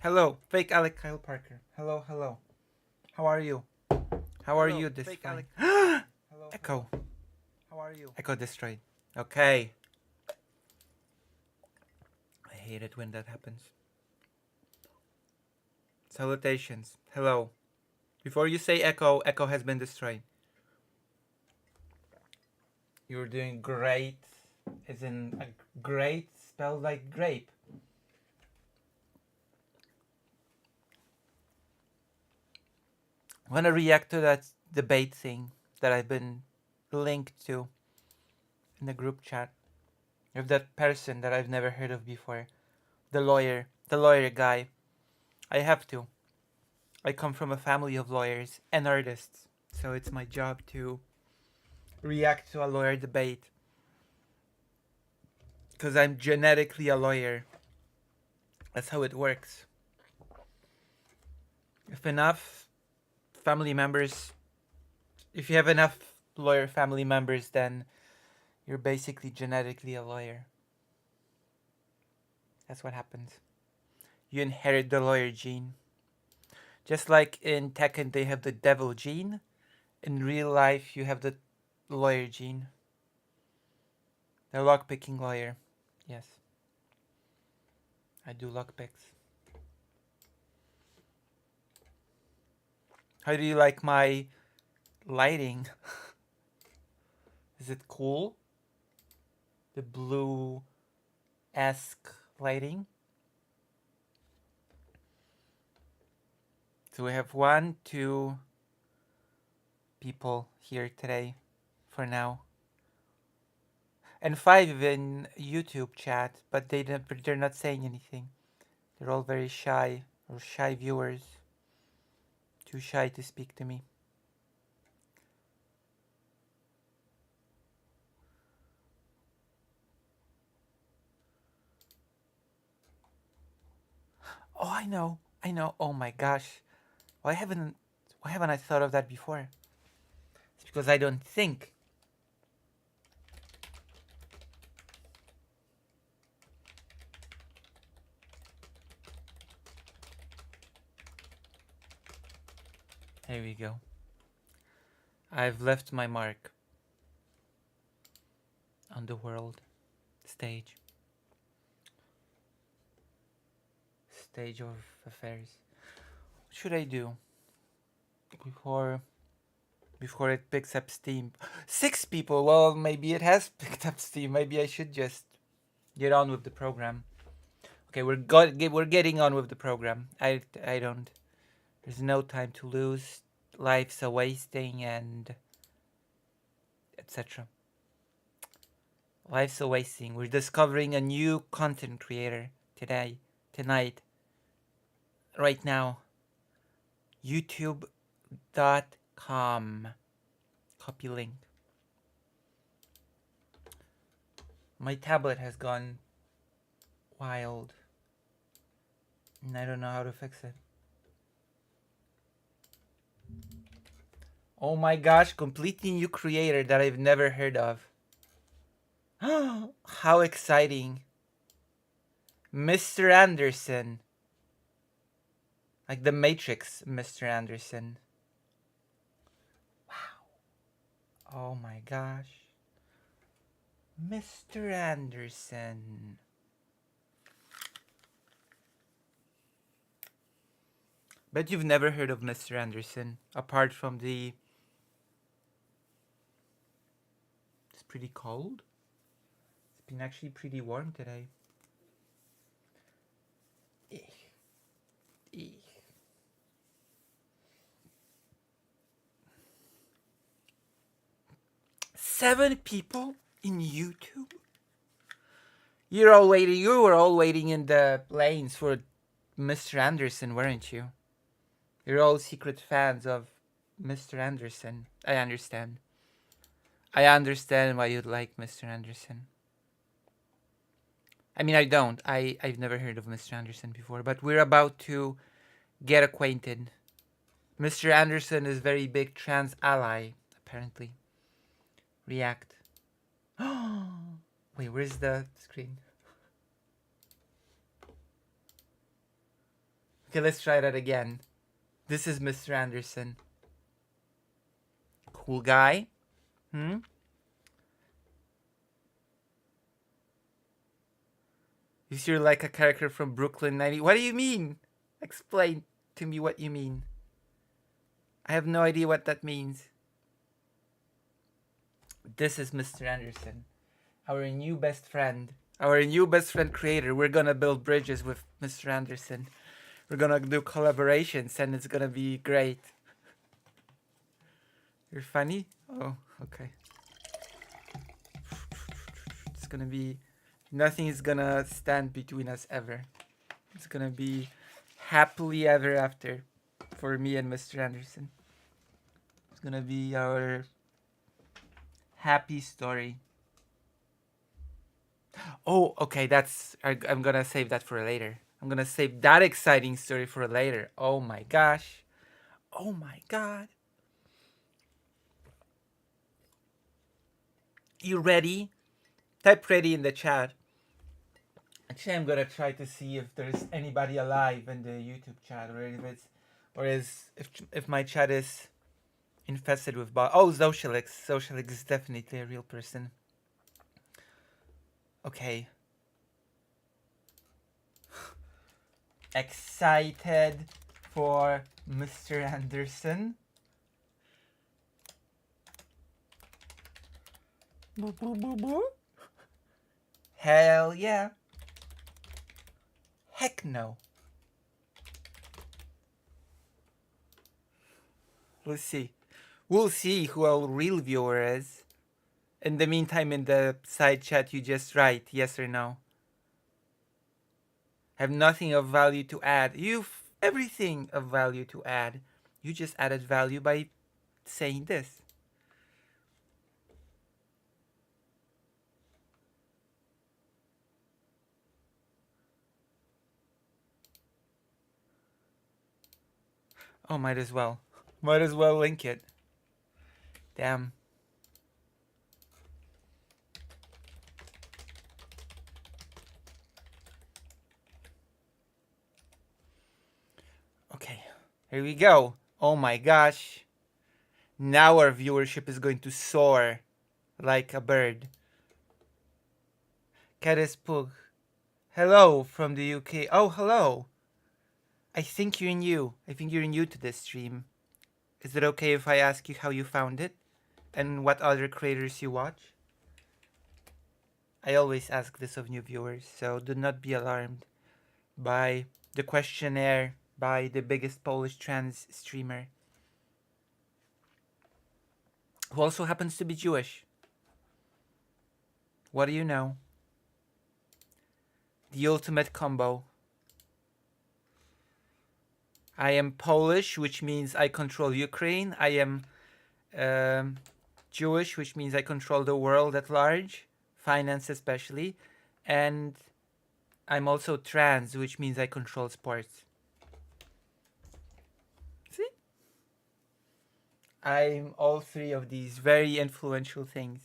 Hello, fake Alec Kyle Parker. Hello, hello. How are you? How are you this fine? Echo. How are you? Echo destroyed. Okay. I hate it when that happens. Salutations. Hello. Before you say echo, echo has been destroyed. You're doing great. As in a great spelled like grape. I want to react to that debate thing that I've been linked to in the group chat with that person that I've never heard of before. The lawyer guy. I have to. I come from a family of lawyers and artists, so it's my job to react to a lawyer debate. Because I'm genetically a lawyer. That's how it works. If enough family members, if you have enough lawyer family members, then you're basically genetically a lawyer. That's what happens. You inherit the lawyer gene. Just like in Tekken, they have the devil gene. In real life, you have the lawyer gene. The lockpicking lawyer. Yes. I do lockpicks. How do you like my lighting? Is it cool? The blue-esque lighting. So we have 1, 2 people here today for now. And 5 in YouTube chat, but they're not saying anything. They're all very shy, or shy viewers. Too shy to speak to me. Oh, I know. Oh my gosh. Why haven't I thought of that before? It's because I don't think. There we go. I've left my mark on the world stage. Stage of affairs. What should I do before it picks up steam? 6 people. Well, maybe it has picked up steam. Maybe I should just get on with the program. Okay, we're getting on with the program. I don't. There's no time to lose. Life's a wasting and etc. Life's a wasting. We're discovering a new content creator tonight, right now. YouTube.com. Copy link. My tablet has gone wild, and I don't know how to fix it. Oh my gosh, completely new creator that I've never heard of. How exciting. Mr. Anderson. Like the Matrix, Mr. Anderson. Wow. Oh my gosh. Mr. Anderson. Bet you've never heard of Mr. Anderson, apart from the... It's pretty cold. It's been actually pretty warm today. Eek. 7 people in YouTube? You were all waiting in the lanes for Mr. Anderson, weren't you? You're all secret fans of Mr. Anderson. I understand. I understand why you'd like Mr. Anderson. I mean, I don't. I've never heard of Mr. Anderson before, but we're about to get acquainted. Mr. Anderson is very big trans ally, apparently. React. Wait, where's the screen? Okay, let's try that again. This is Mr. Anderson. Cool guy. Is you're like a character from Brooklyn 90. What do you mean? Explain to me what you mean. I have no idea what that means. This is Mr. Anderson, our new best friend. Our new best friend creator. We're gonna build bridges with Mr. Anderson. We're gonna do collaborations and it's gonna be great. You're funny? Oh, okay. It's gonna be... Nothing is gonna stand between us ever. It's gonna be happily ever after for me and Mr. Anderson. It's gonna be our happy story. Oh, okay, I'm gonna save that for later. I'm gonna save that exciting story for later. Oh my gosh. Oh my god. You ready? Type ready in the chat. Actually, I'm gonna try to see if there's anybody alive in the YouTube chat, or if my chat is infested with bots. Oh, Socialix. Socialix is definitely a real person. Okay. Excited for Mr. Anderson. Boo, boo, boo, boo. Hell yeah. Heck no. Let's see. We'll see who our real viewer is. In the meantime, in the side chat, you just write yes or no. Have nothing of value to add. You've everything of value to add. You just added value by saying this. Oh, might as well. Might as well link it. Damn. Okay, here we go. Oh my gosh. Now our viewership is going to soar like a bird. Pug. Hello from the UK. Oh, hello. I think you're new. I think you're new to this stream. Is it okay if I ask you how you found it? And what other creators you watch? I always ask this of new viewers, so do not be alarmed by the questionnaire by the biggest Polish trans streamer, who also happens to be Jewish. What do you know? The ultimate combo. I am Polish, which means I control Ukraine. I am Jewish, which means I control the world at large, finance especially. And I'm also trans, which means I control sports. See? I'm all three of these very influential things.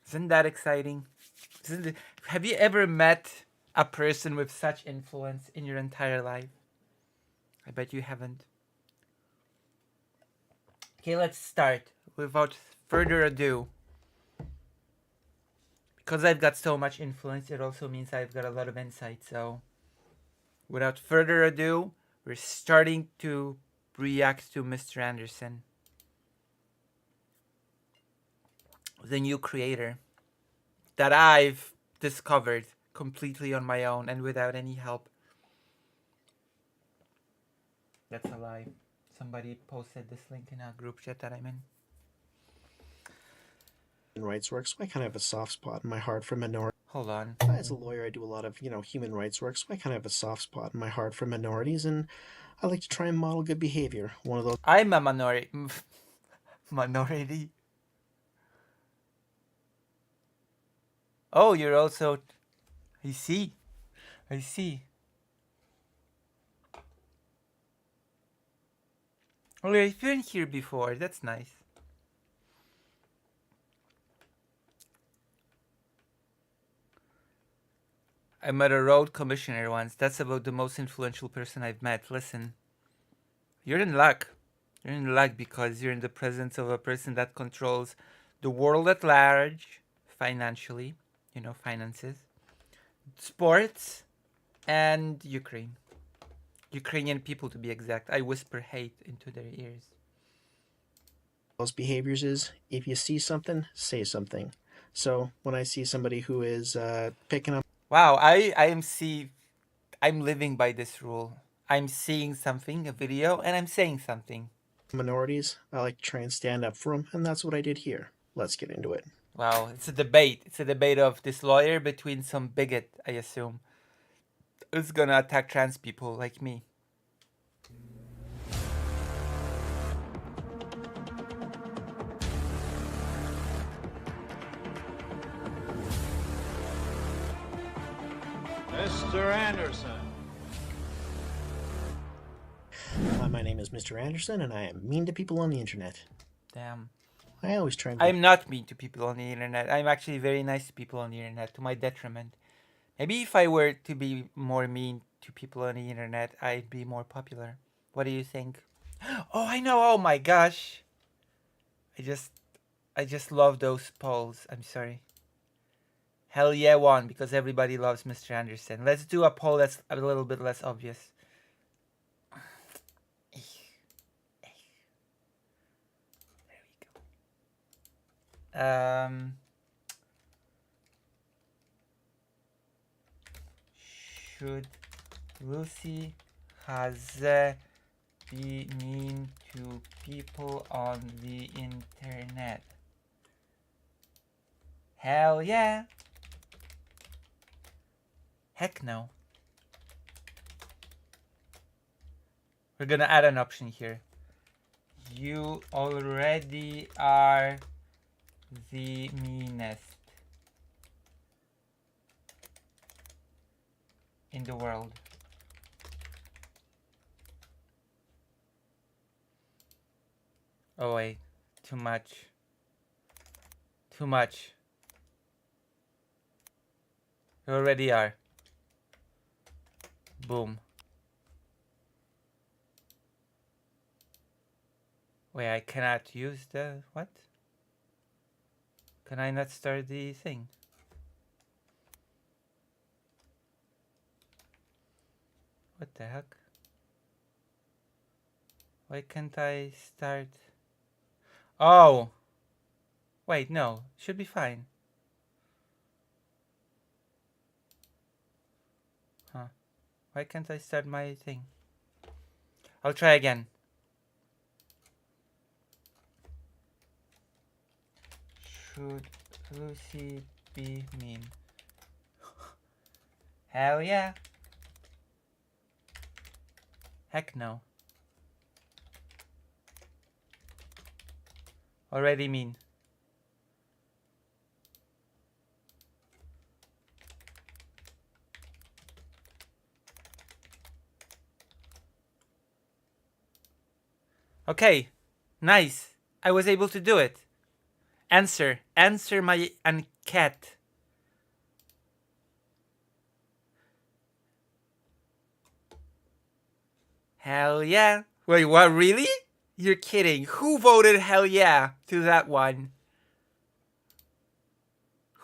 Isn't that exciting? Have you ever met a person with such influence in your entire life? I bet you haven't. Okay, let's start. Without further ado. Because I've got so much influence, it also means I've got a lot of insight. So, without further ado, we're starting to react to Mr. Anderson, the new creator that I've discovered completely on my own and without any help. That's a lie. Somebody posted this link in a group chat that I'm in. Rights work, so I kind of have a soft spot in my heart for minorities. Hold on. As a lawyer, I do a lot of, human rights work, so I kind of have a soft spot in my heart for minorities, and I like to try and model good behavior. One of those... I'm a minority. Minority? Oh, you're also... I see. I see. Oh, you've been here before. That's nice. I met a road commissioner once. That's about the most influential person I've met. Listen, you're in luck. You're in luck because you're in the presence of a person that controls the world at large, financially, finances, sports, and Ukraine. Ukrainian people, to be exact. I whisper hate into their ears. Those behaviors is if you see something, say something. So when I see somebody who is picking up Wow, I'm living by this rule. I'm seeing something, a video, and I'm saying something. minorities, I like to try and stand up for them, and that's what I did here. Let's get into it. Wow, it's a debate. It's a debate of this lawyer between some bigot, I assume, who's gonna attack trans people like me. Mr. Anderson. My name is Mr. Anderson, and I am mean to people on the internet. Damn. I always try and I'm not mean to people on the internet. I'm actually very nice to people on the internet, to my detriment. Maybe if I were to be more mean to people on the internet, I'd be more popular. What do you think? Oh, I know. Oh my gosh. I just love those polls. I'm sorry. Hell yeah, one, because everybody loves Mr. Anderson. Let's do a poll that's a little bit less obvious. There we go. Should Lucy Haze be mean to people on the internet? Hell yeah. Heck no. We're gonna add an option here. You already are the meanest in the world. Oh wait, too much. Too much. You already are. Boom. Wait, I cannot use the... what? Can I not start the thing? What the heck? Why can't I start? Oh! Wait, no. Should be fine. Huh. Why can't I start my thing? I'll try again. Should Lucy be mean? Hell yeah. Heck no. Already mean. Okay. Nice. I was able to do it. Answer my enquete. Hell yeah. Wait, what, really? You're kidding. Who voted hell yeah to that one?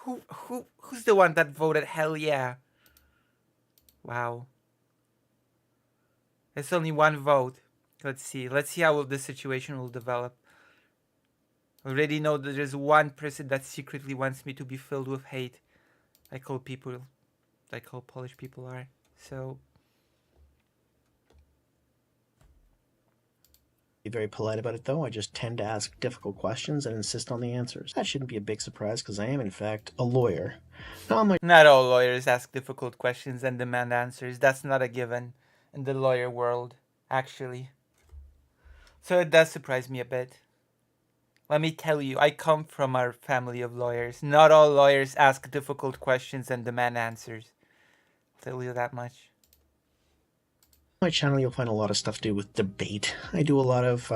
Who's the one that voted hell yeah? Wow. There's only one vote. Let's see how this situation will develop. Already know that there's one person that secretly wants me to be filled with hate. Like all Polish people are. So be very polite about it, though. I just tend to ask difficult questions and insist on the answers. That shouldn't be a big surprise because I am, in fact, a lawyer. not all lawyers ask difficult questions and demand answers. That's not a given in the lawyer world, actually. So it does surprise me a bit. Let me tell you, I come from a family of lawyers. Not all lawyers ask difficult questions and demand answers. I'll tell you that much. My channel, you'll find a lot of stuff to do with debate. I do a lot of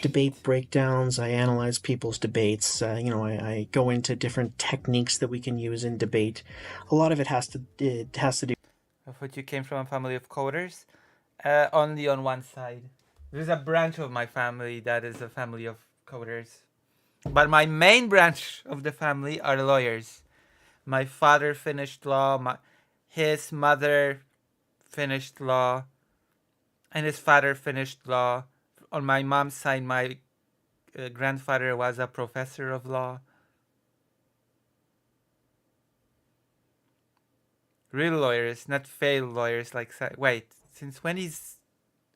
debate breakdowns. I analyze people's debates. I go into different techniques that we can use in debate. A lot of it has to do. I thought you came from a family of coders. Only on one side. There's a branch of my family that is a family of coders. But my main branch of the family are lawyers. My father finished law. His mother finished law. And his father finished law. On my mom's side, my grandfather was a professor of law. Real lawyers, not failed lawyers. Like, wait, since when is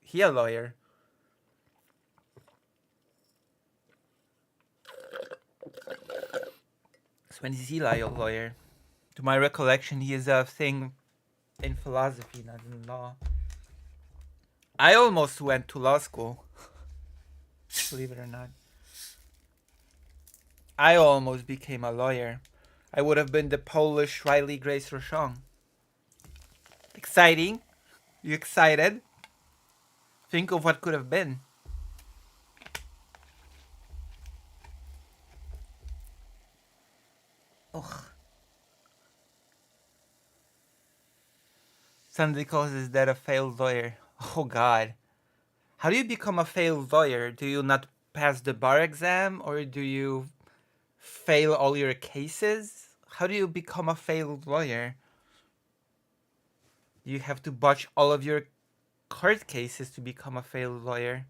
he a lawyer? So when is he a lawyer? To my recollection, he is a thing in philosophy, not in law. I almost went to law school. Believe it or not. I almost became a lawyer. I would have been the Polish Riley Grace Rochon. Exciting? You excited? Think of what could have been. Ugh. Somebody calls his dad a failed lawyer. Oh God. How do you become a failed lawyer? Do you not pass the bar exam, or do you fail all your cases? How do you become a failed lawyer? You have to botch all of your court cases to become a failed lawyer.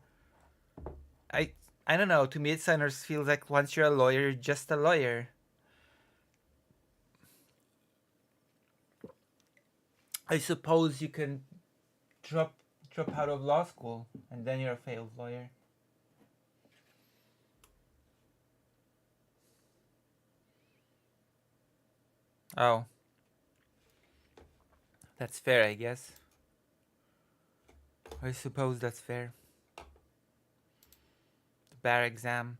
I don't know. To me, it feels like once you're a lawyer, you're just a lawyer. I suppose you can drop out of law school and then you're a failed lawyer. Oh. That's fair, I guess. I suppose that's fair. The bar exam.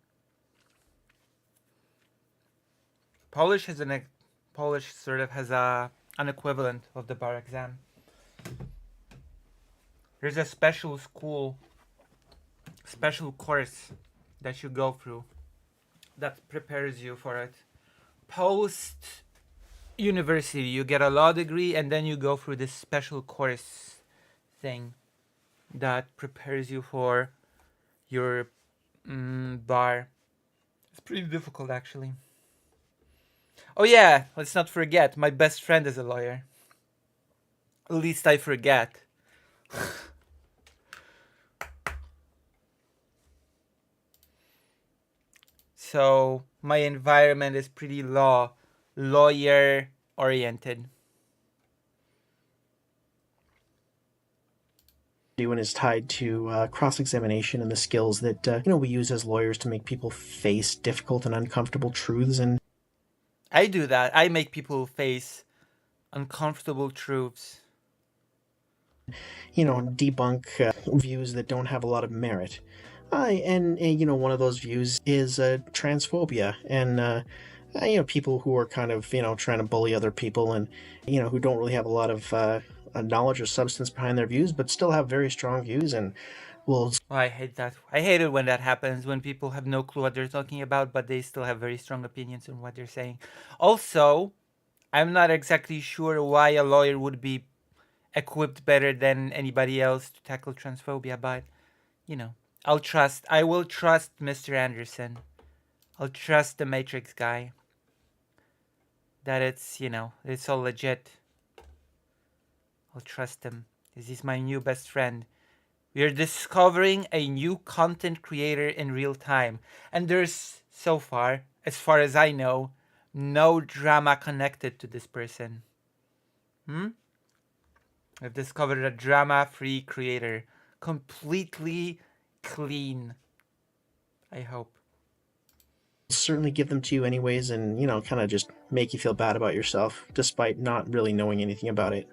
Polish sort of has an equivalent of the bar exam. There's a special course that you go through that prepares you for it. Post university, you get a law degree and then you go through this special course thing that prepares you for your bar. It's pretty difficult, actually. Oh yeah, let's not forget, my best friend is a lawyer. At least I forget. So my environment is pretty lawyer oriented. Doing is tied to cross-examination and the skills that we use as lawyers to make people face difficult and uncomfortable truths. And I do that. I make people face uncomfortable truths. Debunk views that don't have a lot of merit. And one of those views is transphobia, and people who are kind of trying to bully other people, and who don't really have a lot of knowledge or substance behind their views, but still have very strong views and will. Oh, I hate that. I hate it when that happens, when people have no clue what they're talking about, but they still have very strong opinions on what they're saying. Also, I'm not exactly sure why a lawyer would be equipped better than anybody else to tackle transphobia, but I will trust Mr. Anderson. I'll trust the Matrix guy. That it's all legit. I'll trust him. This is my new best friend. We are discovering a new content creator in real time. And there's, so far, as far as I know, no drama connected to this person. I've discovered a drama-free creator. Completely clean. I hope. Certainly give them to you anyways, and kind of just make you feel bad about yourself despite not really knowing anything about it.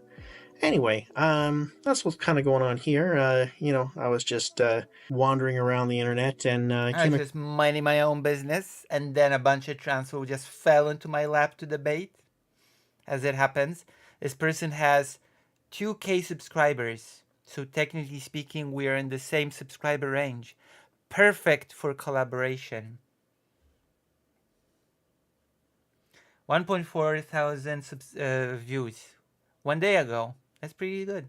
Anyway, that's what's kind of going on here. I was just wandering around the internet and I was just minding my own business, and then a bunch of trans people just fell into my lap to debate. As it happens, this person has 2K subscribers. So technically speaking, we are in the same subscriber range. Perfect for collaboration. 1.4 thousand views 1 day ago. That's pretty good.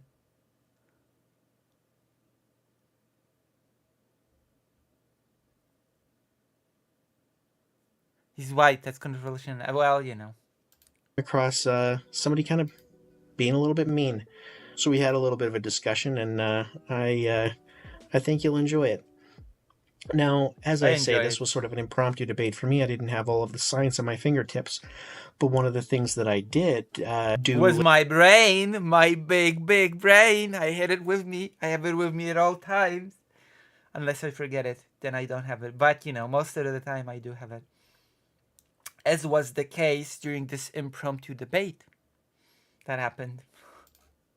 He's white. That's controversial. Well, you know. Across somebody kind of being a little bit mean. So we had a little bit of a discussion, and I think you'll enjoy it. Now, as I I say, enjoy this it. was sort of an impromptu debate for me. I didn't have all of the science at my fingertips, but one of the things that I did do Was my brain, my big brain. I had it with me. I have it with me at all times. Unless I forget it, then I don't have it. But you know, most of the time I do have it. As was the case during this impromptu debate that happened.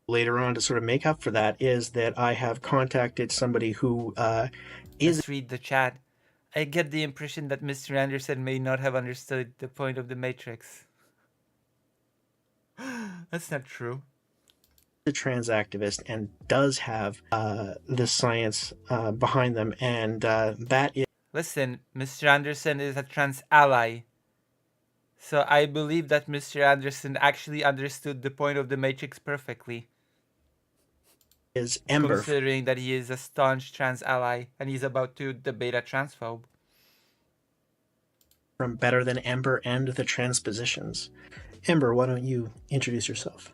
later on to sort of make up for that is that I have contacted somebody who is Let's read the chat. I get the impression that Mr. Anderson may not have understood the point of the Matrix. That's not true. a trans activist and does have the science behind them, and that is. Listen, Mr. Anderson is a trans ally. So I believe that Mr. Anderson actually understood the point of the Matrix perfectly. Is Ember, considering that he is a staunch trans ally and he's about to debate a transphobe. from Better Than Ember and the Transpositions. Ember, why don't you introduce yourself?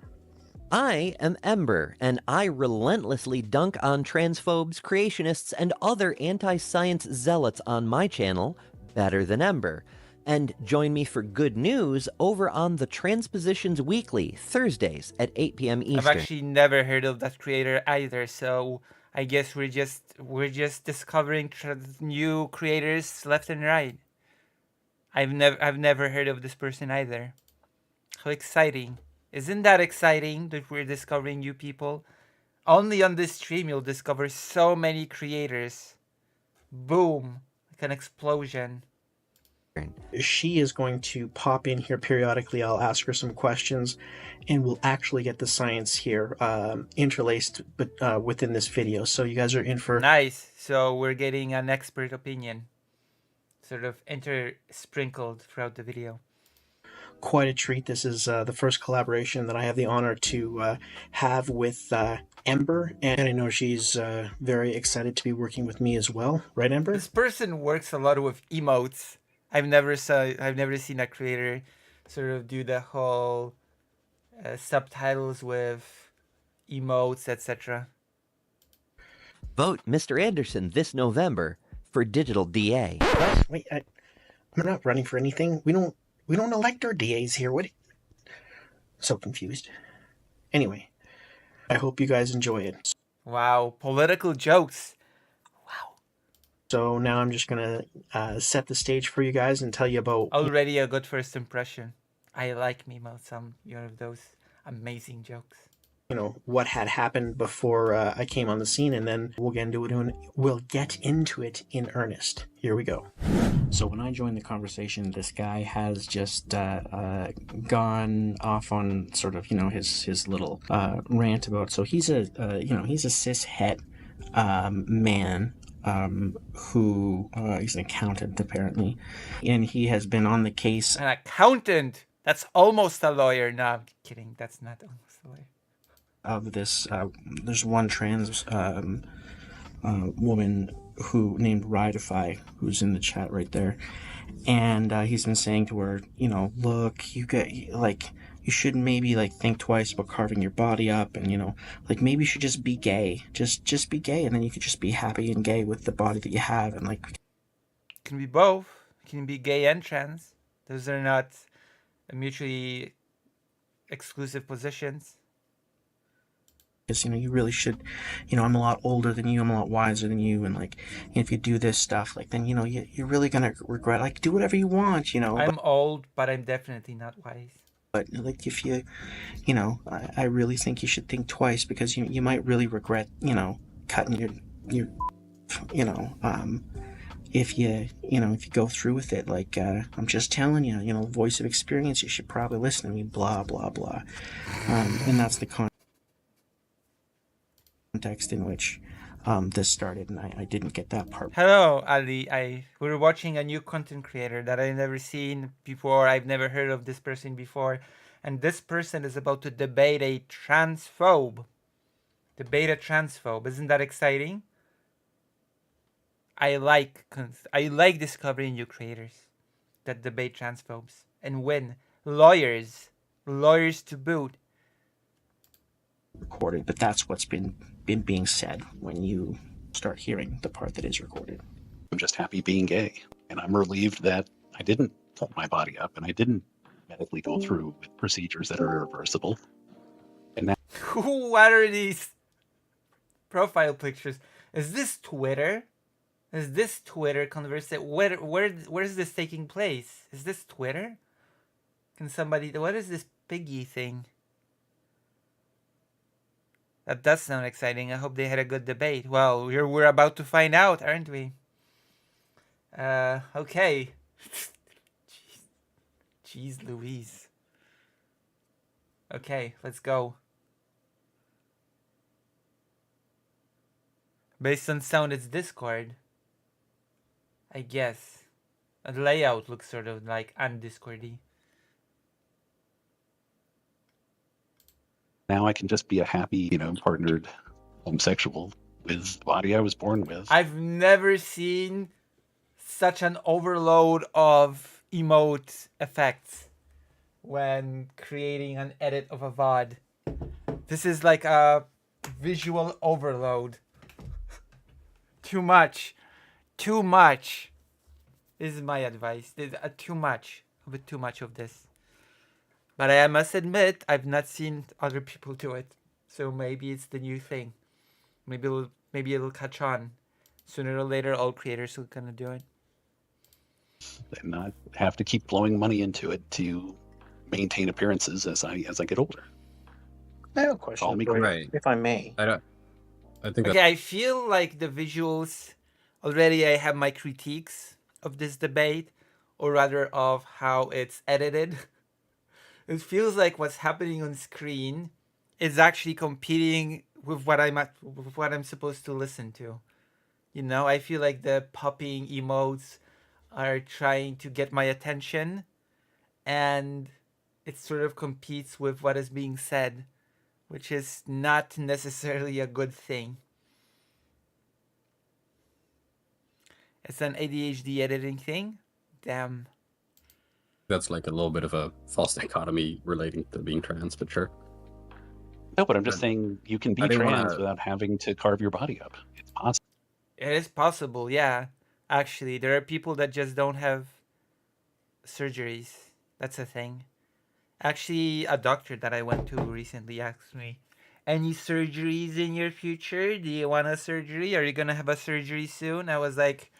I am Ember, and I relentlessly dunk on transphobes, creationists, and other anti-science zealots on my channel, Better Than Ember. And join me for good news over on the Transpositions Weekly, Thursdays at 8 p.m. Eastern. I've actually never heard of that creator either, so I guess we're just discovering new creators left and right. I've never heard of this person either. How exciting. Isn't that exciting that we're discovering new people? Only on this stream you'll discover so many creators. Boom. Like an explosion. She is going to pop in here periodically. I'll ask her some questions, and we'll actually get the science here interlaced within this video. So you guys are in for... Nice. So we're getting an expert opinion sort of sprinkled throughout the video. Quite a treat. This is the first collaboration that I have the honor to have with Ember, and I know she's very excited to be working with me as well. Right, Ember? This person works a lot with emotes. I've never seen a creator sort of do the whole subtitles with emotes, etc. Vote Mr. Anderson this November for Digital DA. What? Wait, I'm not running for anything. We don't elect our DAs here. What? So confused. Anyway, I hope you guys enjoy it. Wow, political jokes. Wow. So now I'm just gonna set the stage for you guys and tell you about... Already a good first impression. I like emotes. You're of those amazing jokes. You know, what had happened before I came on the scene, and then we'll get into it in earnest. Here we go. So when I joined the conversation, this guy has just gone off on sort of, his little rant about... So he's he's a cis het man who he's an accountant apparently, and he has been on the case. An accountant? That's almost a lawyer. No, I'm kidding. That's not almost a lawyer. Of this, there's one trans woman who named Ridify, who's in the chat right there, and he's been saying to her, look, you should maybe think twice about carving your body up, and maybe you should just be gay, just be gay, and then you could just be happy and gay with the body that you have, and can be both. Can be gay and trans. Those are not mutually exclusive positions. Because you really should, I'm a lot older than you, I'm a lot wiser than you, and if you do this stuff, then you're really gonna regret. Do whatever you want, I'm old, but I'm definitely not wise. But if you, I really think you should think twice, because you might really regret, cutting your if you go through with it. I'm just telling you, voice of experience, you should probably listen to me, blah blah blah, and that's the content context in which this started, and I didn't get that part. Hello, Ali. We're watching a new content creator that I've never seen before. I've never heard of this person before, and this person is about to debate a transphobe. Debate a transphobe. Isn't that exciting? I like discovering new creators that debate transphobes and win. Lawyers to boot. Recorded, but that's what's been being said when you start hearing the part that is recorded. I'm just happy being gay, and I'm relieved that I didn't pull my body up and I didn't medically go through with procedures that are irreversible. And now, What are these profile pictures? Is this Twitter? Is this Twitter conversation? Where is this taking place? Is this Twitter? Can somebody? What is this piggy thing? That does sound exciting. I hope they had a good debate. Well, we're about to find out, aren't we? Okay. Jeez Louise. Okay, let's go. Based on sound, it's Discord. I guess. The layout looks sort of like undiscordy. now I can just be a happy, partnered homosexual with the body I was born with. I've never seen such an overload of emote effects when creating an edit of a VOD. This is like a visual overload. Too much. Too much. This is my advice. There's too much. A bit too much of this. But I must admit, I've not seen other people do it. So maybe it's the new thing. Maybe it'll catch on. Sooner or later, all creators are gonna do it. And not have to keep blowing money into it to maintain appearances as I get older. I have a question, Call me for you, Right. if I may. I think Okay, I feel like the visuals, already I have my critiques of this debate, or rather of how it's edited. It feels like what's happening on screen is actually competing with what I'm supposed to listen to. You know, I feel like the popping emotes are trying to get my attention, and it sort of competes with what is being said, which is not necessarily a good thing. It's an ADHD editing thing? Damn. that's like a little bit of a false dichotomy relating to being trans, but sure. No, but I'm just I- saying you can be I didn't trans wanna- without having to carve your body up. It's possible. It is possible, yeah. Actually, there are people that just don't have surgeries. That's a thing. Actually, a doctor that I went to recently asked me, any surgeries in your future? Do you want a surgery? Are you gonna have a surgery soon? I was like,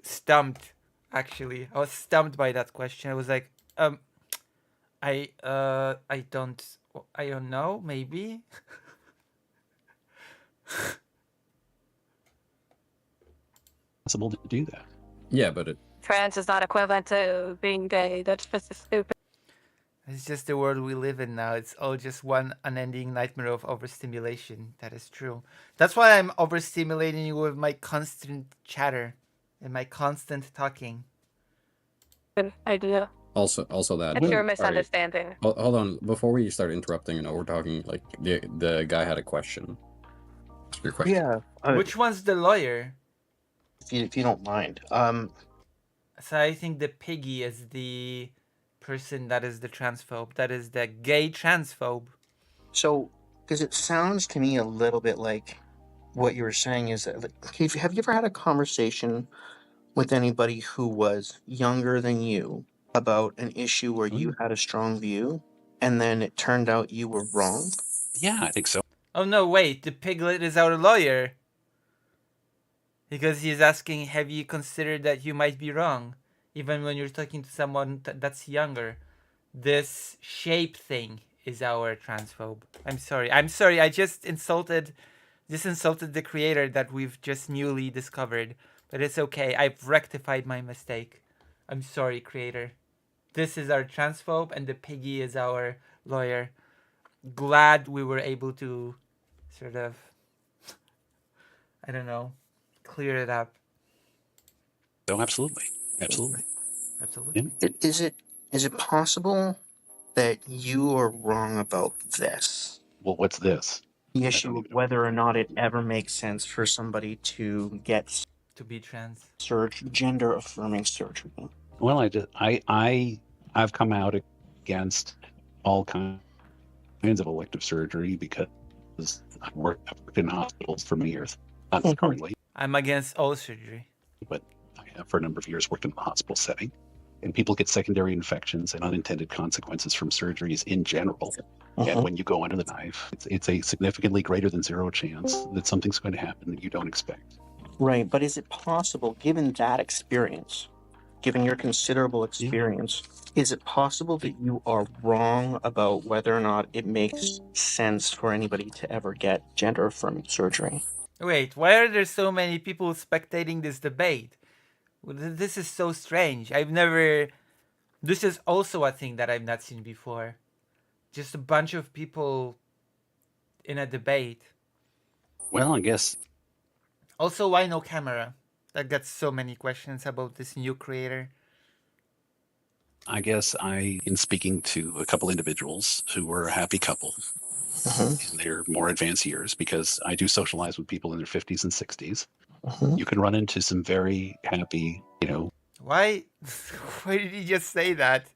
stumped. Actually, I was stumped by that question. I was like, I don't know. Maybe. Possible to do that. Yeah, but Trans is not equivalent to being gay. That's just stupid. It's just the world we live in now. It's all just one unending nightmare of overstimulation. That is true. That's why I'm overstimulating you with my constant chatter and my constant talking. I do. also that. It's your sorry. misunderstanding. Hold on, before we start interrupting, we're talking like the guy had a question. Ask your question. Yeah, Which one's the lawyer? if you don't mind. So I think the piggy is the person that is the transphobe. That is the gay transphobe. So, because it sounds to me a little bit like what you were saying is that, have you ever had a conversation with anybody who was younger than you about an issue where you had a strong view, and then it turned out you were wrong? Yeah, I think so. Oh no, wait, the piglet is our lawyer. Because he's asking, have you considered that you might be wrong? Even when you're talking to someone that's younger. This shape thing is our transphobe. I'm sorry, I just insulted the creator that we've just newly discovered. But it's okay, I've rectified my mistake. I'm sorry, creator. This is our transphobe and the piggy is our lawyer. Glad we were able to sort of I don't know, clear it up. So absolutely. Absolutely. Absolutely. Is it possible that you are wrong about this? Well, what's this? The I issue don't of even know. whether or not it ever makes sense for somebody to get To be trans. gender affirming surgery. Well, I've come out against all kinds of elective surgery because I've worked in hospitals for many years. Not Mhm. currently, I'm against all surgery. but I have for a number of years worked in the hospital setting. And people get secondary infections and unintended consequences from surgeries in general. And when you go under the knife, it's a significantly greater than zero chance that something's going to happen that you don't expect. Right, but is it possible, given that experience, given your considerable Yeah. experience, is it possible that you are wrong about whether or not it makes sense for anybody to ever get gender affirming surgery? Wait, why are there so many people spectating this debate? This is so strange. I've never. This is also a thing that I've not seen before. Just a bunch of people in a debate. Well, I guess Also, why no camera? I got so many questions about this new creator. in speaking to a couple individuals who were a happy couple in their more advanced years, because I do socialize with people in their 50s and 60s, you can run into some very happy, Why? Why did you just say that?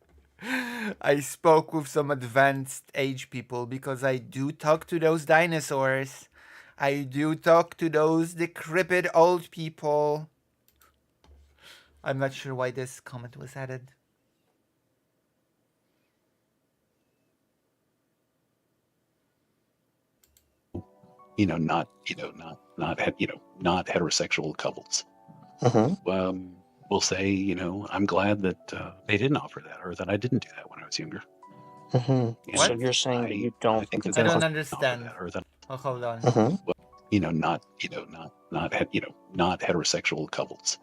I spoke with some advanced age people because I do talk to those dinosaurs. I do talk to those decrepit old people. I'm not sure why this comment was added. not heterosexual couples. Will say, I'm glad that they didn't offer that, or that I didn't do that when I was younger. What? So you're saying that you I don't think think that I it's don't that's understand. that, or that Oh, hold on. not heterosexual couples.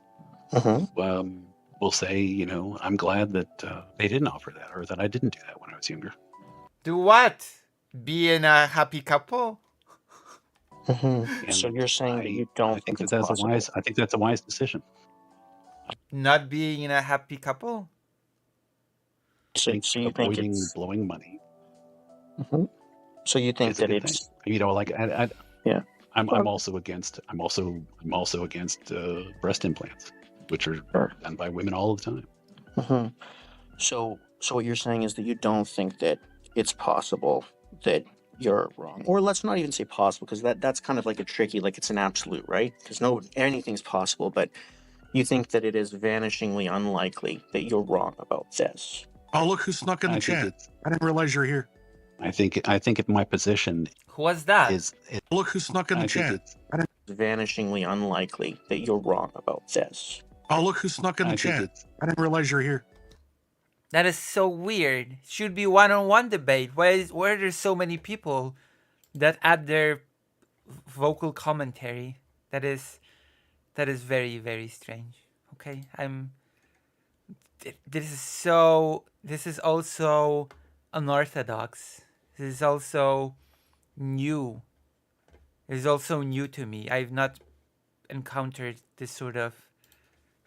Will say, I'm glad that they didn't offer that, or that I didn't do that when I was younger. Do what? Be in a happy couple? So you're saying that you don't think it's possible. I think that's a wise decision. Not being in a happy couple? So you think avoiding it's blowing money so you think is a that good it's thing. yeah. I'm also against breast implants, which are Sure. done by women all the time. So what you're saying is that you don't think that it's possible that you're wrong, or let's not even say possible, because that's kind of like a tricky, like it's an absolute, right? Because anything's possible, but you think that it is vanishingly unlikely that you're wrong about this. Oh, look who snuck in the chat. I didn't realize you're here. I think if my position Who was that? is Look who snuck in the chat. It's vanishingly unlikely that you're wrong about this. Oh, look who snuck in the chat. I didn't realize you're here. That is so weird. Should be one-on-one debate. Why are there so many people that add their vocal commentary? That is very, very strange. Okay, this is also unorthodox. This is also new. It is also new to me. I've not encountered this sort of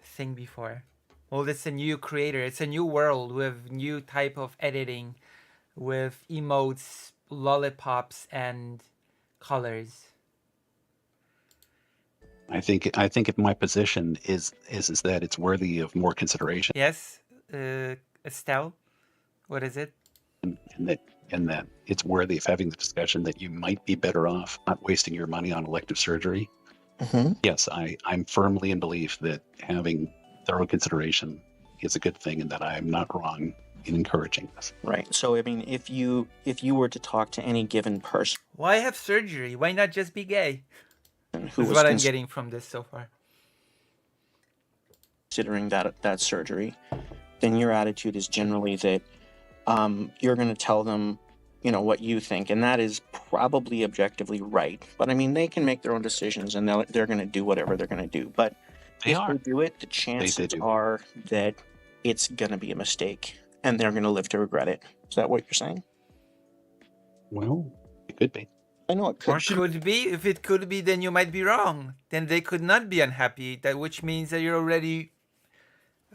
thing before. Well, it's a new creator. It's a new world with new type of editing, with emotes, lollipops, and colors. I think if my position is that it's worthy of more consideration. Yes, Estelle, what is it? And that it's worthy of having the discussion that you might be better off not wasting your money on elective surgery. Yes, I'm firmly in belief that having thorough consideration is a good thing, and that I'm not wrong in encouraging this. Right. So I mean, if you were to talk to any given person, Why have surgery? Why not just be gay? who Is was what I'm getting from this so far. considering that surgery, then your attitude is generally that you're going to tell them, what you think, and that is probably objectively right. But I mean, they can make their own decisions, and they're going to do whatever they're going to do. But if they do it, the chances are that it's going to be a mistake, and they're going to live to regret it. Is that what you're saying? Well, it could be. I know it Why could. should Could be. If it could be, then you might be wrong. Then they could not be unhappy. That which means that you're already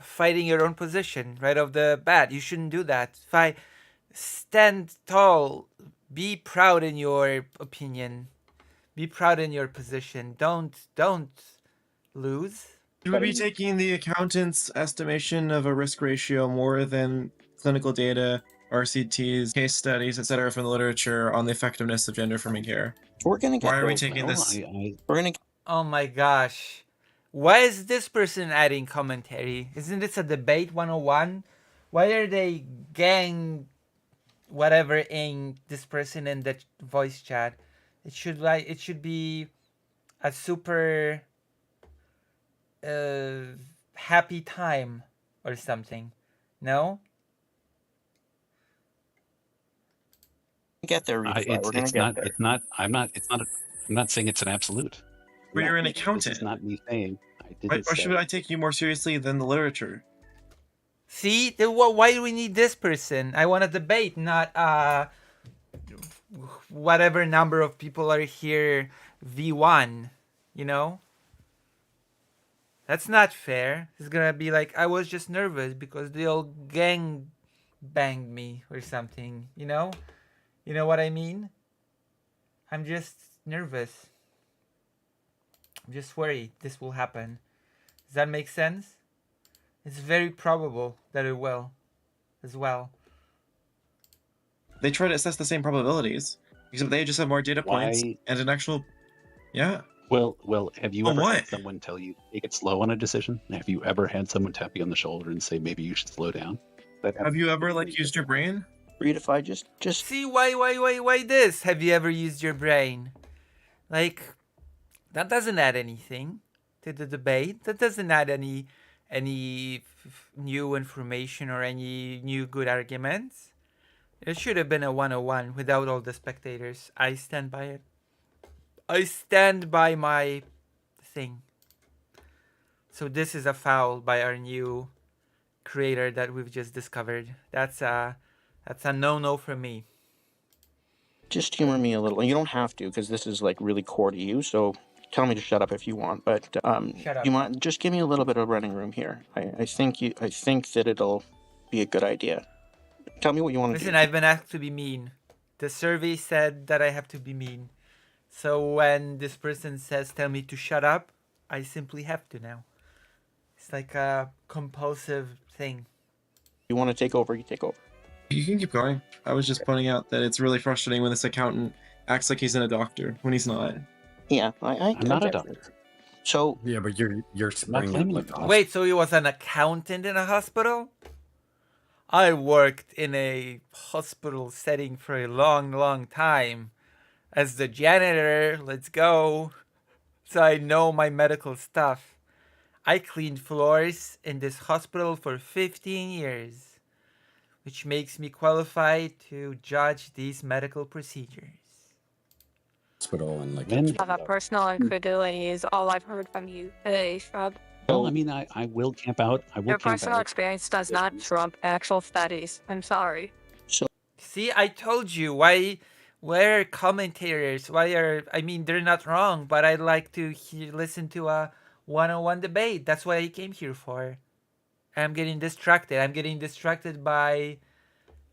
fighting your own position right off the bat. You shouldn't do that. Stand tall. Be proud in your opinion. Be proud in your position. Don't lose. You would be taking the accountant's estimation of a risk ratio more than clinical data, RCTs, case studies, etc. from the literature on the effectiveness of gender affirming care. We're gonna get Why are we those. taking Well, this? We're gonna. Oh my gosh. Why is this person adding commentary? Isn't this a debate 101? Why are they gang whatever in this person in the voice chat? It should be a super happy time or something. No? Get there, Redefy. We're gonna get there. I'm not saying it's an absolute. But you're an This accountant. is not me saying. Why should I take you more seriously than the literature? See? Why do we need this person? I want a debate, not whatever number of people are here V1, you know? That's not fair. It's gonna be like, I was just nervous because they all gang banged me or something, you know? You know what I mean? I'm just nervous. I'm just worried this will happen. Does that make sense? It's very probable that it will as well. They try to assess the same probabilities, except they just have more data points and an actual... Yeah. Well, have you Oh, ever what? had someone tell you take it slow on a decision? Have you ever had someone tap you on the shoulder and say maybe you should slow down? Have you ever used your brain? Redefy, just See, why this? Have you ever used your brain? Like, that doesn't add anything to the debate. That doesn't add any new information or any new good arguments. It should have been a 101 without all the spectators. I stand by it. I stand by my thing. So this is a foul by our new creator that we've just discovered. That's a no-no for me. just humor me a little. You don't have to, because this is like really core to you. So tell me to shut up if you want. But Shut up. you might just give me a little bit of running room here. I think that it'll be a good idea. Tell me what you want to do. Listen, I've been asked to be mean. The survey said that I have to be mean. So when this person says tell me to shut up, I simply have to now. It's like a compulsive thing. You want to take over, you take over. You can keep going. I was just pointing out that it's really frustrating when this accountant acts like he's in a doctor when he's not. Yeah, I'm not a doctor. So Yeah, but you're spring claiming like it. Wait, so he was an accountant in a hospital? I worked in a hospital setting for a long time. As the janitor, let's go. So I know my medical stuff. I cleaned floors in this hospital for 15 years, which makes me qualified to judge these medical procedures. hospital and like Have a personal incredulity is all I've heard from you today, Shrub. Well, I mean, I will camp out. I will Your camp personal out. experience does not trump actual studies. I'm sorry. See, I told you where are commentators? They're not wrong, but I'd like to listen to a 101 debate. That's what I came here for. I'm getting distracted. I'm getting distracted by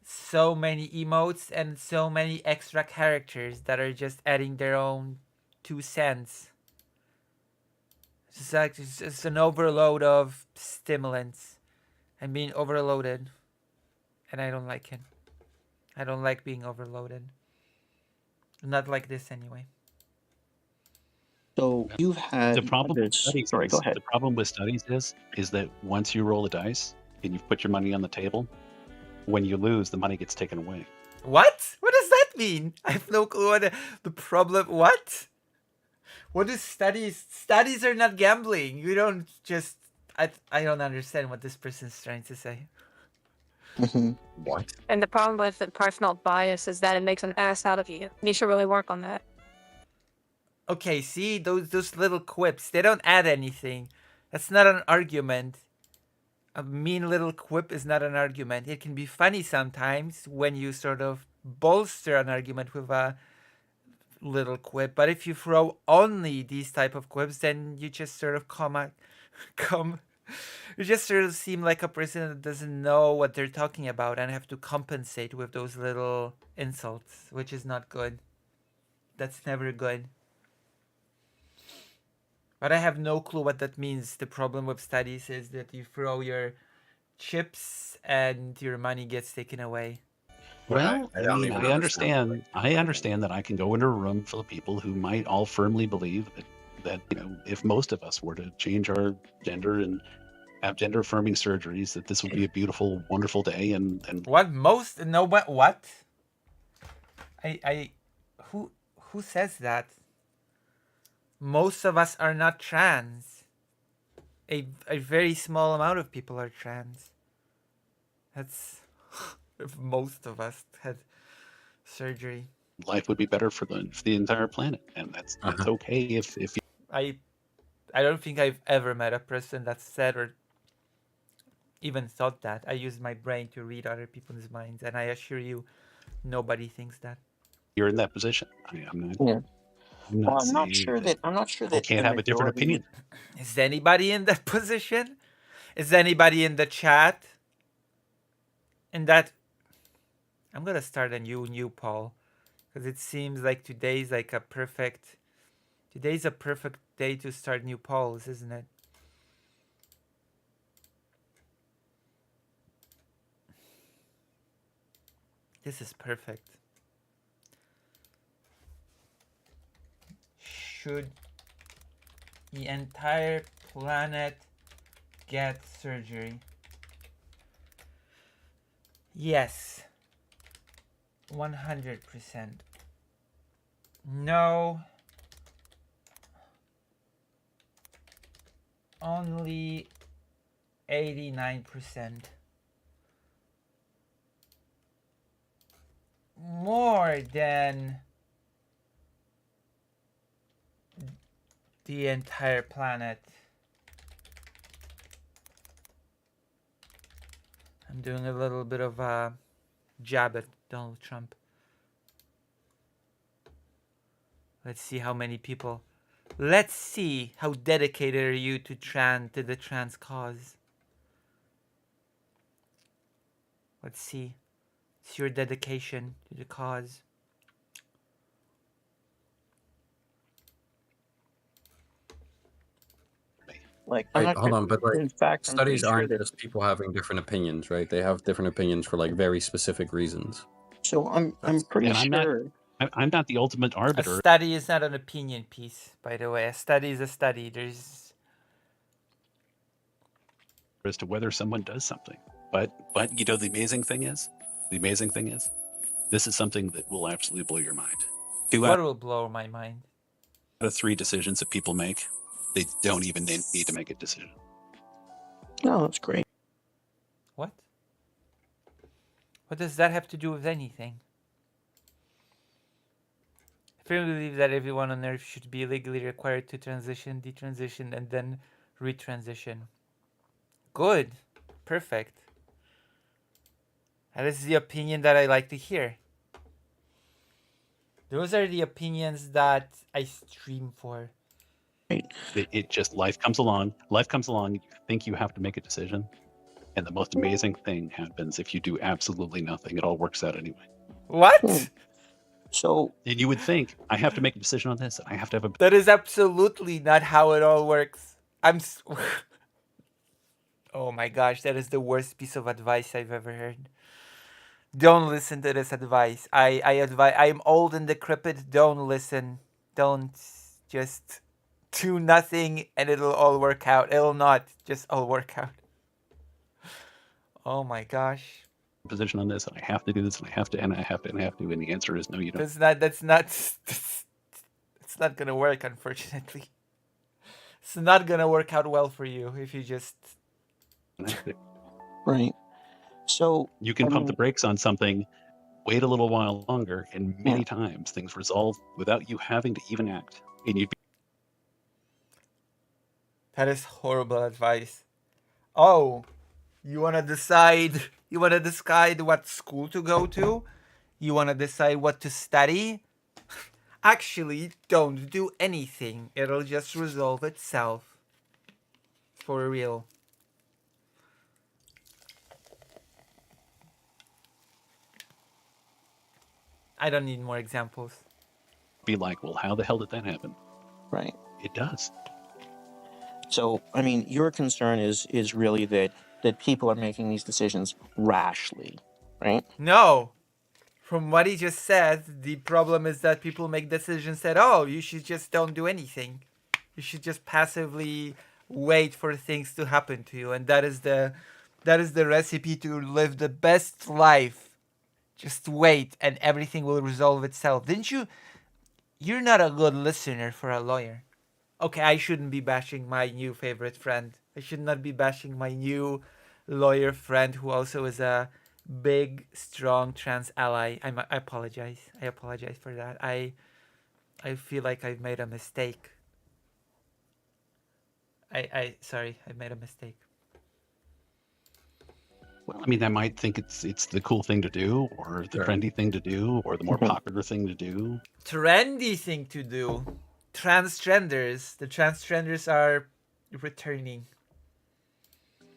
so many emotes and so many extra characters that are just adding their own 2 cents. It's an overload of stimulants. I'm being overloaded. And I don't like it. I don't like being overloaded. Not like this anyway. So you've had The problem with studies Sorry, is, go ahead. The problem with studies is that once you roll a dice and you've put your money on the table, when you lose, the money gets taken away. What? What does that mean? I have no clue what the problem. What? What is studies? Studies are not gambling. You don't just. I don't understand what this person's trying to say. what? And the problem with the personal bias is that it makes an ass out of you. You should really work on that. Okay, see those little quips. They don't add anything. That's not an argument. A mean little quip is not an argument. It can be funny sometimes when you sort of bolster an argument with a little quip. But if you throw only these type of quips, then you just sort of you just sort of seem like a person that doesn't know what they're talking about and have to compensate with those little insults, which is not good. That's never good. But I have no clue what that means. The problem with studies is that you throw your chips and your money gets taken away. Well, I don't I even understand. I understand that I can go into a room full of people who might all firmly believe that if most of us were to change our gender and have gender affirming surgeries, that this would be a beautiful, wonderful day. And what most no what? I who says that? Most of us are not trans. A very small amount of people are trans. That's if most of us had surgery. Life would be better for the entire planet, and that's okay if I don't think I've ever met a person that said or even thought that. I use my brain to read other people's minds, and I assure you, nobody thinks that. you're in that position. I'm not. Yeah. I'm not sure that people can't have a different opinion. Is anybody in that position? Is anybody in the chat? In that, I'm gonna start a new poll, because it seems like today's a perfect day to start new polls, isn't it? This is perfect. Should the entire planet get surgery? Yes. 100%. No. Only 89%. More than the entire planet. I'm doing a little bit of a jab at Donald Trump. Let's see how many people. Let's see how dedicated are you to the trans cause. Let's see. It's your dedication to the cause. Like, hold on, but in fact, studies I'm aren't sure just people having different opinions, right? They have different opinions for like very specific reasons. So I'm pretty sure. I'm not the ultimate arbiter. A study is not an opinion piece, by the way. A study is a study. There's as to whether someone does something. But the amazing thing is, this is something that will absolutely blow your mind. What will blow my mind? Out of 3 decisions that people make, they don't even need to make a decision. No, that's great. What? What does that have to do with anything? I firmly believe that everyone on Earth should be legally required to transition, detransition, and then retransition. Good. Perfect. And this is the opinion that I like to hear. Those are the opinions that I stream for. It just life comes along. You think you have to make a decision, and the most amazing thing happens if you do absolutely nothing. It all works out anyway. What? So. And you would think I have to make a decision on this. I have to have a. That is absolutely not how it all works. Oh my gosh, that is the worst piece of advice I've ever heard. Don't listen to this advice. I'm old and decrepit. Don't listen. Don't just do nothing and it'll all work out. It'll not just all work out. Oh my gosh. Position on this, and I have to do this, and I have to, and the answer is no, you don't. It's not gonna work, unfortunately. It's not gonna work out well for you if you just. Right. So you can pump the brakes on something, wait a little while longer, and many times things resolve without you having to even act. And you'd be. That is horrible advice. Oh, you wanna decide what school to go to? You wanna decide what to study? Actually, don't do anything. It'll just resolve itself. For real. I don't need more examples. Be like, well, how the hell did that happen? Right. It does. So, I mean, your concern is really that people are making these decisions rashly, right? No. From what he just said, the problem is that people make decisions that, oh, you should just don't do anything. You should just passively wait for things to happen to you, and that is the recipe to live the best life. Just wait and everything will resolve itself. You're not a good listener for a lawyer. Okay, I shouldn't be bashing my new favorite friend. I should not be bashing my new lawyer friend who also is a big, strong trans ally. I apologize. I apologize for that. I feel like I've made a mistake. Sorry, I made a mistake. Well, I mean, I might think it's the cool thing to do, or the trendy thing to do, or the more popular thing to do. Trendy thing to do. Transgenders. The transgenders are returning.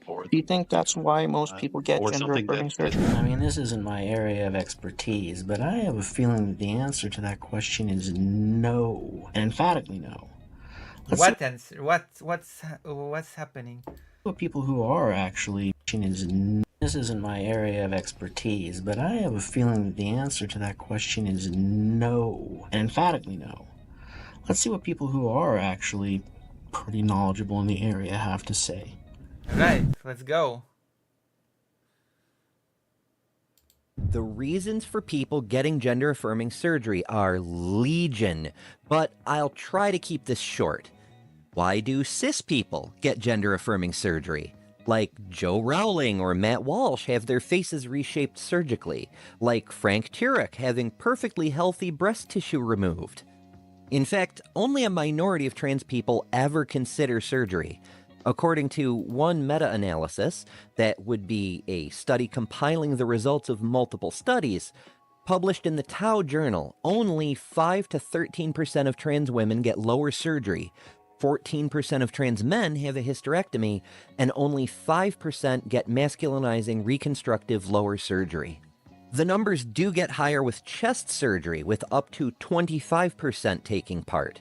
Do you think that's why most people get gender-affirming surgery? I mean, this isn't my area of expertise, but I have a feeling that the answer to that question is no. Emphatically no. What answer? What's happening? What people who are actually is this isn't my area of expertise, but I have a feeling that the answer to that question is no. Emphatically no. Let's see what people who are actually pretty knowledgeable in the area have to say. Right, let's go. The reasons for people getting gender-affirming surgery are legion, but I'll try to keep this short. Why do cis people get gender-affirming surgery? Like Joe Rowling or Matt Walsh have their faces reshaped surgically, like Frank Turek having perfectly healthy breast tissue removed. In fact, only a minority of trans people ever consider surgery. According to one meta-analysis, that would be a study compiling the results of multiple studies, published in the Tao Journal, only 5 to 13% of trans women get lower surgery, 14% of trans men have a hysterectomy, and only 5% get masculinizing reconstructive lower surgery. The numbers do get higher with chest surgery, with up to 25% taking part.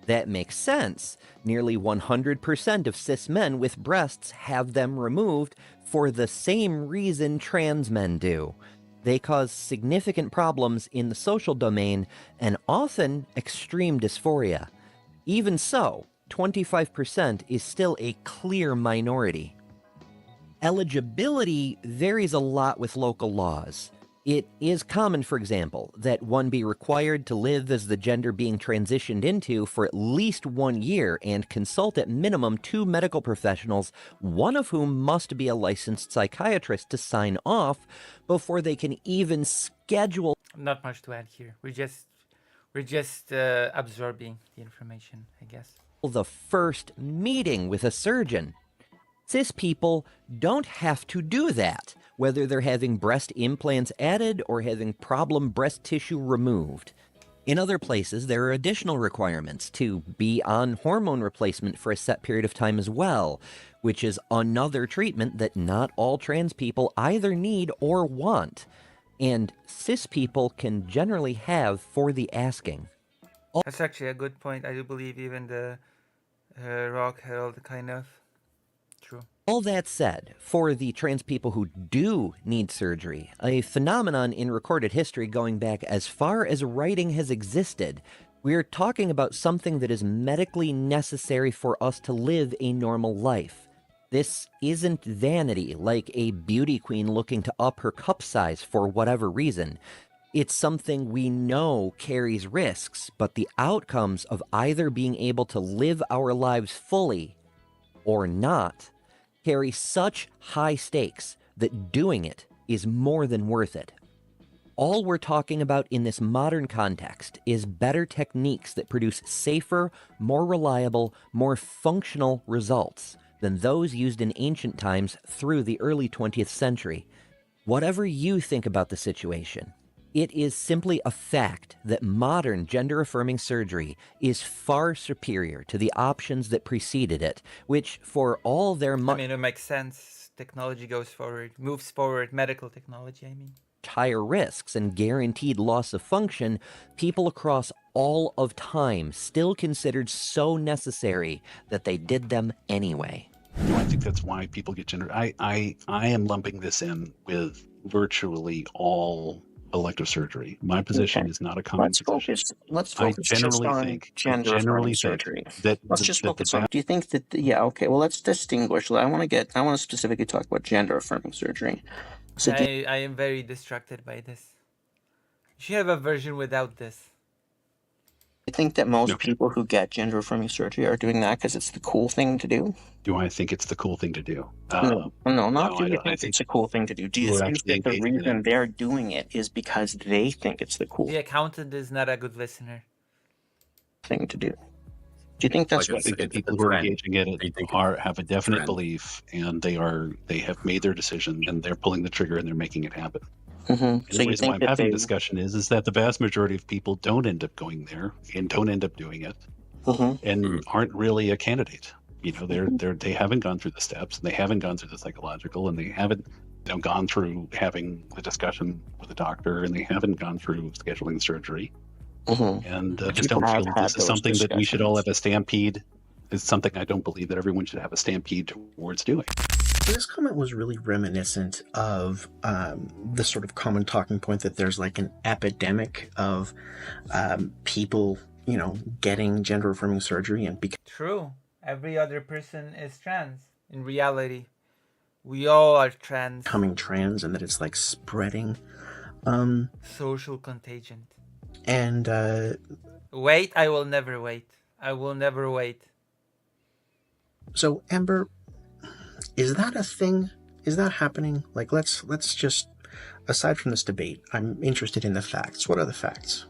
That makes sense. Nearly 100% of cis men with breasts have them removed for the same reason trans men do. They cause significant problems in the social domain and often extreme dysphoria. Even so, 25% is still a clear minority. Eligibility varies a lot with local laws. It is common, for example, that one be required to live as the gender being transitioned into for at least 1 year and consult at minimum 2 medical professionals, one of whom must be a licensed psychiatrist to sign off before they can even schedule. Not much to add here. We're just absorbing the information, I guess. The first meeting with a surgeon. Cis people don't have to do that, whether they're having breast implants added or having problem breast tissue removed. In other places, there are additional requirements to be on hormone replacement for a set period of time as well, which is another treatment that not all trans people either need or want, and cis people can generally have for the asking. That's actually a good point. I do believe even the Rock Herald kind of true. All that said, for the trans people who do need surgery, a phenomenon in recorded history going back as far as writing has existed, we're talking about something that is medically necessary for us to live a normal life. This isn't vanity, like a beauty queen looking to up her cup size for whatever reason. It's something we know carries risks, but the outcomes of either being able to live our lives fully or not carry such high stakes that doing it is more than worth it. All we're talking about in this modern context is better techniques that produce safer, more reliable, more functional results than those used in ancient times through the early 20th century. Whatever you think about the situation, It is simply a fact that modern gender-affirming surgery is far superior to the options that preceded it, which, for all their I mean, it makes sense. Technology goes forward, moves forward. Medical technology, I mean. higher risks and guaranteed loss of function, people across all of time still considered so necessary that they did them anyway. I think that's why people get gender. I am lumping this in with virtually all elective surgery. My position is not a common position. Let's focus just on gender affirming surgery. Let's just focus on. Do you think that? Yeah. Okay. Well, let's distinguish. I want to specifically talk about gender affirming surgery. So I am very distracted by this. You should have a version without this. I think that most people who get gender affirming surgery are doing that because it's the cool thing to do. Do I think it's the cool thing to do? No, not do you think it's a cool thing to do. Do you think that the reason they're doing it is because they think it's the cool The accountant is not a good listener. thing to do? Do you think that's what the people who are engaging in it have a definite belief, and they have made their decision, and they're pulling the trigger, and they're making it happen. Mm-hmm. So the reason why I'm having a discussion is that the vast majority of people don't end up going there and don't end up doing it, and aren't really a candidate. You know, they haven't gone through the steps, and they haven't gone through the psychological, and they haven't gone through having the discussion with a doctor, and they haven't gone through scheduling surgery. And just don't feel that this is something that we should all have a stampede. It's something I don't believe that everyone should have a stampede towards doing. This comment was really reminiscent of the sort of common talking point that there's like an epidemic of people, getting gender affirming surgery and True. Every other person is trans. In reality, we all are trans. Becoming trans, and that it's like spreading. Social contagion. And wait, I will never wait. I will never wait. So, Amber, is that a thing? Is that happening? Like, let's just, aside from this debate, I'm interested in the facts. What are the facts?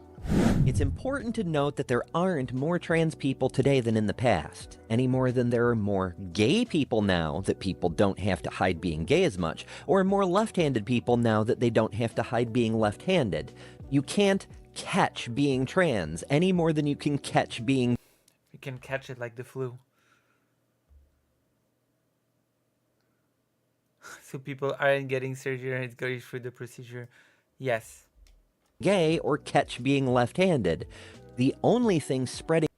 It's important to note that there aren't more trans people today than in the past, any more than there are more gay people now that people don't have to hide being gay as much, or more left-handed people now that they don't have to hide being left-handed. You can't catch being trans any more than you can catch being... You can catch it like the flu. So people aren't getting surgery and it's going through the procedure. Yes. Gay or catch being left-handed. The only thing spreading...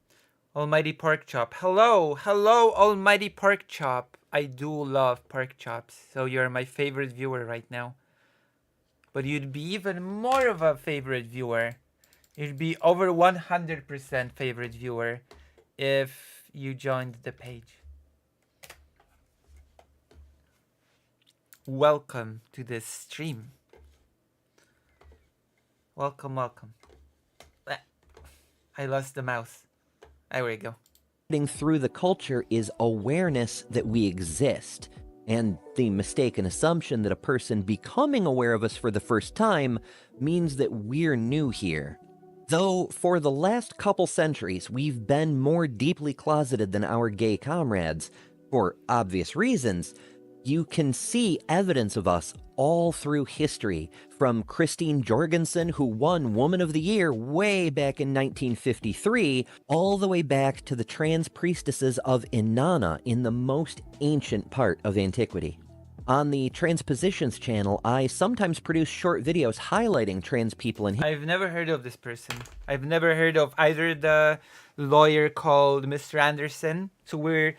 Almighty Pork Chop. Hello, Almighty Pork Chop. I do love pork chops, so you're my favorite viewer right now. But you'd be even more of a favorite viewer. You'd be over 100% favorite viewer if you joined the page. Welcome to this stream. Welcome. I lost the mouse. There we go. Through the culture is awareness that we exist, and the mistaken assumption that a person becoming aware of us for the first time means that we're new here. Though for the last couple centuries, we've been more deeply closeted than our gay comrades, for obvious reasons, you can see evidence of us all through history, from Christine Jorgensen, who won Woman of the Year way back in 1953, all the way back to the trans priestesses of Inanna in the most ancient part of antiquity. On the Transpositions channel, I sometimes produce short videos highlighting trans people in... I've never heard of this person. I've never heard of either the lawyer called Mr. Anderson. So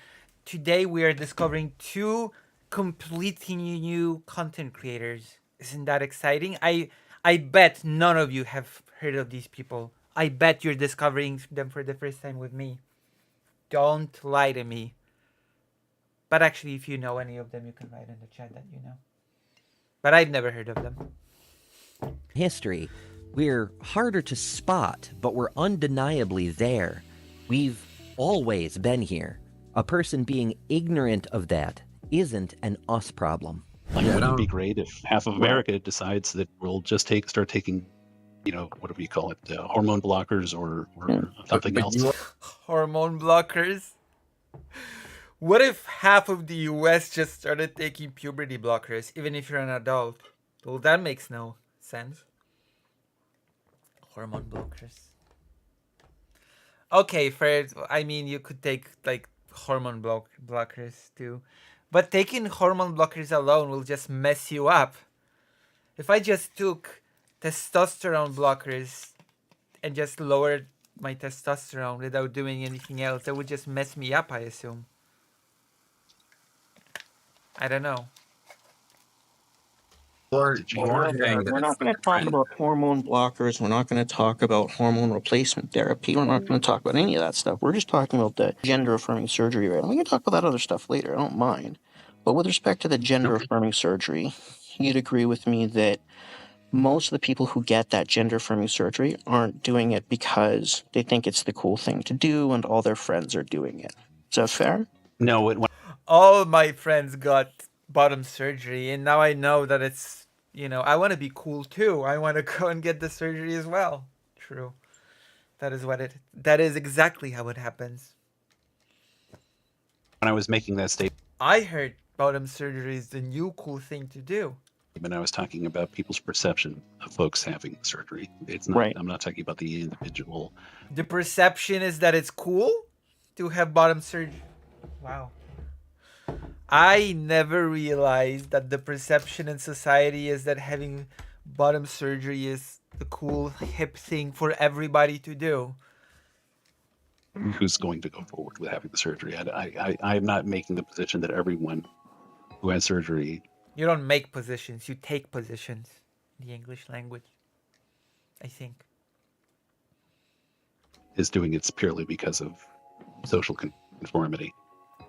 today we are discovering two completely new content creators. Isn't that exciting? I bet none of you have heard of these people. I bet you're discovering them for the first time with me. Don't lie to me. But actually, if you know any of them, you can write in the chat that you know. But I've never heard of them. History. We're harder to spot, but we're undeniably there. We've always been here. A person being ignorant of that isn't an us problem. Wouldn't it be great if half of America decides that we'll just start taking, what do we call it, hormone blockers or something else? Hormone blockers? What if half of the US just started taking puberty blockers, even if you're an adult? Well, that makes no sense. Hormone blockers. Okay, first, I mean, you could take like hormone blockers too, but taking hormone blockers alone will just mess you up. If I just took testosterone blockers and just lowered my testosterone without doing anything else, that would just mess me up, I assume. I don't know. We're not going to talk about hormone blockers. We're not going to talk about hormone replacement therapy. We're not going to talk about any of that stuff. We're just talking about the gender-affirming surgery, right? We can talk about that other stuff later. I don't mind. But with respect to the gender-affirming surgery, you'd agree with me that most of the people who get that gender-affirming surgery aren't doing it because they think it's the cool thing to do and all their friends are doing it. Is that fair? No, all my friends got bottom surgery, and now I know that it's, I want to be cool too. I want to go and get the surgery as well. True. That is exactly how it happens. When I was making that statement, I heard bottom surgery is the new cool thing to do. When I was talking about people's perception of folks having surgery. It's not, right. I'm not talking about the individual. The perception is that it's cool to have bottom surgery. Wow. I never realized that the perception in society is that having bottom surgery is the cool, hip thing for everybody to do. Who's going to go forward with having the surgery? I'm not making the position that everyone who has surgery. You don't make positions, you take positions in the English language, I think. Is doing it purely because of social conformity.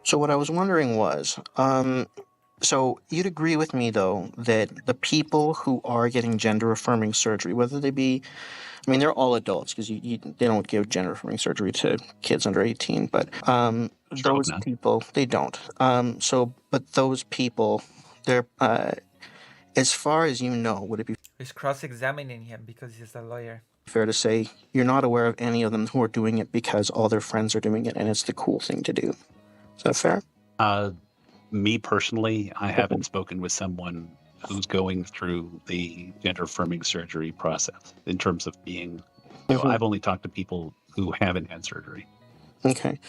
So what I was wondering was, so you'd agree with me, though, that the people who are getting gender-affirming surgery, whether they be, I mean, they're all adults, because they don't give gender-affirming surgery to kids under 18, but those people, they don't. But those people, they're, as far as you know, would it be... He's cross-examining him because he's a lawyer. Fair to say, you're not aware of any of them who are doing it because all their friends are doing it, and it's the cool thing to do. Is that fair? Me personally, I haven't spoken with someone who's going through the gender-affirming surgery process in terms of being... I've only talked to people who haven't had surgery. Okay.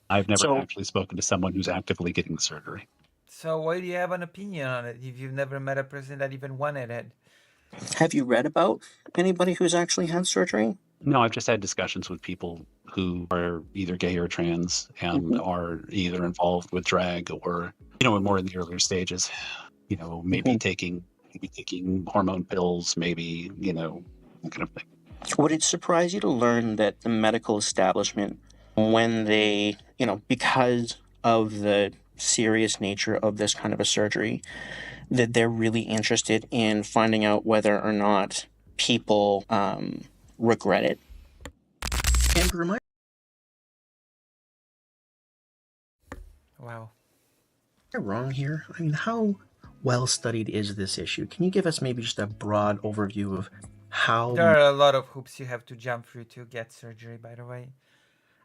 I've never actually spoken to someone who's actively getting the surgery. So why do you have an opinion on it if you've never met a person that even wanted it? Have you read about anybody who's actually had surgery? No, I've just had discussions with people who are either gay or trans and are either involved with drag or, more in the earlier stages, maybe taking hormone pills, maybe, that kind of thing. Would it surprise you to learn that the medical establishment, when they, because of the serious nature of this kind of a surgery, that they're really interested in finding out whether or not people regret it? Amber, am I... Wow. Am I wrong here? I mean, how well studied is this issue? Can you give us maybe just a broad overview of how... There are a lot of hoops you have to jump through to get surgery, by the way.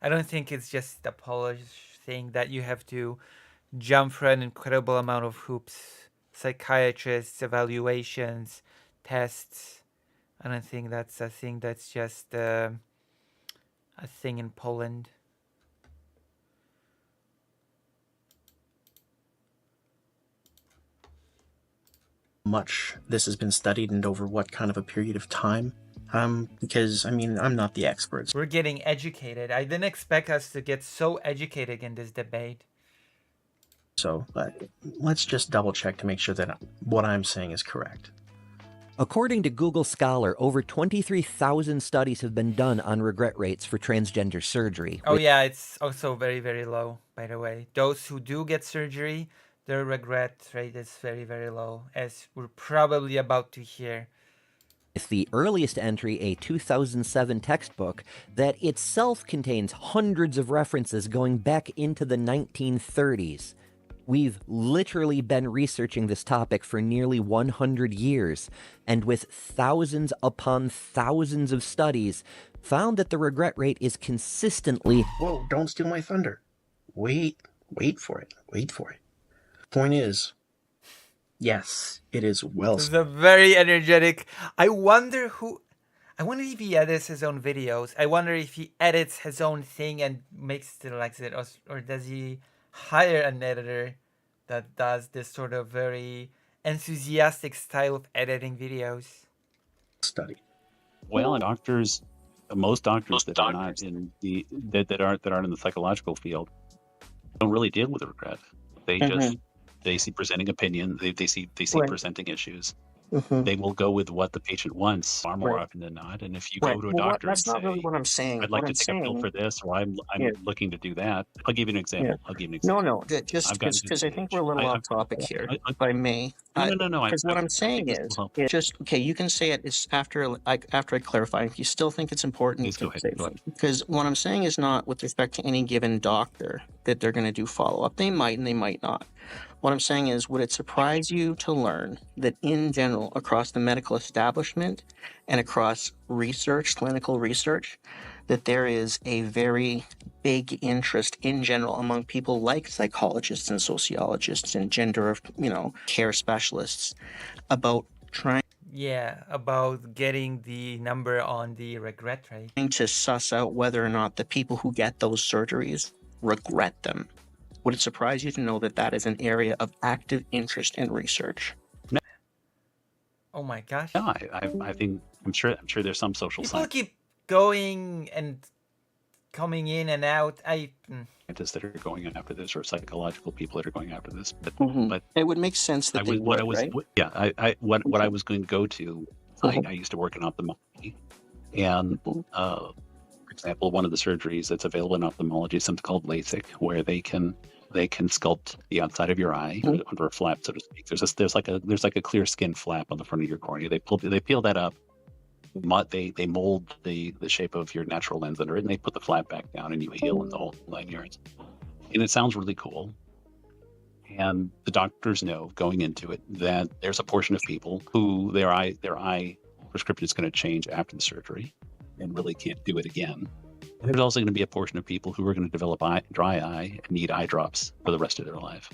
I don't think it's just a polished thing that you have to jump through an incredible amount of hoops. Psychiatrists, evaluations, tests. I don't think that's a thing that's just a thing in Poland. Much this has been studied and over what kind of a period of time? Because, I mean, I'm not the expert. We're getting educated. I didn't expect us to get so educated in this debate. So, let's just double check to make sure that what I'm saying is correct. According to Google Scholar, over 23,000 studies have been done on regret rates for transgender surgery. Oh yeah, it's also very, very low, by the way. Those who do get surgery, their regret rate is very, very low, as we're probably about to hear. With the earliest entry, a 2007 textbook that itself contains hundreds of references going back into the 1930s. We've literally been researching this topic for nearly 100 years, and with thousands upon thousands of studies, found that the regret rate is consistently... Whoa, don't steal my thunder. Wait for it. Point is, Yes, it is well This is a very energetic. I wonder if he edits his own videos. I wonder if he edits his own thing and makes it like it, or does he hire an editor that does this sort of very enthusiastic style of editing videos? study. Well, most doctors that are not in the that aren't in the psychological field don't really deal with regret. They just they see presenting opinion. They see presenting issues. They will go with what the patient wants far more often than not. And if you go to a doctor and say, I'm saying. I'd like to take a pill for this, or I'm looking to do that. I'll give you an example. No. Just because I think we're a little off topic here, if I may. No. Because what I'm saying is just okay. You can say it. It's after I clarify. If you still think it's important, you can say it. Because what I'm saying is not with respect to any given doctor that they're going to do follow up. They might and they might not. What I'm saying is, would it surprise you to learn that in general, across the medical establishment and across research, clinical research, that there is a very big interest in general among people like psychologists and sociologists and gender, care specialists about trying about getting the number on the regret rate. To suss out whether or not the people who get those surgeries regret them. Would it surprise you to know that that is an area of active interest and research? No. Oh my gosh. No, I'm sure there's some social people keep going and coming in and out. Scientists that are going after this, or psychological people that are going after this, but it would make sense that what I was going to go to. I used to work in ophthalmology, and for example, one of the surgeries that's available in ophthalmology is something called LASIK, where they can sculpt the outside of your eye under a flap, so to speak. There's like a clear skin flap on the front of your cornea. They peel that up. They mold the shape of your natural lens under it, and they put the flap back down, and you heal in the whole 9 yards. And it sounds really cool. And the doctors know going into it that there's a portion of people who their eye prescription is going to change after the surgery and really can't do it again. There's also going to be a portion of people who are going to develop dry eye and need eye drops for the rest of their life.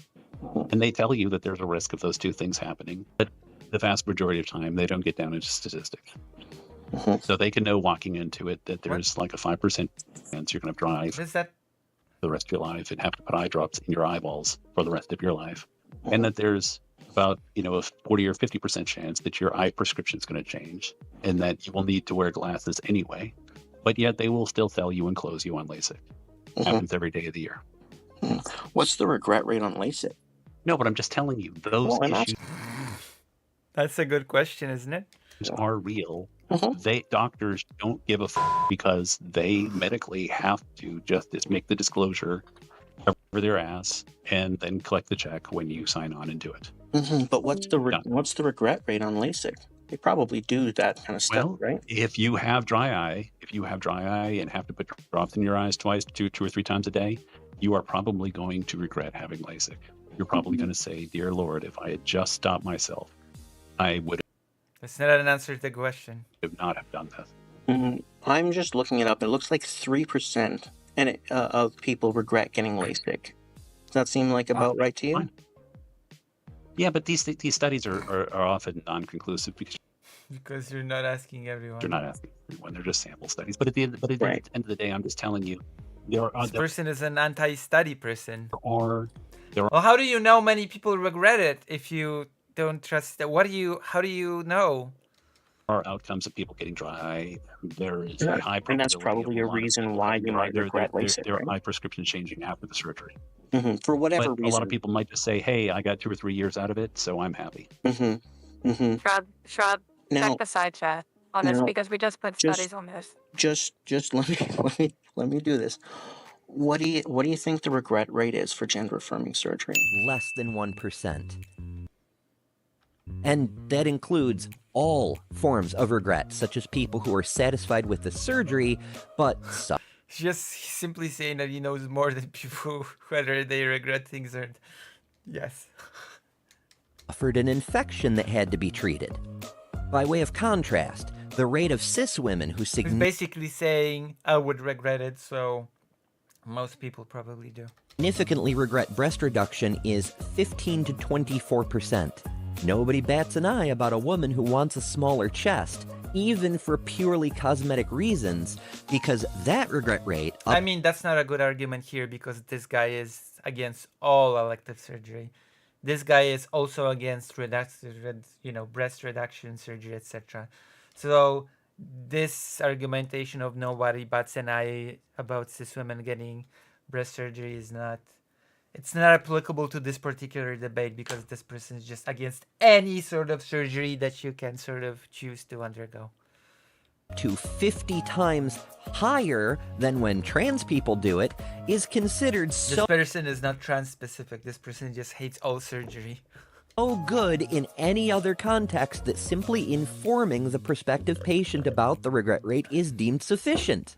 And they tell you that there's a risk of those two things happening, but the vast majority of time they don't get down into statistics. So they can know walking into it that there's like a 5% chance you're going to dry eye for the rest of your life and have to put eye drops in your eyeballs for the rest of your life. And that there's about a 40 or 50% chance that your eye prescription is going to change and that you will need to wear glasses anyway. But yet they will still sell you and close you on LASIK. Happens every day of the year. What's the regret rate on LASIK? No, but I'm just telling you, those issues. That's a good question, isn't it? Are real. Doctors don't give a because they medically have to just make the disclosure, cover their ass, and then collect the check when you sign on and do it. But what's the regret rate on LASIK? They probably do that kind of stuff, right? If you have dry eye and have to put drops in your eyes twice, two or three times a day, you are probably going to regret having LASIK. You're probably going to say, "Dear Lord, if I had just stopped myself, I would." That's not an answer to the question. Would not have done this. I'm just looking it up. It looks like 3% of people regret getting LASIK. Does that seem like about right to you? Fine. Yeah, but these studies are often non-conclusive because you're not asking everyone. You're not asking everyone. They're just sample studies. But at the end of the day, I'm just telling you, this person is an anti-study person. Well, how do you know many people regret it if you don't trust that? How do you know? Are outcomes of people getting dry eye. There is a high probability. And that's probably a reason why you might regret LASIK. There are eye prescriptions changing after the surgery. For whatever reason. A lot of people might just say, "Hey, I got 2 or 3 years out of it, so I'm happy." Shrub. Check the side chat on this because we just put studies on this. Just let me do this. What do you think the regret rate is for gender affirming surgery? Less than 1%. And that includes all forms of regret, such as people who are satisfied with the surgery, but just simply saying that he knows more than people whether they regret things or yes. Suffered an infection that had to be treated. By way of contrast, the rate of cis women who He's basically saying I would regret it, so most people probably do. Significantly regret breast reduction is 15 to 24%. Nobody bats an eye about a woman who wants a smaller chest, even for purely cosmetic reasons, because that regret rate... I mean, that's not a good argument here because this guy is against all elective surgery. This guy is also against breast reduction surgery, etc. So this argumentation of nobody bats an eye about cis women getting breast surgery is not... It's not applicable to this particular debate because this person is just against any sort of surgery that you can sort of choose to undergo. To 50 times higher than when trans people do it is considered so... This person is not trans-specific. This person just hates all surgery. So good in any other context that simply informing the prospective patient about the regret rate is deemed sufficient.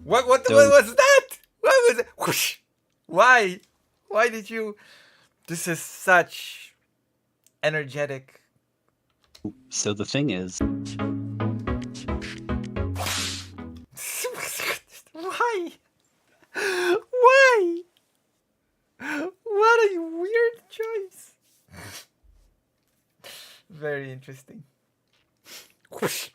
What was that? What was it? Whoosh. Why? Why did you... This is such energetic. So the thing is... Why? Why? What a weird choice. Very interesting. Whoosh.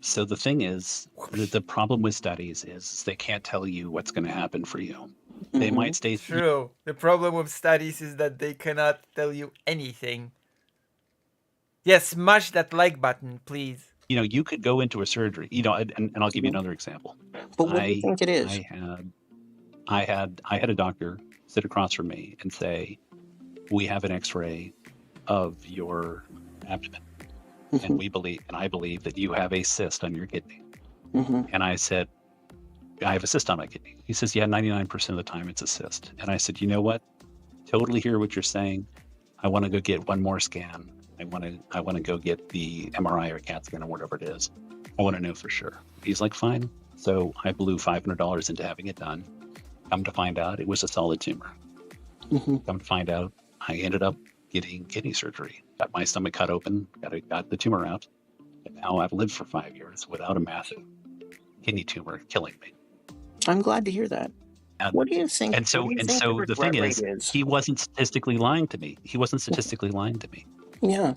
So the thing is, the problem with studies is they can't tell you what's going to happen for you. They might stay... True. The problem with studies is that they cannot tell you anything. Yes, smash that like button, please. You know, you could go into a surgery, and I'll give you another example. But what do you think it is? I had a doctor sit across from me and say, we have an x-ray of your abdomen. And I believe that you have a cyst on your kidney. And I said, I have a cyst on my kidney. He says, yeah, 99% of the time it's a cyst. And I said, you know what? Totally hear what you're saying. I want to go get one more scan. I want to go get the MRI or CAT scan or whatever it is. I want to know for sure. He's like, fine. So I blew $500 into having it done. Come to find out, it was a solid tumor. Come to find out, I ended up getting kidney surgery. Got my stomach cut open, got the tumor out. And now I've lived for 5 years without a massive kidney tumor killing me. I'm glad to hear that. What do you think? And so the thing is, he wasn't statistically lying to me. Yeah.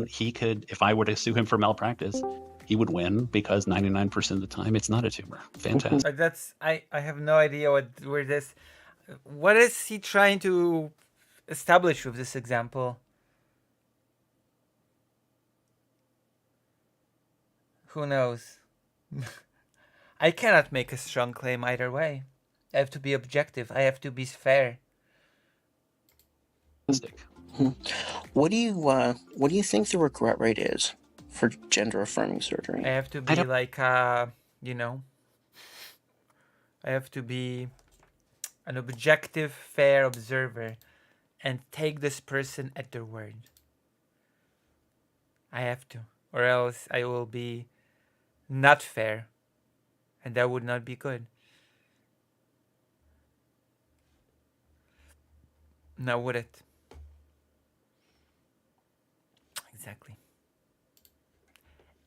He could, if I were to sue him for malpractice, he would win because 99% of the time it's not a tumor. Fantastic. I have no idea what is he trying to establish with this example? Who knows? I cannot make a strong claim either way. I have to be objective. I have to be fair. What do you think the regret rate is for gender affirming surgery? I have to be I have to be an objective, fair observer and take this person at their word. I have to, or else I will be not fair, and that would not be good. Now would it?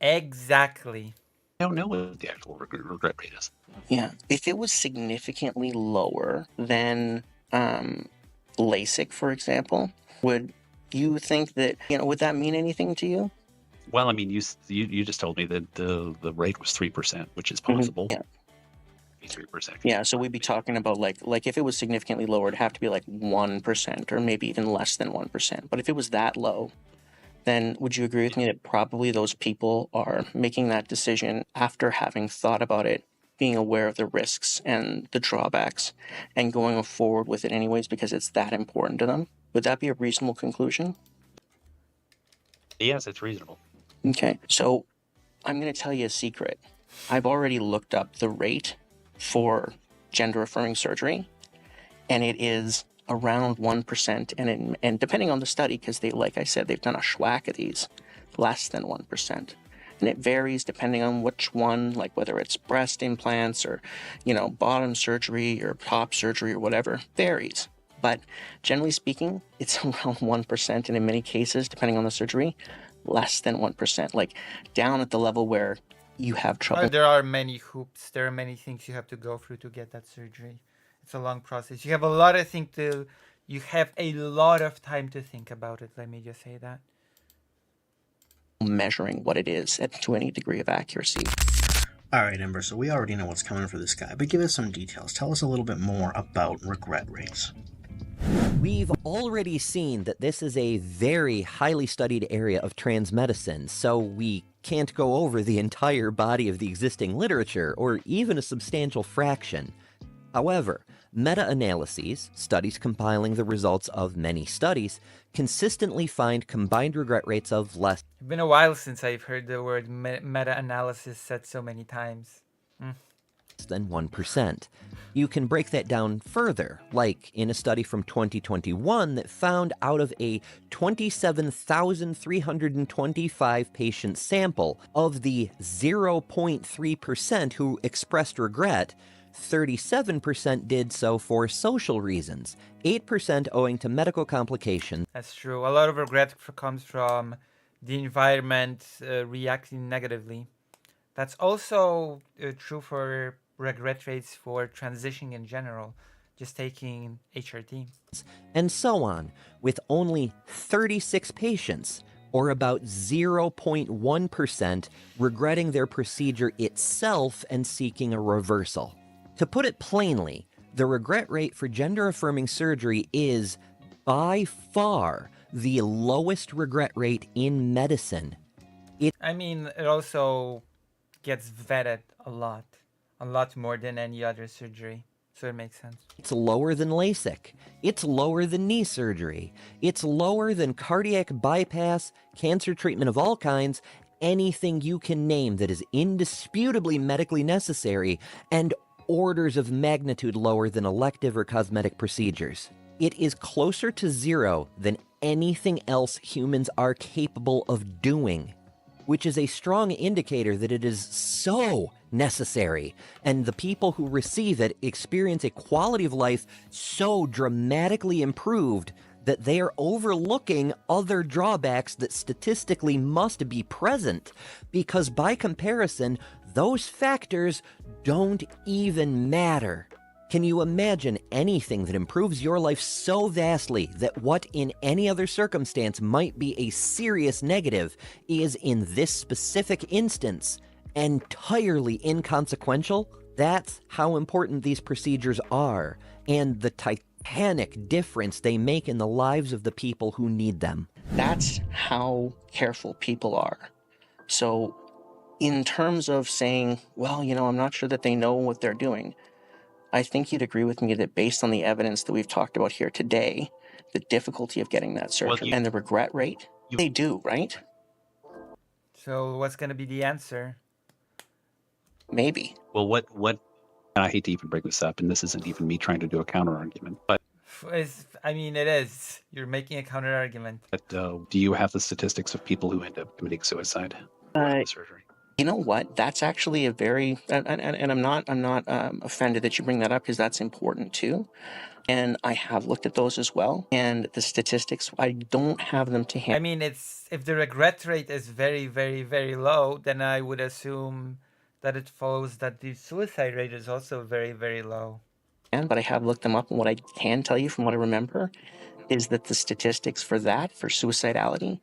Exactly. I don't know what the actual regret rate is. Yeah, if it was significantly lower than LASIK, for example, would you think that, would that mean anything to you? Well, I mean, you just told me that the rate was 3%, which is possible. Yeah. 3%. Yeah, so we'd be talking about like if it was significantly lower, it'd have to be like 1% or maybe even less than 1%. But if it was that low, then would you agree with me that probably those people are making that decision after having thought about it, being aware of the risks and the drawbacks, and going forward with it anyways because it's that important to them? Would that be a reasonable conclusion? Yes, it's reasonable. Okay, so I'm going to tell you a secret. I've already looked up the rate for gender-affirming surgery, and it is around 1%, and depending on the study, because like I said, they've done a schwack of these, less than 1%. And it varies depending on which one, like whether it's breast implants or, bottom surgery or top surgery or whatever, varies. But generally speaking, it's around 1%, and in many cases, depending on the surgery, less than 1%, like down at the level where you have trouble. There are many hoops. There are many things you have to go through to get that surgery. It's a long process. You have a lot of things to. You have a lot of time to think about it. Let me just say that. Measuring what it is to any degree of accuracy. All right, Ember, so we already know what's coming for this guy, but give us some details. Tell us a little bit more about regret rates. We've already seen that this is a very highly studied area of trans medicine, so we can't go over the entire body of the existing literature, or even a substantial fraction. However, meta-analyses, studies compiling the results of many studies, consistently find combined regret rates of less. It's been a while since I've heard the word meta-analysis said so many times. Than 1%. You can break that down further, like in a study from 2021 that found out of a 27,325 patient sample, of the 0.3% who expressed regret, 37% did so for social reasons, 8% owing to medical complications. That's true. A lot of regret comes from the environment reacting negatively. That's also true for regret rates for transitioning in general, just taking HRT. And so on, with only 36 patients, or about 0.1%, regretting their procedure itself and seeking a reversal. To put it plainly, the regret rate for gender-affirming surgery is, by far, the lowest regret rate in medicine. It also gets vetted a lot more than any other surgery, so it makes sense. It's lower than LASIK. It's lower than knee surgery. It's lower than cardiac bypass, cancer treatment of all kinds, anything you can name that is indisputably medically necessary, and orders of magnitude lower than elective or cosmetic procedures. It is closer to zero than anything else humans are capable of doing, which is a strong indicator that it is so necessary, and the people who receive it experience a quality of life so dramatically improved that they are overlooking other drawbacks that statistically must be present, because by comparison, those factors don't even matter. Can you imagine anything that improves your life so vastly that what in any other circumstance might be a serious negative is, in this specific instance, entirely inconsequential? That's how important these procedures are, and the titanic difference they make in the lives of the people who need them. That's how careful people are. So, in terms of saying, well, I'm not sure that they know what they're doing, I think you'd agree with me that based on the evidence that we've talked about here today, the difficulty of getting that surgery and the regret rate, they do, right? So what's going to be the answer? Maybe. Well, what I hate to even bring this up, and this isn't even me trying to do a counter argument, but it is. You're making a counter argument. But do you have the statistics of people who end up committing suicide after surgery? You know what? That's actually a very, and I'm not offended that you bring that up, because that's important too. And I have looked at those as well. And the statistics, I don't have them to hand. If the regret rate is very, very, very low, then I would assume that it follows that the suicide rate is also very, very low. But I have looked them up, and what I can tell you from what I remember is that the statistics for suicidality,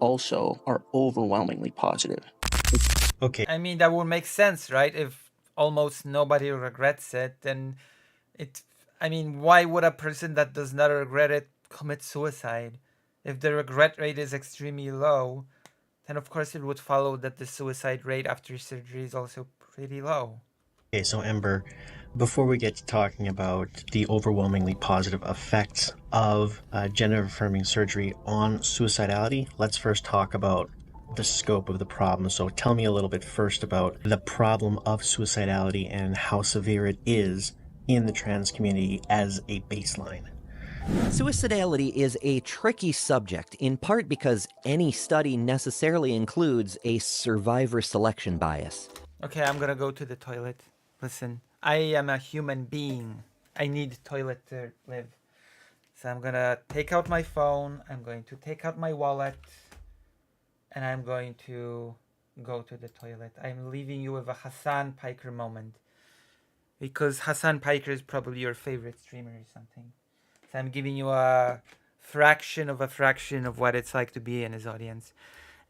also are overwhelmingly positive. Okay. That would make sense, right? If almost nobody regrets it, then why would a person that does not regret it commit suicide? If the regret rate is extremely low, then of course it would follow that the suicide rate after surgery is also pretty low. Okay, so Ember, before we get to talking about the overwhelmingly positive effects of gender-affirming surgery on suicidality, let's first talk about the scope of the problem. So tell me a little bit first about the problem of suicidality and how severe it is in the trans community as a baseline. Suicidality is a tricky subject, in part because any study necessarily includes a survivor selection bias. Okay, I'm gonna go to the toilet. Listen, I am a human being. I need toilet to live. So I'm gonna take out my phone, I'm going to take out my wallet, and I'm going to go to the toilet. I'm leaving you with a Hassan Piker moment. Because Hassan Piker is probably your favorite streamer or something. So I'm giving you a fraction of what it's like to be in his audience.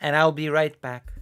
And I'll be right back.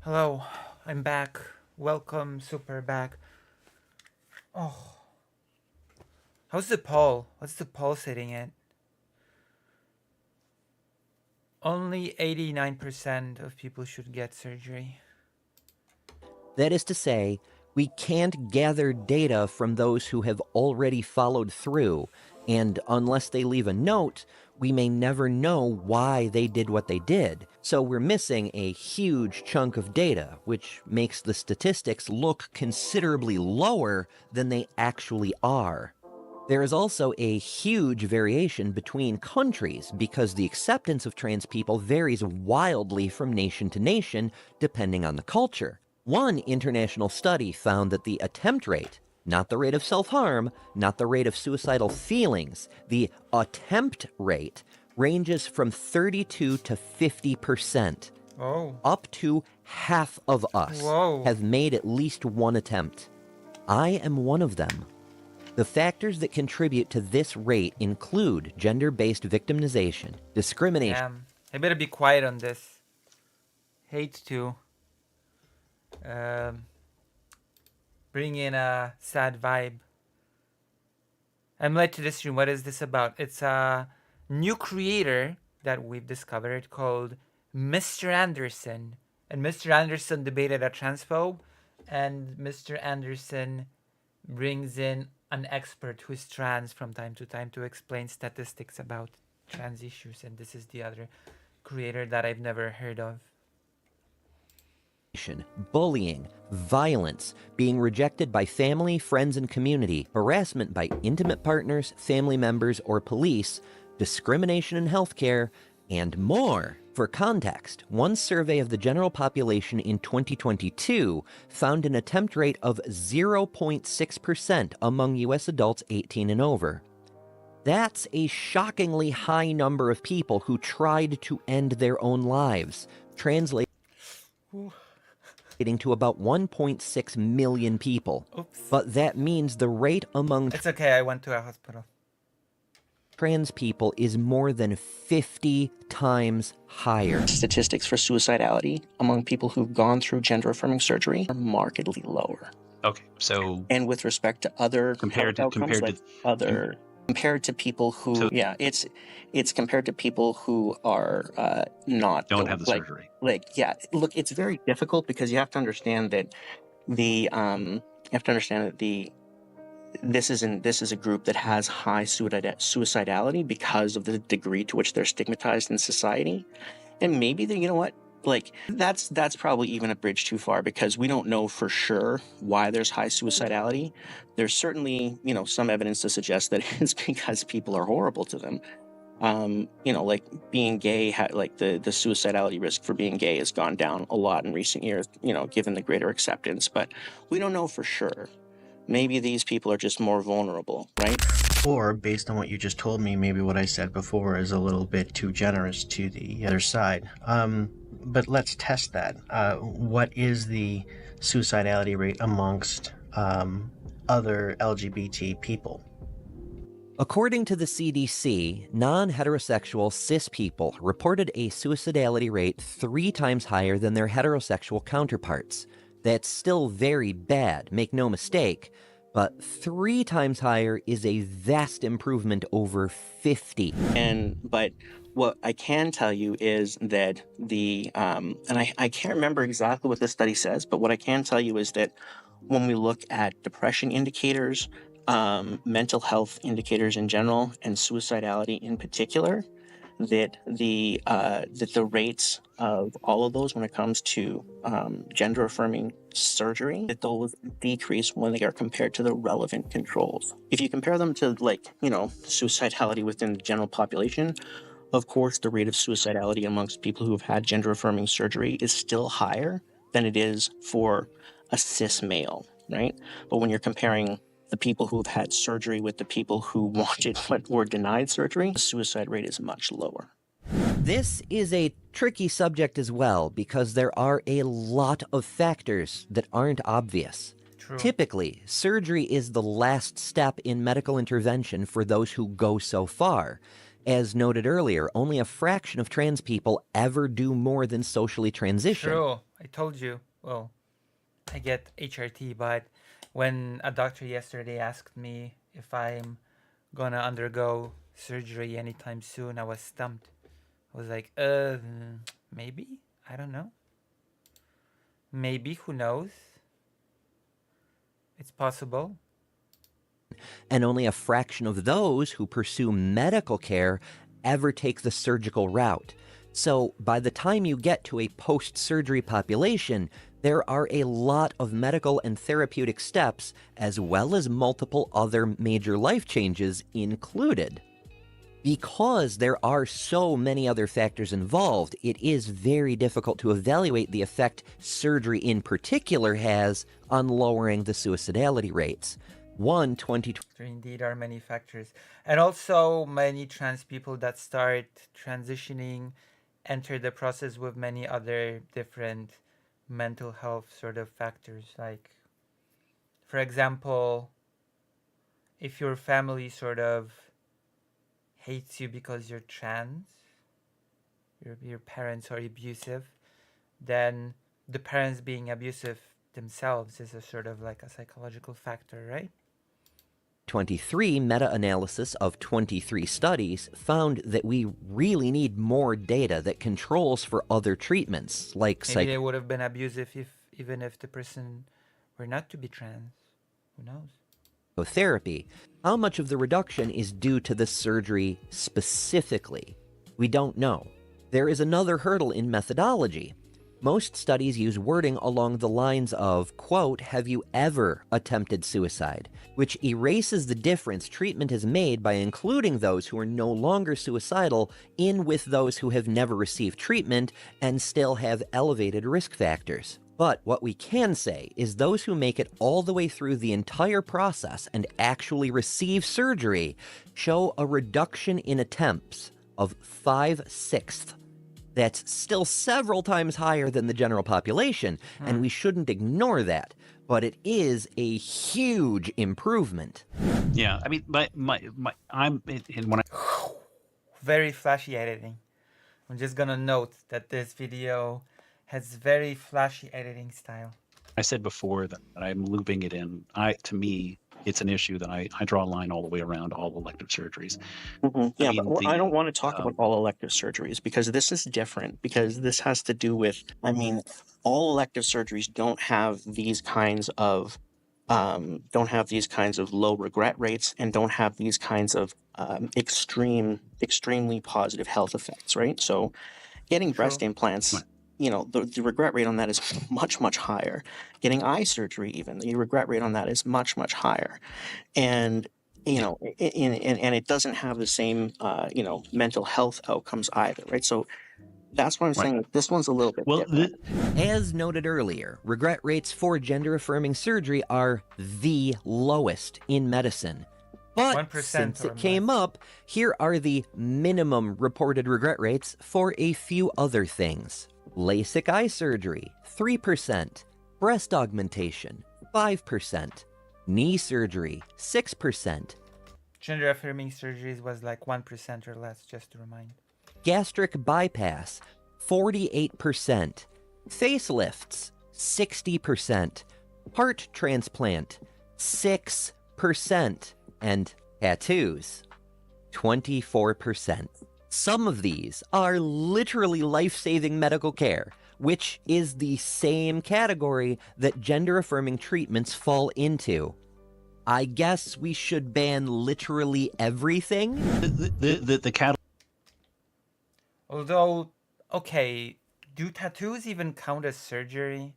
Hello, I'm back. Welcome, super back. Oh, how's the poll? What's the poll sitting at? Only 89% of people should get surgery. That is to say, we can't gather data from those who have already followed through, and unless they leave a note, we may never know why they did what they did. So we're missing a huge chunk of data, which makes the statistics look considerably lower than they actually are. There is also a huge variation between countries because the acceptance of trans people varies wildly from nation to nation depending on the culture. One international study found that the attempt rate, not the rate of self-harm, not the rate of suicidal feelings, the attempt rate ranges from 32 to 50%. Oh. Up to half of us have made at least one attempt. I am one of them. The factors that contribute to this rate include gender-based victimization, discrimination. Damn. I better be quiet on this. Hate to bring in a sad vibe. I'm led to this stream. What is this about? It's a new creator that we've discovered called Mr. Anderson. And Mr. Anderson debated a transphobe, and Mr. Anderson brings in an expert who's trans from time to time to explain statistics about trans issues. And this is the other creator that I've never heard of. Bullying, violence, being rejected by family, friends, and community, harassment by intimate partners, family members, or police, discrimination in healthcare, and more. For context, one survey of the general population in 2022 found an attempt rate of 0.6% among U.S. adults 18 and over. That's a shockingly high number of people who tried to end their own lives, translating to about 1.6 million people. Oops. But that means the rate among It's okay, I went to a hospital. trans people is more than 50 times higher. Statistics for suicidality among people who've gone through gender-affirming surgery are markedly lower. Okay, so And with respect to other compared to compared to people who it's compared to people who are don't have the surgery. Look, it's very difficult because you have to understand that this is a group that has high suicidality because of the degree to which they're stigmatized in society. And maybe you know what? Like that's probably even a bridge too far, because we don't know for sure why there's high suicidality. There's certainly, some evidence to suggest that it's because people are horrible to them. Like being gay, the suicidality risk for being gay has gone down a lot in recent years, given the greater acceptance, but we don't know for sure. Maybe these people are just more vulnerable, right? Or, based on what you just told me, maybe what I said before is a little bit too generous to the other side. But let's test that. What is the suicidality rate amongst other LGBT people? According to the CDC, non-heterosexual cis people reported a suicidality rate 3 times higher than their heterosexual counterparts. That's still very bad, make no mistake, but 3 times higher is a vast improvement over 50. But what I can tell you is that I can't remember exactly what this study says, but what I can tell you is that when we look at depression indicators, mental health indicators in general, and suicidality in particular, that the rates of all of those when it comes to gender affirming surgery, that those decrease when they are compared to the relevant controls. If you compare them to suicidality within the general population, of course the rate of suicidality amongst people who have had gender affirming surgery is still higher than it is for a cis male, right? But when you're comparing the people who've had surgery with the people who wanted but were denied surgery, the suicide rate is much lower. This is a tricky subject as well, because there are a lot of factors that aren't obvious. True. Typically, surgery is the last step in medical intervention for those who go so far. As noted earlier, only a fraction of trans people ever do more than socially transition. True. I told you. Well, I get HRT, but when a doctor yesterday asked me if I'm gonna undergo surgery anytime soon, I was stumped. I was like, maybe? I don't know. Maybe, who knows? It's possible. And only a fraction of those who pursue medical care ever take the surgical route. So by the time you get to a post-surgery population, there are a lot of medical and therapeutic steps, as well as multiple other major life changes included. Because there are so many other factors involved, it is very difficult to evaluate the effect surgery in particular has on lowering the suicidality rates. There indeed are many factors. And also many trans people that start transitioning enter the process with many other different mental health sort of factors. Like, for example, if your family sort of hates you because you're trans, your parents are abusive, then the parents being abusive themselves is a sort of like a psychological factor, right? 2023 meta-analysis of 23 studies found that we really need more data that controls for other treatments, like Maybe they would have been abusive even if the person were not to be trans. Who knows? psychotherapy. How much of the reduction is due to the surgery specifically? We don't know. There is another hurdle in methodology. Most studies use wording along the lines of, quote, "have you ever attempted suicide?" which erases the difference treatment has made by including those who are no longer suicidal in with those who have never received treatment and still have elevated risk factors. But what we can say is those who make it all the way through the entire process and actually receive surgery show a reduction in attempts of 5/6. That's still several times higher than the general population, and we shouldn't ignore that. But it is a huge improvement. Yeah, I mean, when I very flashy editing. I'm just gonna note that this video has very flashy editing style. I said before that I'm looping it in. To me, it's an issue that I draw a line all the way around all elective surgeries. Yeah, but I don't want to talk about all elective surgeries because this is different, because this has to do with, I mean, all elective surgeries don't have these kinds of low regret rates and don't have these kinds of extremely positive health effects, right? So getting breast implants, you know, the regret rate on that is much, much higher. Getting eye surgery, even, the regret rate on that is much, much higher. And, you know, and it doesn't have the same, you know, mental health outcomes either, right? So that's why I'm saying this one's a little bit different. As noted earlier, regret rates for gender-affirming surgery are the lowest in medicine. But 1% since or it came up, here are the minimum reported regret rates for a few other things. LASIK eye surgery, 3%. Breast augmentation, 5%. Knee surgery, 6%. Gender affirming surgeries was like 1% or less, just to remind. Gastric bypass, 48%. Facelifts, 60%. Heart transplant, 6%. And tattoos, 24%. Some of these are literally life-saving medical care, which is the same category that gender-affirming treatments fall into. I guess we should ban literally everything? Although, okay, do tattoos even count as surgery?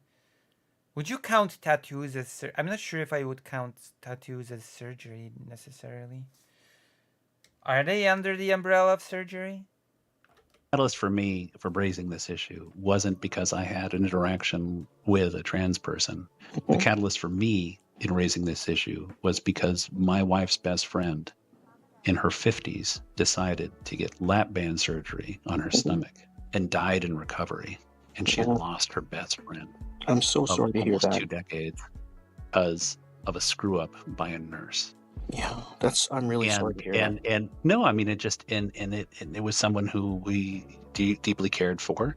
Would you count tattoos as I'm not sure if I would count tattoos as surgery necessarily. Are they under the umbrella of surgery? The catalyst for me for raising this issue wasn't because I had an interaction with a trans person. The catalyst for me in raising this issue was because my wife's best friend in her 50s decided to get lap band surgery on her stomach and died in recovery. And she had lost her best friend. I'm so sorry to hear that. Almost 2 decades because of a screw up by a nurse. Yeah, I'm really sorry to hear that. And no, I mean, it was someone who we deeply cared for,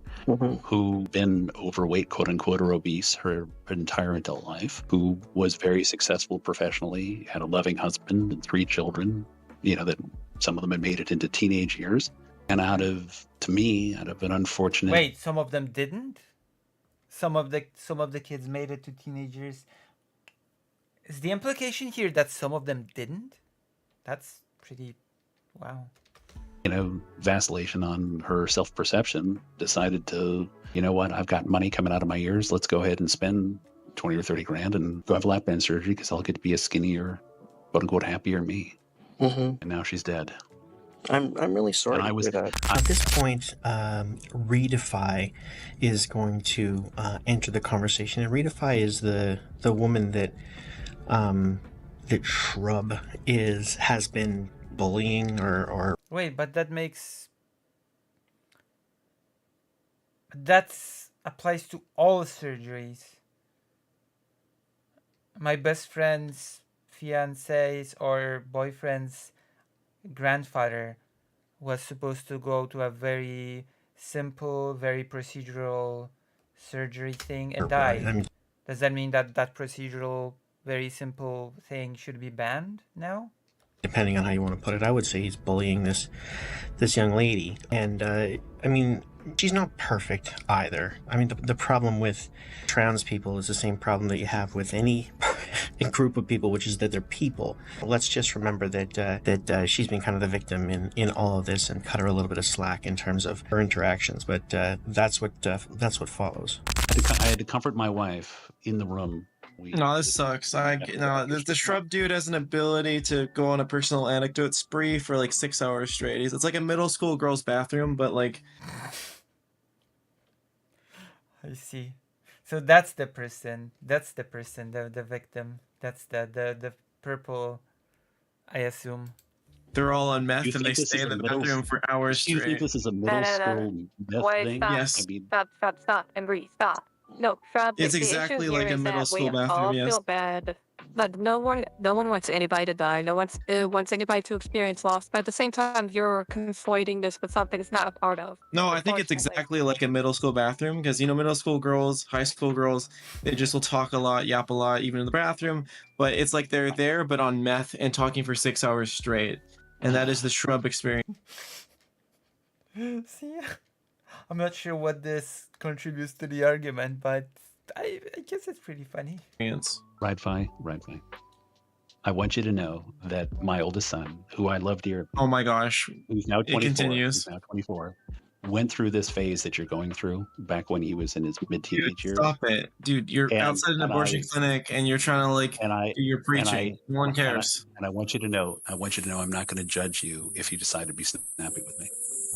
who been overweight, quote unquote, or obese her entire adult life, who was very successful professionally, had a loving husband and 3 children, you know, that some of them had made it into teenage years. And out of an unfortunate... Wait, some of them didn't? Some of the kids made it to teenagers. Is the implication here that some of them didn't? That's pretty... wow. You know, vacillation on her self-perception, decided to, you know what, I've got money coming out of my ears. Let's go ahead and spend 20 or 30 grand and go have lap band surgery because I'll get to be a skinnier, quote unquote, happier me. And now she's dead. I'm really sorry to hear that. At this point, Redefy is going to enter the conversation, and Redefy is the woman that Shrub has been bullying or. Wait, but that applies to all surgeries. My best friend's fiance's or boyfriend's grandfather was supposed to go to a very simple, very procedural surgery thing and died. Does that mean that procedural very simple thing should be banned now? Depending on how you want to put it, I would say he's bullying this young lady. And I mean, she's not perfect either. I mean, the problem with trans people is the same problem that you have with any group of people, which is that they're people. Let's just remember that she's been kind of the victim in all of this, and cut her a little bit of slack in terms of her interactions. But that's what follows. I had to comfort my wife in the room. No, this sucks. The shrub dude has an ability to go on a personal anecdote spree for like 6 hours straight. It's like a middle school girl's bathroom, but like. I see. So that's the person. The victim. That's the purple, I assume. They're all on meth and they stay in the bathroom for hours straight. Do you think this is a middle school meth thing? Stop. Yes. I mean, Stop, Embry, stop. No, Shrub. It's the issue exactly here like a is middle that school we bathroom, all yes. feel bad. But no one wants anybody to die. No one wants anybody to experience loss. But at the same time, you're conflating this with something it's not a part of. No, I think it's exactly like a middle school bathroom, because middle school girls, high school girls, they just will talk a lot, yap a lot, even in the bathroom. But it's like they're there, but on meth and talking for 6 hours straight, and that is the shrub experience. See, I'm not sure what this contributes to the argument, but I guess it's pretty funny. Right, Fi. I want you to know that my oldest son, who I love dearly, oh my gosh, who's now 24, it continues. Went through this phase that you're going through back when he was in his mid-teenage years. Stop it, dude! You're outside an abortion clinic, and you're trying to do your preaching. No one cares. And I want you to know, I'm not going to judge you if you decide to be snappy with me.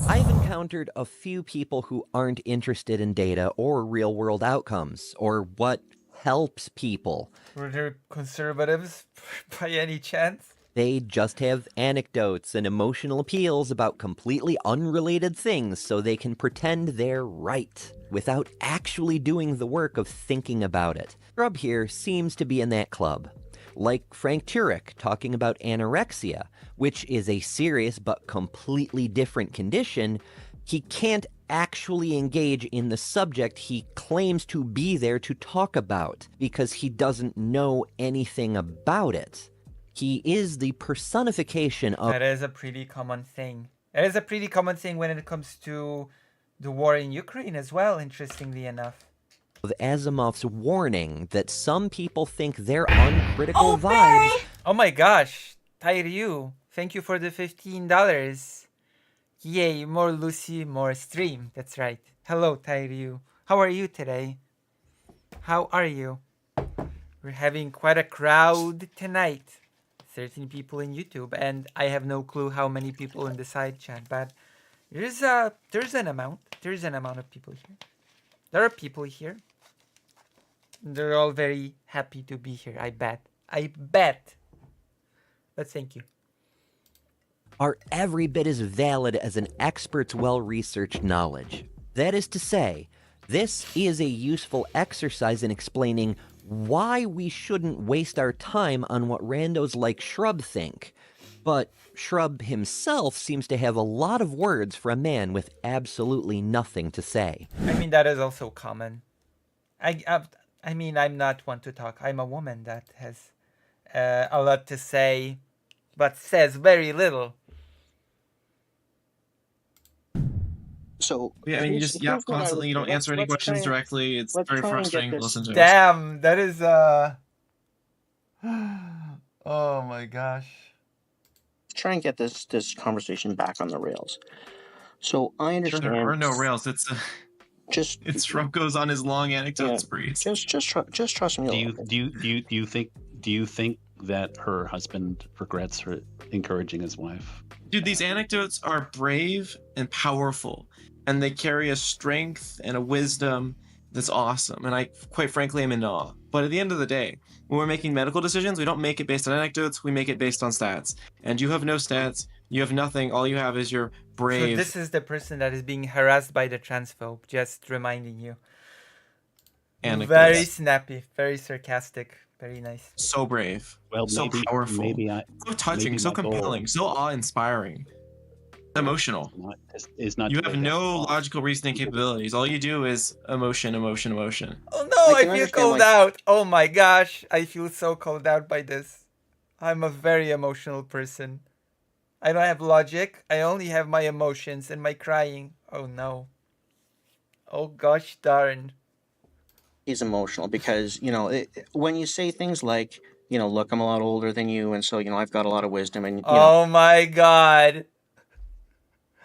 I've encountered a few people who aren't interested in data or real-world outcomes, or what helps people. Were there conservatives by any chance? They just have anecdotes and emotional appeals about completely unrelated things so they can pretend they're right, without actually doing the work of thinking about it. Grub here seems to be in that club. Like Frank Turek talking about anorexia, which is a serious but completely different condition. He can't actually engage in the subject he claims to be there to talk about because he doesn't know anything about it. He is the personification of... That is a pretty common thing. It is a pretty common thing when it comes to the war in Ukraine as well, interestingly enough. Of Asimov's warning that some people think their uncritical vibes... Oh my gosh, Tairyu, thank you for the $15. Yay, more Lucy, more stream. That's right. Hello, Tairyu. How are you today? How are you? We're having quite a crowd tonight. 13 people in YouTube, and I have no clue how many people in the side chat, but there's an amount of people here. There are people here. They're all very happy to be here, I bet. But thank you. Are every bit as valid as an expert's well-researched knowledge. That is to say, this is a useful exercise in explaining why we shouldn't waste our time on what randos like Shrub think. But Shrub himself seems to have a lot of words for a man with absolutely nothing to say. I mean, that is also common. I mean, I'm not one to talk. I'm a woman that has a lot to say, but says very little. So yeah, I mean, you just yap constantly. You don't answer any questions directly. It's very frustrating to listen to. Damn, that is oh my gosh. Try and get this conversation back on the rails. So I understand. There are no rails. It's it's Trump goes on his long anecdote sprees. Just trust me. Do you think that her husband regrets her encouraging his wife? Dude, these anecdotes are brave and powerful, and they carry a strength and a wisdom that's awesome. And I, quite frankly, am in awe. But at the end of the day, when we're making medical decisions, we don't make it based on anecdotes. We make it based on stats. And you have no stats. You have nothing. All you have is your brave. So this is the person that is being harassed by the transphobe. Just reminding you. Anecdotes. Very snappy, very sarcastic, very nice. So brave. Well, so powerful. Maybe so touching, so compelling, so awe-inspiring. Emotional. Is not You to have lay that no off. logical reasoning capabilities. All you do is emotion, emotion, emotion. Oh no, I can feel understand, called like- out. Oh my gosh, I feel so called out by this. I'm a very emotional person. I don't have logic. I only have my emotions and my crying. Oh no. Oh gosh darn. He's emotional because, when you say things like, look, I'm a lot older than you, and so, I've got a lot of wisdom, and, Oh my god.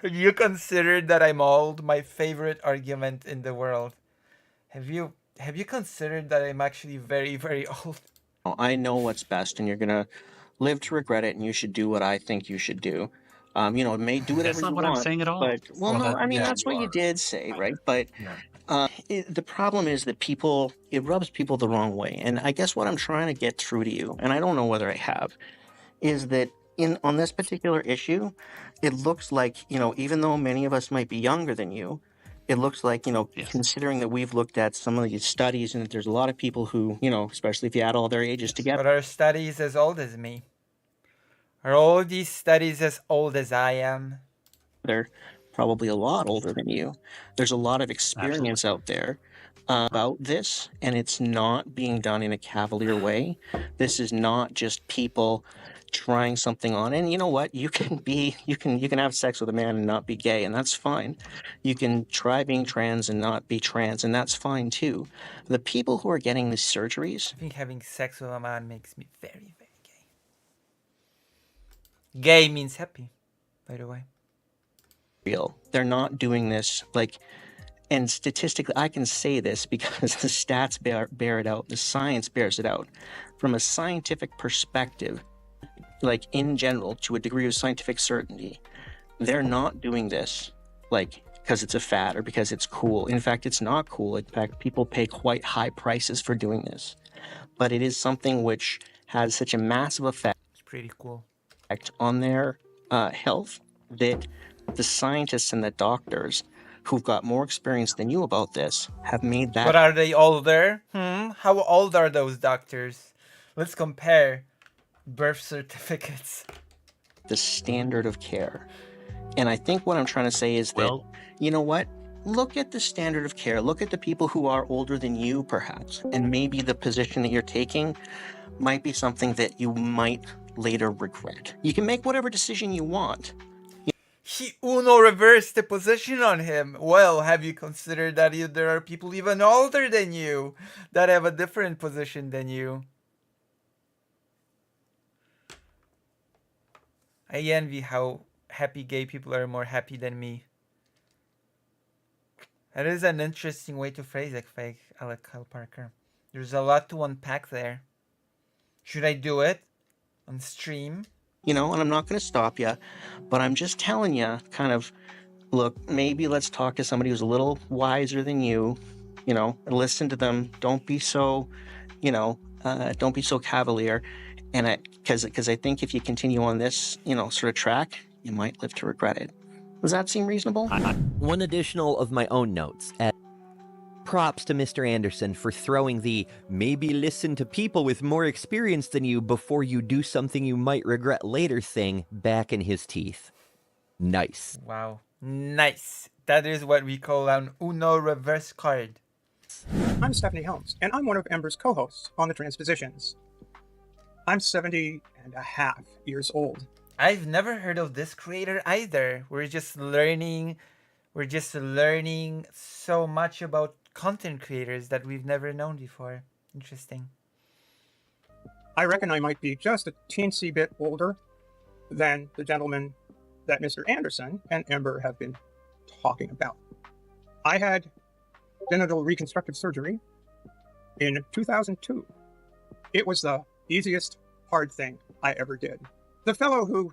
You consider that I'm old? My favorite argument in the world. Have you considered that I'm actually very, very old? I know what's best, and you're going to live to regret it, and you should do what I think you should do. May do whatever That's not you what want. I'm saying at all. But, that's what you are. did say, right? But Yeah. the problem is that it rubs people the wrong way. And I guess what I'm trying to get through to you, and I don't know whether I have, is that on this particular issue, it looks like, even though many of us might be younger than you, it looks like, Yes. considering that we've looked at some of these studies and that there's a lot of people who, especially if you add all their ages together, But are studies as old as me? Are all these studies as old as I am? they're probably a lot older than you. There's a lot of experience out there about this, and it's not being done in a cavalier way. This is not just people trying something on. And you know what? You can have sex with a man and not be gay, and that's fine. You can try being trans and not be trans, and that's fine too. The people who are getting these surgeries, I think having sex with a man makes me very, very gay. Gay means happy, by the way. real. They're not doing this like, and statistically, I can say this because the stats bear it out. The science bears it out. From a scientific perspective, like in general, to a degree of scientific certainty, they're not doing this like because it's a fad or because it's cool. In fact, it's not cool. In fact, people pay quite high prices for doing this. But it is something which has such a massive effect It's pretty cool. on their health that the scientists and the doctors who've got more experience than you about this have made that. But are they older? How old are those doctors? Let's compare birth certificates. The standard of care. And I think what I'm trying to say is that, you know what? Look at the standard of care. Look at the people who are older than you, perhaps. And maybe the position that you're taking might be something that you might later regret. You can make whatever decision you want. He Uno reversed the position on him. Well, have you considered that there are people even older than you that have a different position than you? I envy how happy gay people are more happy than me. That is an interesting way to phrase it, Alec Kyle Parker. There's a lot to unpack there. Should I do it on stream? And I'm not going to stop you, but I'm just telling you, kind of, look, maybe let's talk to somebody who's a little wiser than you, and listen to them. Don't be so, don't be so cavalier. And because I think if you continue on this, sort of track, you might live to regret it. Does that seem reasonable? One additional of my own notes. Props to Mr. Anderson for throwing the maybe listen to people with more experience than you before you do something you might regret later thing back in his teeth. Nice. Wow. Nice. That is what we call an Uno reverse card. I'm Stephanie Helms, and I'm one of Ember's co-hosts on the Transpositions. I'm 70 and a half years old. I've never heard of this creator either. We're just learning so much about content creators that we've never known before. Interesting. I reckon I might be just a teensy bit older than the gentleman that Mr. Anderson and Ember have been talking about. I had genital reconstructive surgery in 2002. It was the easiest hard thing I ever did. The fellow who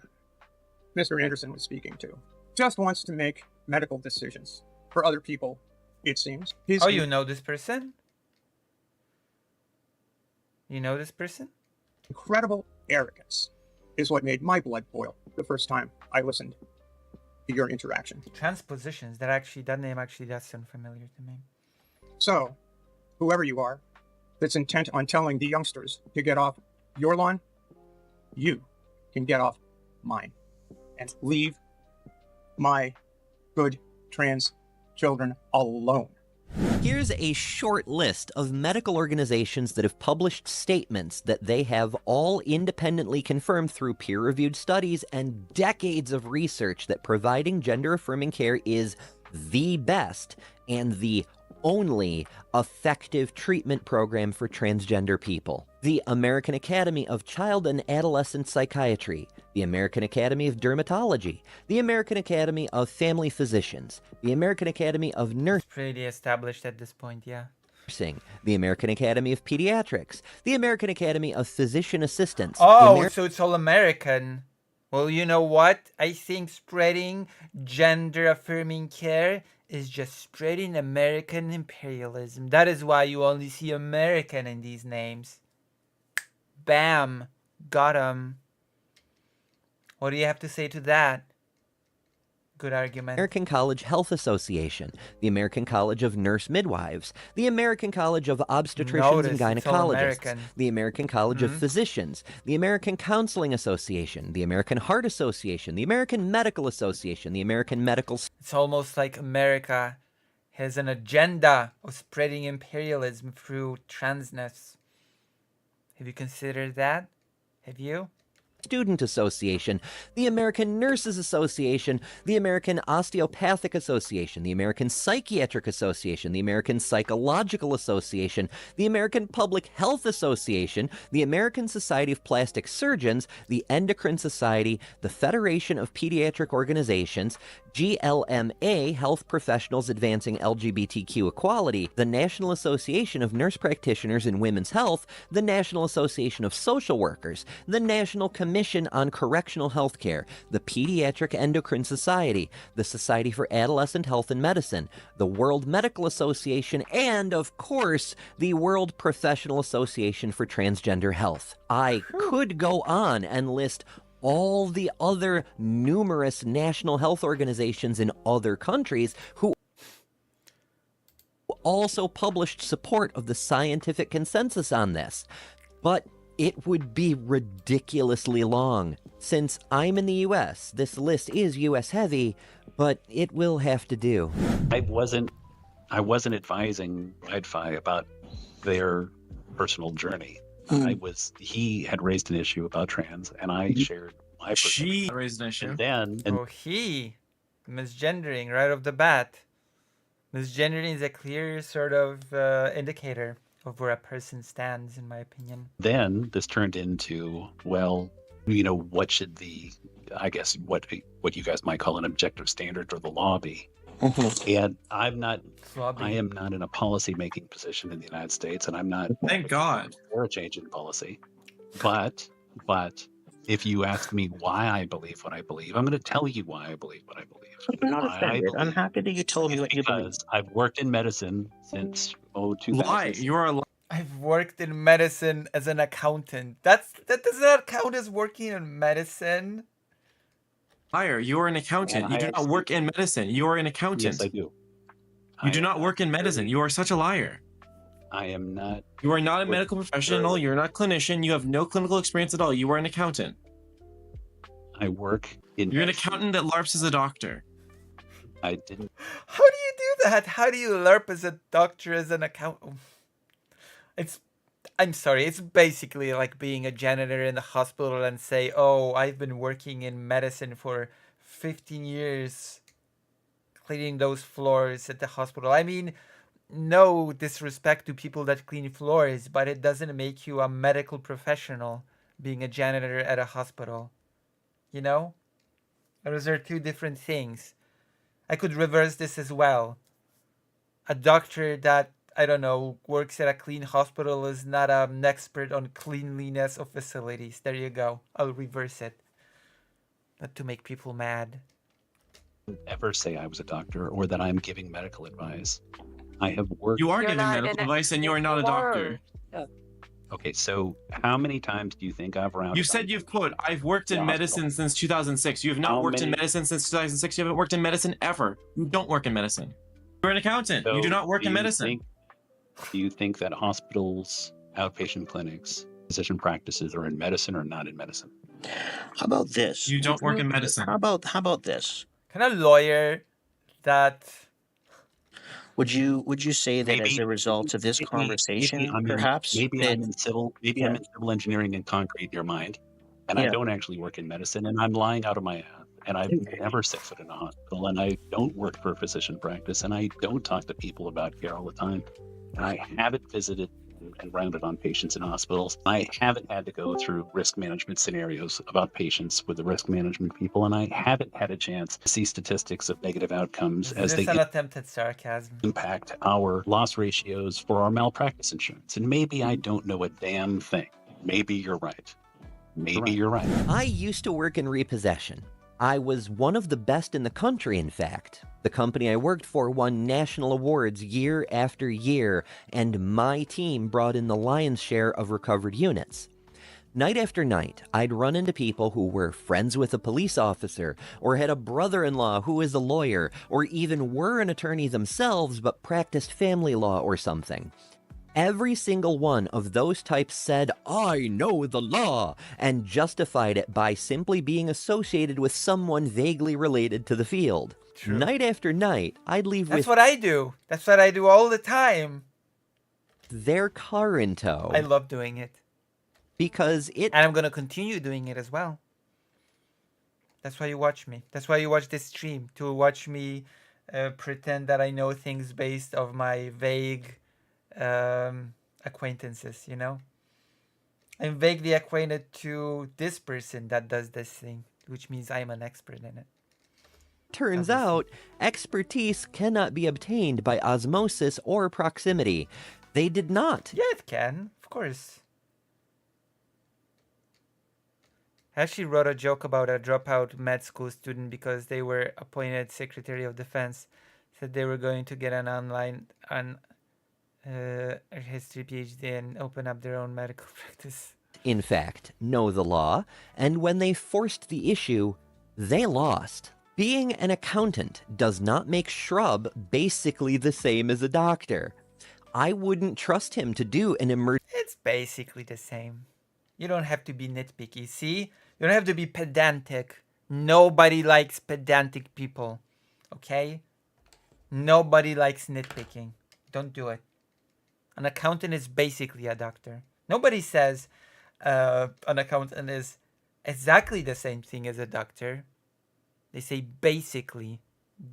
Mr. Anderson was speaking to just wants to make medical decisions for other people, it seems. You know this person? You know this person? Incredible arrogance is what made my blood boil the first time I listened to your interaction. Transpositions, that name actually does sound familiar to me. So, whoever you are that's intent on telling the youngsters to get off your lawn, you can get off mine and leave my good trans children alone. Here's a short list of medical organizations that have published statements that they have all independently confirmed through peer-reviewed studies and decades of research that providing gender-affirming care is the best and the only effective treatment program for transgender people. The American Academy of Child and Adolescent Psychiatry, the American Academy of Dermatology, the American Academy of Family Physicians, the American Academy of Nursing, Pretty established at this point, yeah. the American Academy of Pediatrics, the American Academy of Physician Assistants. Oh, so it's all American. Well, you know what? I think spreading gender-affirming care is just spreading American imperialism. That is why you only see American in these names. Bam. Got 'em. What do you have to say to that? Good argument. American College Health Association, the American College of Nurse Midwives, the American College of Obstetricians and Gynecologists, the American College of Physicians, the American Counseling Association, the American Heart Association, the American Medical Association, the American Medical... It's almost like America has an agenda of spreading imperialism through transness. Have you considered that? Have you? Student Association, the American Nurses Association, the American Osteopathic Association, the American Psychiatric Association, the American Psychological Association, the American Public Health Association, the American Society of Plastic Surgeons, the Endocrine Society, the Federation of Pediatric Organizations, GLMA, Health Professionals Advancing LGBTQ Equality, the National Association of Nurse Practitioners in Women's Health, the National Association of Social Workers, the National Commission on Correctional Health Care, the Pediatric Endocrine Society, the Society for Adolescent Health and Medicine, the World Medical Association, and, of course, the World Professional Association for Transgender Health. I could go on and list all the other numerous national health organizations in other countries who also published support of the scientific consensus on this. But it would be ridiculously long. Since I'm in the US, this list is US heavy, but it will have to do. I wasn't advising WideFi about their personal journey. He had raised an issue about trans, and I shared my perspective. She raised an issue. He misgendering right off the bat. Misgendering is a clear sort of indicator of where a person stands, in my opinion. Then this turned into, well, you know, what should I guess what you guys might call an objective standard or the law be? And I am not in a policy-making position in the United States, and I'm not. Thank God for a change in policy. But if you ask me why I believe what I believe, I'm going to tell you why I believe what I believe. I'm not offended. I'm happy that you told me what you believe. Because I've worked in medicine since 2000. Lie. You are a liar. I've worked in medicine as an accountant. That does not count as working in medicine. Liar, you're an accountant. You do not work in medicine. You are an accountant. Yes, I do. You do not work in medicine. You are such a liar. I am not. You are not a medical professional. You're not a clinician. You have no clinical experience at all. You are an accountant. I work in. You're an accountant that LARPs as a doctor. I didn't. How do you do that? How do you LARP as a doctor, as an accountant? I'm sorry, it's basically like being a janitor in the hospital and say, oh, I've been working in medicine for 15 years, cleaning those floors at the hospital. I mean, no disrespect to people that clean floors, but it doesn't make you a medical professional being a janitor at a hospital. You know? Those are two different things. I could reverse this as well. A doctor that, I don't know, works at a clean hospital is not an expert on cleanliness of facilities. There you go. I'll reverse it. Not to make people mad. Ever say I was a doctor or that I'm giving medical advice. I have worked. You are giving medical advice and you are not a doctor. Okay, so how many times do you think I've rounded? You said you've quote, I've worked in medicine since 2006. You have not worked in medicine since 2006. You haven't worked in medicine ever. You don't work in medicine. You're an accountant. You do not work in medicine. Do you think that hospitals, outpatient clinics, physician practices are in medicine or not in medicine? How about this? You don't work in medicine. How about this? Can a lawyer that Would you say that as a result of this conversation, perhaps maybe that I'm in civil yeah, engineering and concrete in your mind, and I yeah, don't actually work in medicine, and I'm lying out of my ass, and I've never set foot in a hospital, and I don't work for a physician practice, and I don't talk to people about care all the time, and I haven't visited and rounded on patients in hospitals. I haven't had to go through risk management scenarios about patients with the risk management people, and I haven't had a chance to see statistics of negative outcomes is as this they an attempt at sarcasm? impact our loss ratios for our malpractice insurance. And maybe I don't know a damn thing. Maybe you're right. Maybe you're right. I used to work in repossession. I was one of the best in the country, in fact. The company I worked for won national awards year after year, and my team brought in the lion's share of recovered units. Night after night, I'd run into people who were friends with a police officer, or had a brother-in-law who is a lawyer, or even were an attorney themselves but practiced family law or something. Every single one of those types said, "I know the law," and justified it by simply being associated with someone vaguely related to the field. True. Night after night, I'd leave That's with what I do. That's what I do all the time. their car in tow. I love doing it. Because it... And I'm going to continue doing it as well. That's why you watch me. That's why you watch this stream. To watch me pretend that I know things based on my vague acquaintances, you know? I'm vaguely acquainted to this person that does this thing, which means I'm an expert in it. Turns out, expertise cannot be obtained by osmosis or proximity. They did not. Yeah, it can. Of course. I actually wrote a joke about a dropout med school student because they were appointed Secretary of Defense. Said they were going to get an online history PhD and open up their own medical practice. In fact, know the law, and when they forced the issue, they lost. Being an accountant does not make Shrub basically the same as a doctor. I wouldn't trust him to do an It's basically the same. You don't have to be nitpicky, see? You don't have to be pedantic. Nobody likes pedantic people, okay? Nobody likes nitpicking. Don't do it. An accountant is basically a doctor. Nobody says an accountant is exactly the same thing as a doctor. They say basically.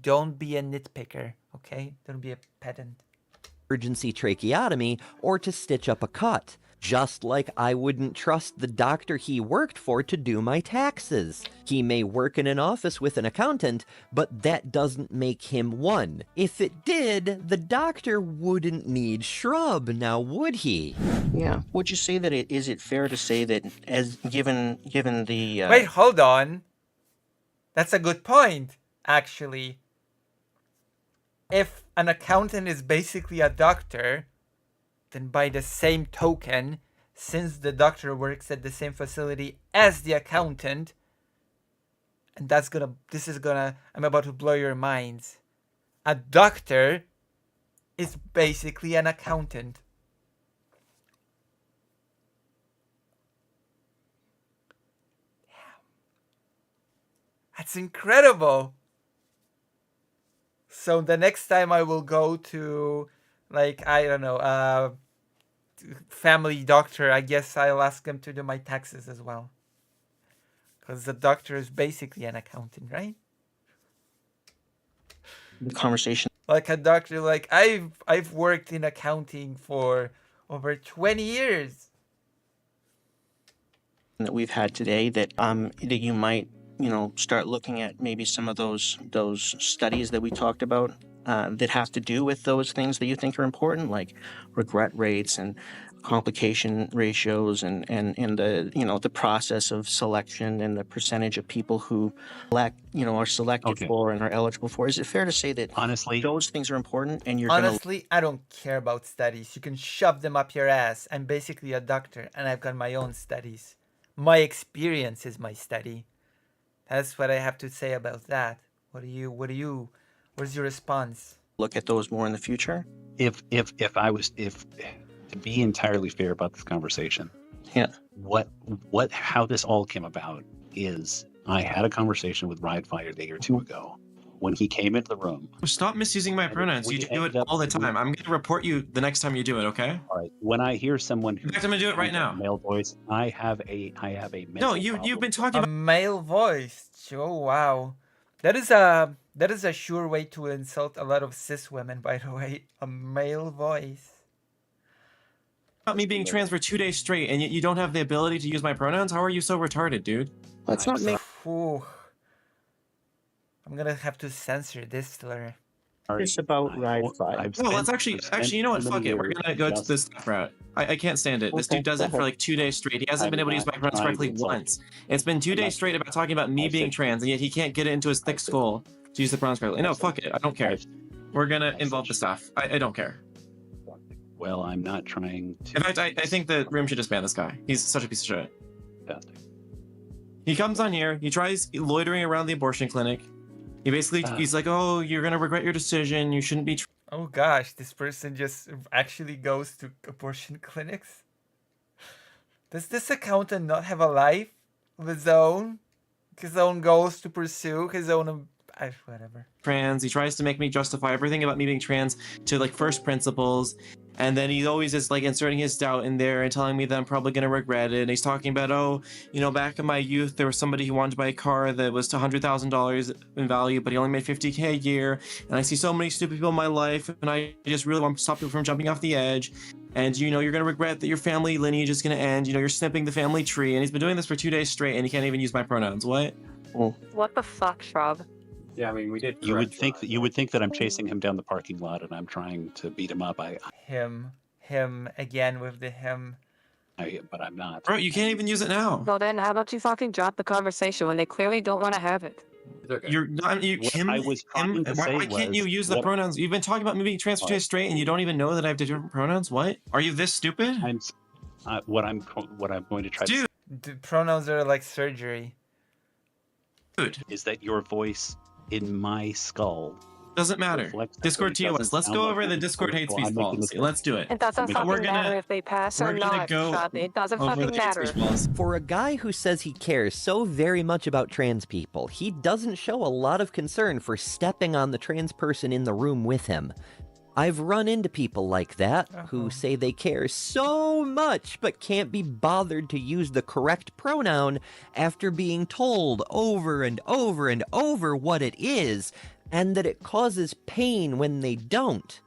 Don't be a nitpicker, okay? Don't be a pedant. emergency tracheotomy or to stitch up a cut. Just like I wouldn't trust the doctor he worked for to do my taxes. He may work in an office with an accountant, but that doesn't make him one. If it did, the doctor wouldn't need Shrub, now would he? Yeah. Would you say that is it fair to say that as given the Wait, hold on. That's a good point, actually. If an accountant is basically a doctor, then by the same token, since the doctor works at the same facility as the accountant, and I'm about to blow your minds. A doctor is basically an accountant. Damn. That's incredible. So the next time I will go to, like, I don't know, family doctor, I guess I'll ask him to do my taxes as well. Because the doctor is basically an accountant, right? the conversation Like a doctor, like I've worked in accounting for over 20 years. that we've had today, that that you might start looking at maybe some of those studies that we talked about that have to do with those things that you think are important, like regret rates and complication ratios and the the process of selection and the percentage of people who are selected for and are eligible for. Is it fair to say that honestly those things are important and you're Honestly, I don't care about studies. You can shove them up your ass. I'm basically a doctor and I've got my own studies. My experience is my study. That's what I have to say about that. What's your response? look at those more in the future? If to be entirely fair about this conversation, Yeah. How this all came about is I had a conversation with Ride Fire a day or two ago, when he came into the room. Stop misusing my pronouns. You do it all the time. I'm going to report you the next time you do it, okay? All right. When I hear someone who in fact, I'm going to do it right now. Male voice, I have a No, you've been talking a about male voice. Oh wow, that is a sure way to insult a lot of cis women. By the way, a male voice. me being trans for 2 days straight, and yet you don't have the ability to use my pronouns. How are you so retarded, dude? Let's not make Ooh. I'm gonna have to censor this, Larry. this about Ride 5. No, let's actually, you know what? Fuck it. We're gonna go to this stuff route. I can't stand it. This Okay, dude does go it for ahead. like 2 days straight. He hasn't been able to use my pronouns correctly once. It's been 2 days straight about talking about me being trans, and yet he can't get it into his thick skull to use the pronouns correctly. No, fuck it. I don't care. We're gonna involve the stuff. I don't care. Well, I'm not trying to. In fact, I think the room should disband this guy. He's such a piece of shit. Fantastic. He comes on here. He tries loitering around the abortion clinic. He basically, he's like, "Oh, you're gonna regret your decision. You shouldn't be." Oh gosh, this person just actually goes to abortion clinics. Does this accountant not have a life of his own goals to pursue, his own, whatever. Trans. He tries to make me justify everything about me being trans to like first principles, and then he always is like inserting his doubt in there and telling me that I'm probably gonna regret it. And he's talking about, oh, you know, back in my youth there was somebody who wanted to buy a car that was $100,000 in value, but he only made $50K a year. And I see so many stupid people in my life, and I just really want to stop people from jumping off the edge. And you know, you're gonna regret that your family lineage is gonna end. You know, you're snipping the family tree. And he's been doing this for 2 days straight, and he can't even use my pronouns. What? What the fuck, Shrub? Yeah, I mean, we did. You would think that I'm chasing him down the parking lot and I'm trying to beat him up. Him again with the him. But I'm not. Bro, you can't even use it now. Well then, how about you fucking drop the conversation when they clearly don't want to have it? You're not. I was trying to say why can't you use the pronouns? You've been talking about me being trans for 2 days straight, and you don't even know that I have different pronouns. What? Are you this stupid? What I'm going to try. Dude, the pronouns are like surgery. Dude, is that your voice in my skull? Doesn't matter. Discord TOS. Let's go over the Discord hate speech policy. Let's do it. It doesn't fucking matter if they pass or not, Shrub. It doesn't fucking matter. For a guy who says he cares so very much about trans people, he doesn't show a lot of concern for stepping on the trans person in the room with him. I've run into people like that who say they care so much but can't be bothered to use the correct pronoun after being told over and over and over what it is, and that it causes pain when they don't.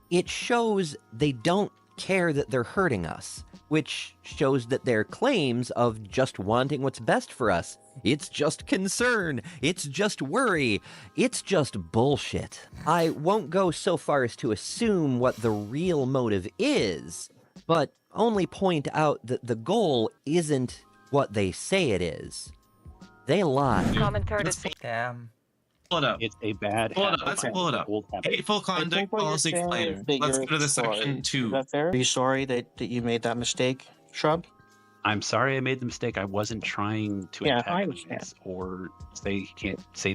It shows they don't care that they're hurting us, which shows that their claims of just wanting what's best for us, it's just concern, it's just worry, it's just bullshit. I won't go so far as to assume what the real motive is, but only point out that the goal isn't what they say it is. They lie. Damn. Pull it up. It's a bad. Pull it up. Let's pull it up. Hateful conduct policy explainer. Let's go to the section 2. Is that fair? Are you sorry that you made that mistake, Shrub? I'm sorry I made the mistake. I wasn't trying to antagonize or say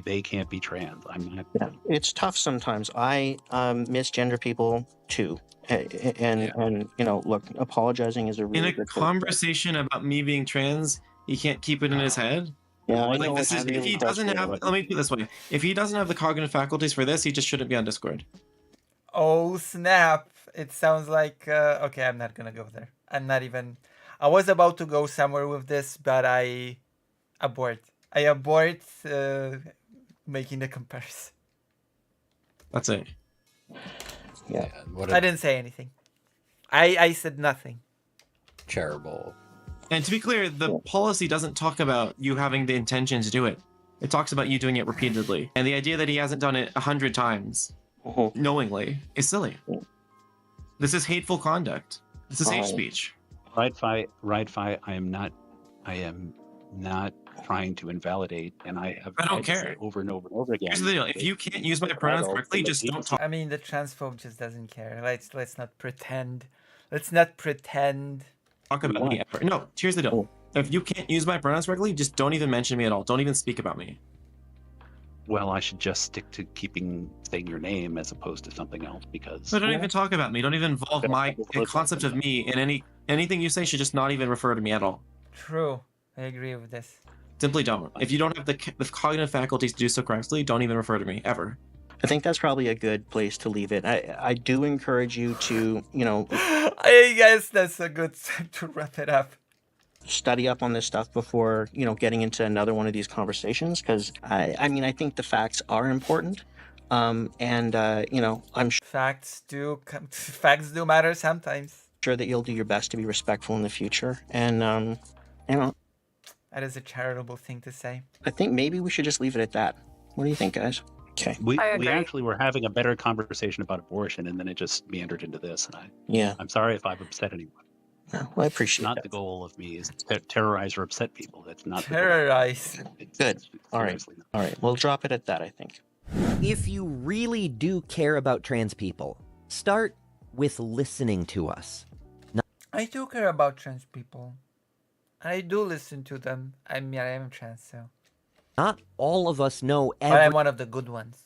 they can't be trans. I'm not. Yeah, it's tough sometimes. I misgender people too, and you know, look, apologizing is a really in a conversation about me being trans. He can't keep it in his head. Yeah, like this is if he doesn't have. Let me put it this way: if he doesn't have the cognitive faculties for this, he just shouldn't be on Discord. Oh snap! It sounds like okay. I'm not gonna go there. I'm not even. I was about to go somewhere with this, but I abort. Making the comparison. That's it. Yeah. I didn't say anything. I said nothing. Terrible. And to be clear, the policy doesn't talk about you having the intention to do it. It talks about you doing it repeatedly. And the idea that he hasn't done it 100 times knowingly is silly. This is hateful conduct. This is hate speech. Ride Fi, I am not trying to invalidate, and I don't care. Over and over and over again. Here's the deal: if you can't use my pronouns correctly, just don't talk. I mean, the transphobe just doesn't care. Let's not pretend. Let's not pretend. Talk about me ever. No, here's the deal: if you can't use my pronouns correctly, just don't even mention me at all. Don't even speak about me. Well, I should just stick to saying your name as opposed to something else because. So don't even talk about me. Don't even involve my concept of me in anything you say. Should just not even refer to me at all. True, I agree with this. Simply don't. If you don't have the cognitive faculties to do so correctly, don't even refer to me ever. I think that's probably a good place to leave it. I do encourage you to, I guess that's a good time to wrap it up. Study up on this stuff before, getting into another one of these conversations, because I think the facts are important. I'm facts do matter sometimes. Sure that you'll do your best to be respectful in the future, and that is a charitable thing to say. I think maybe we should just leave it at that. What do you think, guys? Okay. We actually were having a better conversation about abortion, and then it just meandered into this. And I'm sorry if I've upset anyone. No, well, I appreciate not that. The goal of me is to terrorize or upset people. That's not terrorize. Good. All right. All right. We'll drop it at that, I think. If you really do care about trans people, start with listening to us. I do care about trans people. I do listen to them. I mean, I am trans, so. Not all of us know but I'm one of the good ones.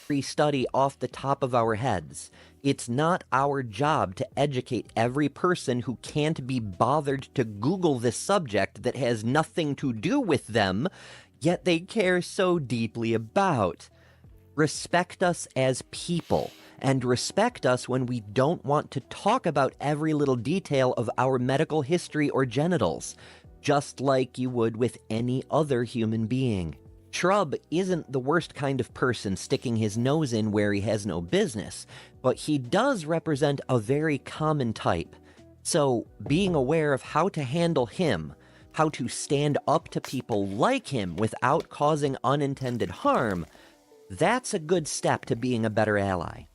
Every study off the top of our heads. It's not our job to educate every person who can't be bothered to Google this subject that has nothing to do with them, yet they care so deeply about. Respect us as people, and respect us when we don't want to talk about every little detail of our medical history or genitals, just like you would with any other human being. Shrub isn't the worst kind of person sticking his nose in where he has no business, but he does represent a very common type. So, being aware of how to handle him, how to stand up to people like him without causing unintended harm, that's a good step to being a better ally.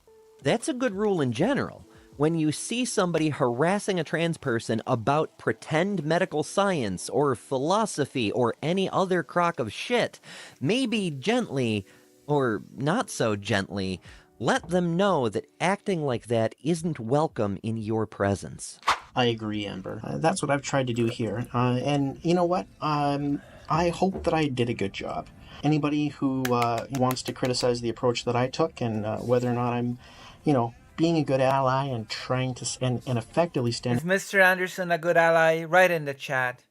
That's a good rule in general. When you see somebody harassing a trans person about pretend medical science or philosophy or any other crock of shit, maybe gently, or not so gently, let them know that acting like that isn't welcome in your presence. I agree, Amber. That's what I've tried to do here. And you know what? I hope that I did a good job. Anybody who wants to criticize the approach that I took and whether or not I'm, being a good ally and trying to and effectively stand. Is Mr. Anderson a good ally? Write in the chat.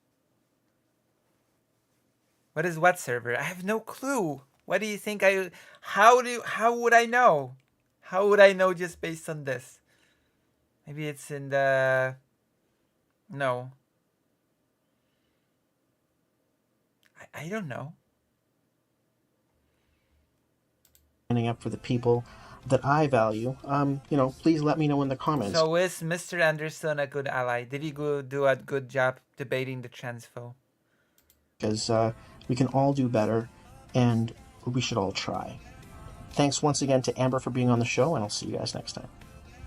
What is what server? I have no clue. What do you think how would I know? How would I know just based on this? Maybe it's in the no. I don't know. Standing up for the people that I value, please let me know in the comments. So is Mr. Anderson a good ally? Did he do a good job debating the transfo? Because we can all do better, and we should all try. Thanks once again to Amber for being on the show, and I'll see you guys next time.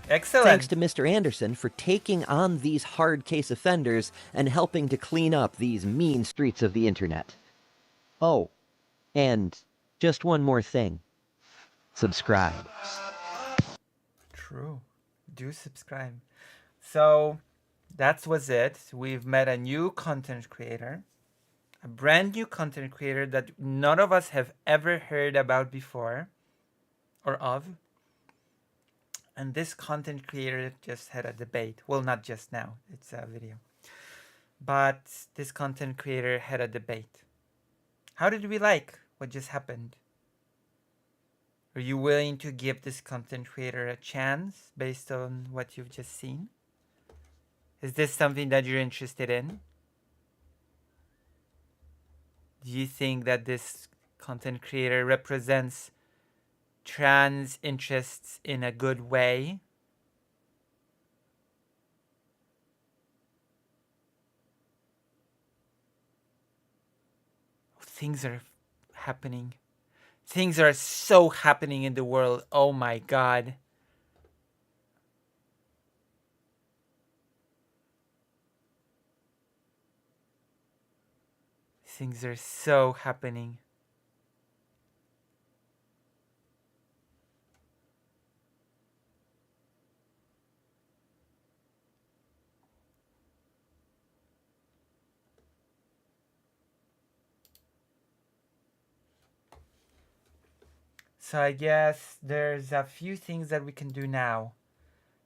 Excellent. Thanks to Mr. Anderson for taking on these hard case offenders and helping to clean up these mean streets of the internet. Oh, and just one more thing. Subscribe. True. Do subscribe. So that was it. We've met a new content creator. A brand new content creator that none of us have ever heard about before. Or of. And this content creator just had a debate. Well, not just now. It's a video. But this content creator had a debate. How did we like what just happened? Are you willing to give this content creator a chance based on what you've just seen? Is this something that you're interested in? Do you think that this content creator represents trans interests in a good way? Things are happening. Things are so happening in the world. Oh my God. Things are so happening. So I guess there's a few things that we can do now.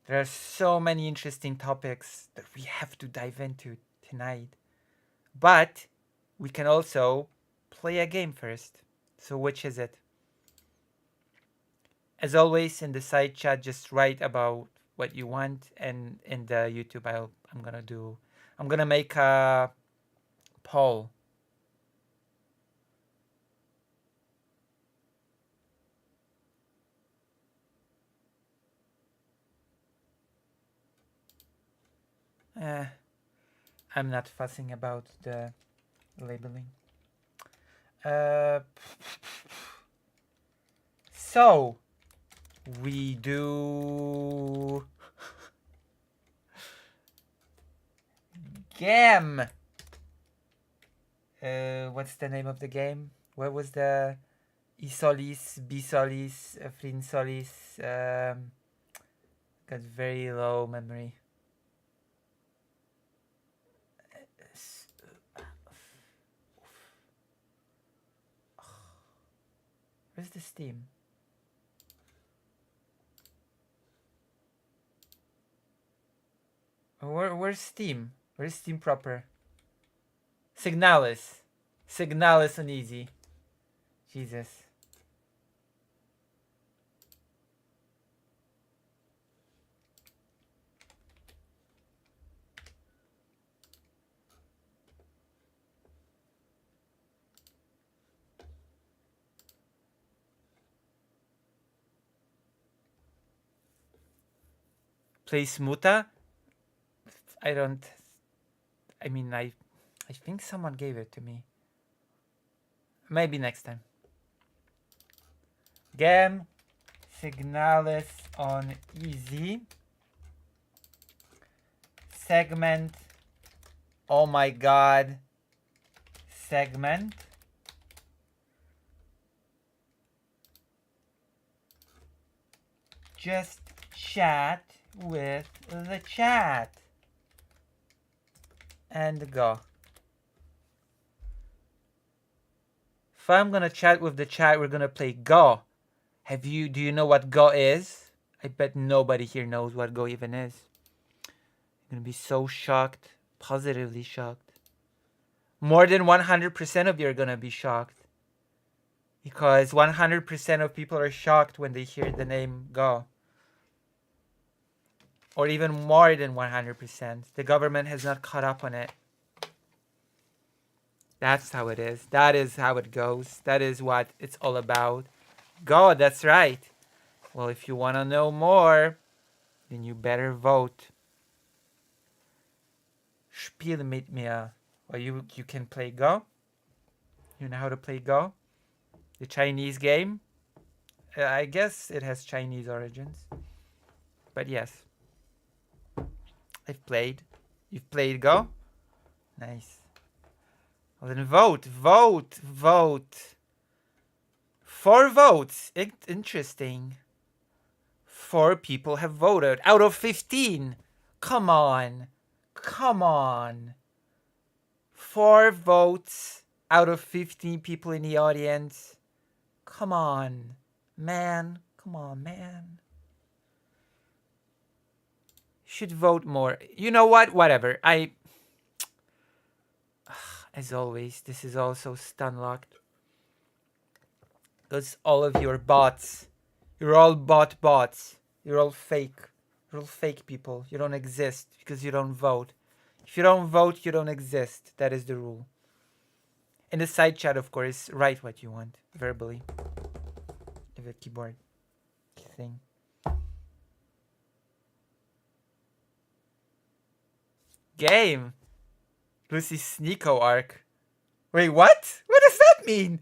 There are so many interesting topics that we have to dive into tonight. But we can also play a game first. So which is it? As always, in the side chat, just write about what you want, and in the YouTube, I'm gonna make a poll. I'm not fussing about the labeling. So we do game. What's the name of the game? What was the Isolis, Bisolis, Frinsolis? Got very low memory. Where's the Steam? Where's Steam? Where's Steam proper? Signalis. Signalis on easy. Jesus. Play Smuta? I think someone gave it to me. Maybe next time. Game Signalis on easy. Segment. Oh my god. Segment. Just chat with the chat. And go. If I'm gonna chat with the chat, we're gonna play Go. Do you know what Go is? I bet nobody here knows what Go even is. You're gonna be so shocked. Positively shocked. More than 100% of you are gonna be shocked. Because 100% of people are shocked when they hear the name Go. Or even more than 100%. The government has not caught up on it. That's how it is. That is how it goes. That is what it's all about. Go, that's right. Well, if you want to know more, then you better vote. Spiel mit mir. Well, you can play Go. You know how to play Go? The Chinese game. I guess it has Chinese origins. But yes. I've played. You've played Go? Nice. Well, then vote. 4 votes. Interesting. 4 people have voted out of 15. Come on. 4 votes out of 15 people in the audience. Come on, man. Should vote more. You know what? Whatever. As always, this is also stun locked. Because all of you are bots. You're all bots. You're all fake. You're all fake people. You don't exist because you don't vote. If you don't vote, you don't exist. That is the rule. In the side chat, of course, write what you want verbally. With a keyboard thing. Game. Lucy's Sneeko arc. Wait, what? What does that mean?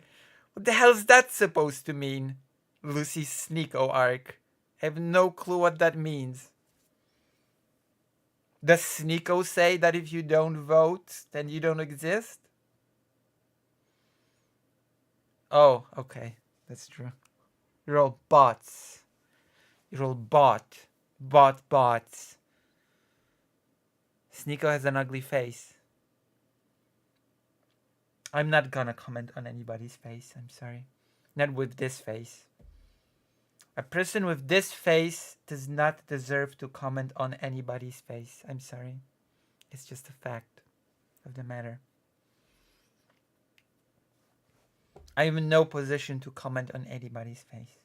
What the hell is that supposed to mean? Lucy's Sneeko arc. I have no clue what that means. Does Sneeko say that if you don't vote, then you don't exist? Oh, okay. That's true. You're all bots. You're all bots. Sneeko has an ugly face. I'm not gonna comment on anybody's face. I'm sorry. Not with this face. A person with this face does not deserve to comment on anybody's face. I'm sorry. It's just a fact of the matter. I'm in no position to comment on anybody's face.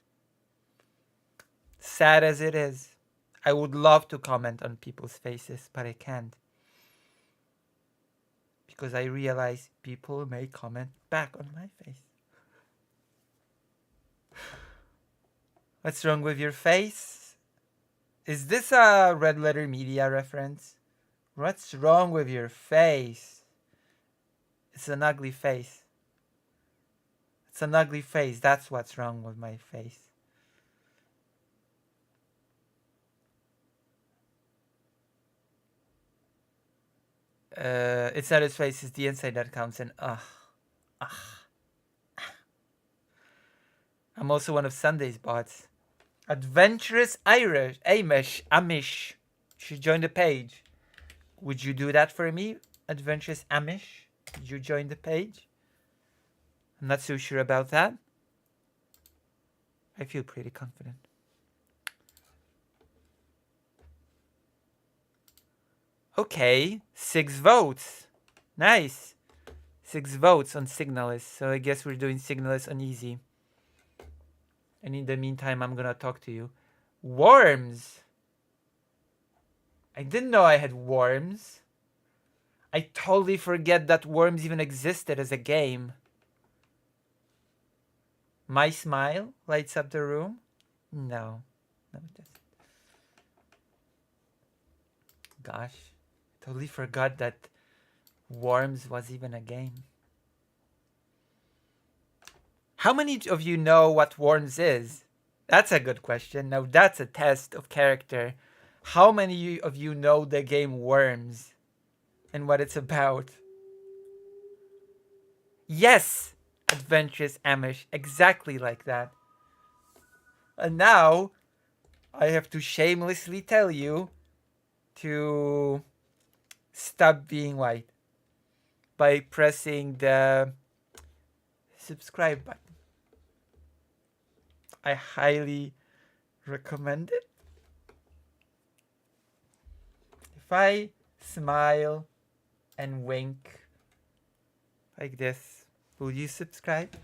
Sad as it is, I would love to comment on people's faces, but I can't. Because I realize people may comment back on my face. What's wrong with your face? Is this a Red Letter Media reference? What's wrong with your face? It's an ugly face. It's an ugly face. That's what's wrong with my face. It's not his face, it's the inside that counts, and I'm also one of Sunday's bots. Adventurous Amish should join the page. Would you do that for me, Adventurous Amish? Would you join the page? I'm not so sure about that. I feel pretty confident. Okay, 6 votes. Nice. 6 votes on signalis. So I guess we're doing signalis on easy. And in the meantime, I'm gonna talk to you. Worms. I didn't know I had worms. I totally forget that worms even existed as a game. My smile lights up the room? No. No, it doesn't. Gosh. Totally forgot that Worms was even a game. How many of you know what Worms is? That's a good question. Now that's a test of character. How many of you know the game Worms and what it's about? Yes, Adventurous Amish, exactly like that. And now I have to shamelessly tell you to stop being white by pressing the subscribe button. I highly recommend it. If I smile and wink like this, will you subscribe?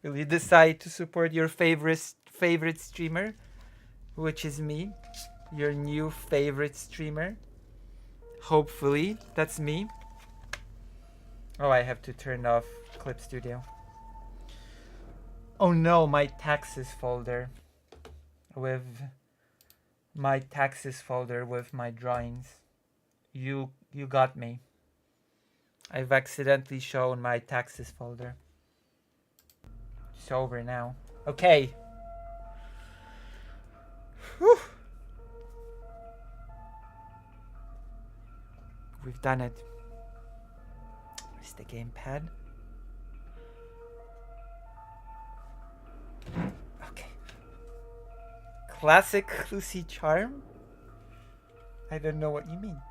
Will you decide to support your favorite streamer, which is me, your new favorite streamer? Hopefully, that's me. Oh, I have to turn off Clip Studio. Oh no, my taxes folder with my drawings. You got me. I've accidentally shown my taxes folder. It's over now. Okay. Whew. We've done it. Where's the gamepad? Okay. Classic Lucy Charm? I don't know what you mean.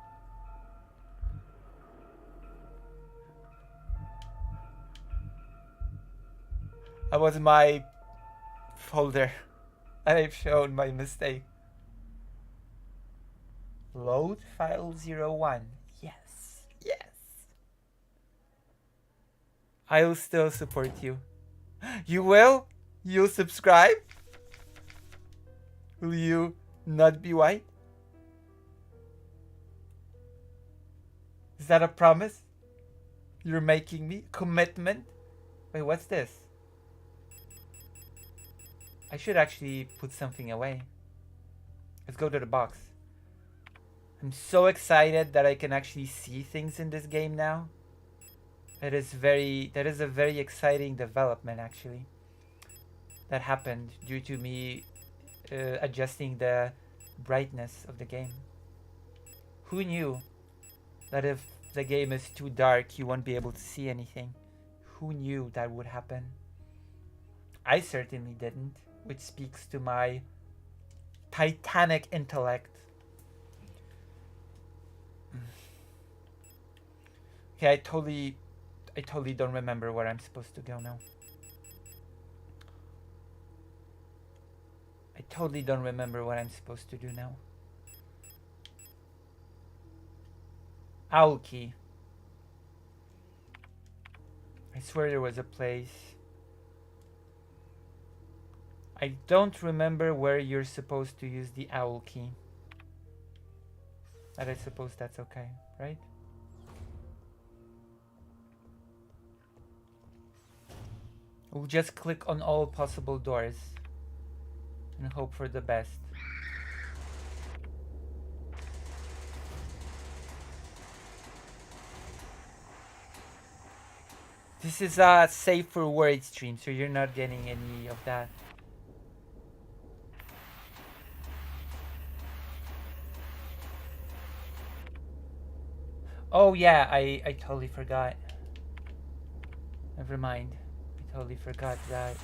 That was my folder. I've shown my mistake. Load file 01. Yes. Yes. I'll still support you. You will? You'll subscribe? Will you not be white? Is that a promise? You're making me? Commitment? Wait, what's this? I should actually put something away. Let's go to the box. I'm so excited that I can actually see things in this game now. That is a very exciting development actually. That happened due to me adjusting the brightness of the game. Who knew that if the game is too dark you won't be able to see anything? Who knew that would happen? I certainly didn't, which speaks to my titanic intellect. Okay, I totally don't remember where I'm supposed to go now. I totally don't remember what I'm supposed to do now. Owl key. I swear there was a place I don't remember where you're supposed to use the owl key. But I suppose that's okay, right? We'll just click on all possible doors and hope for the best. This is a safe for word stream, so you're not getting any of that. Oh yeah, I totally forgot. Never mind. I totally forgot that.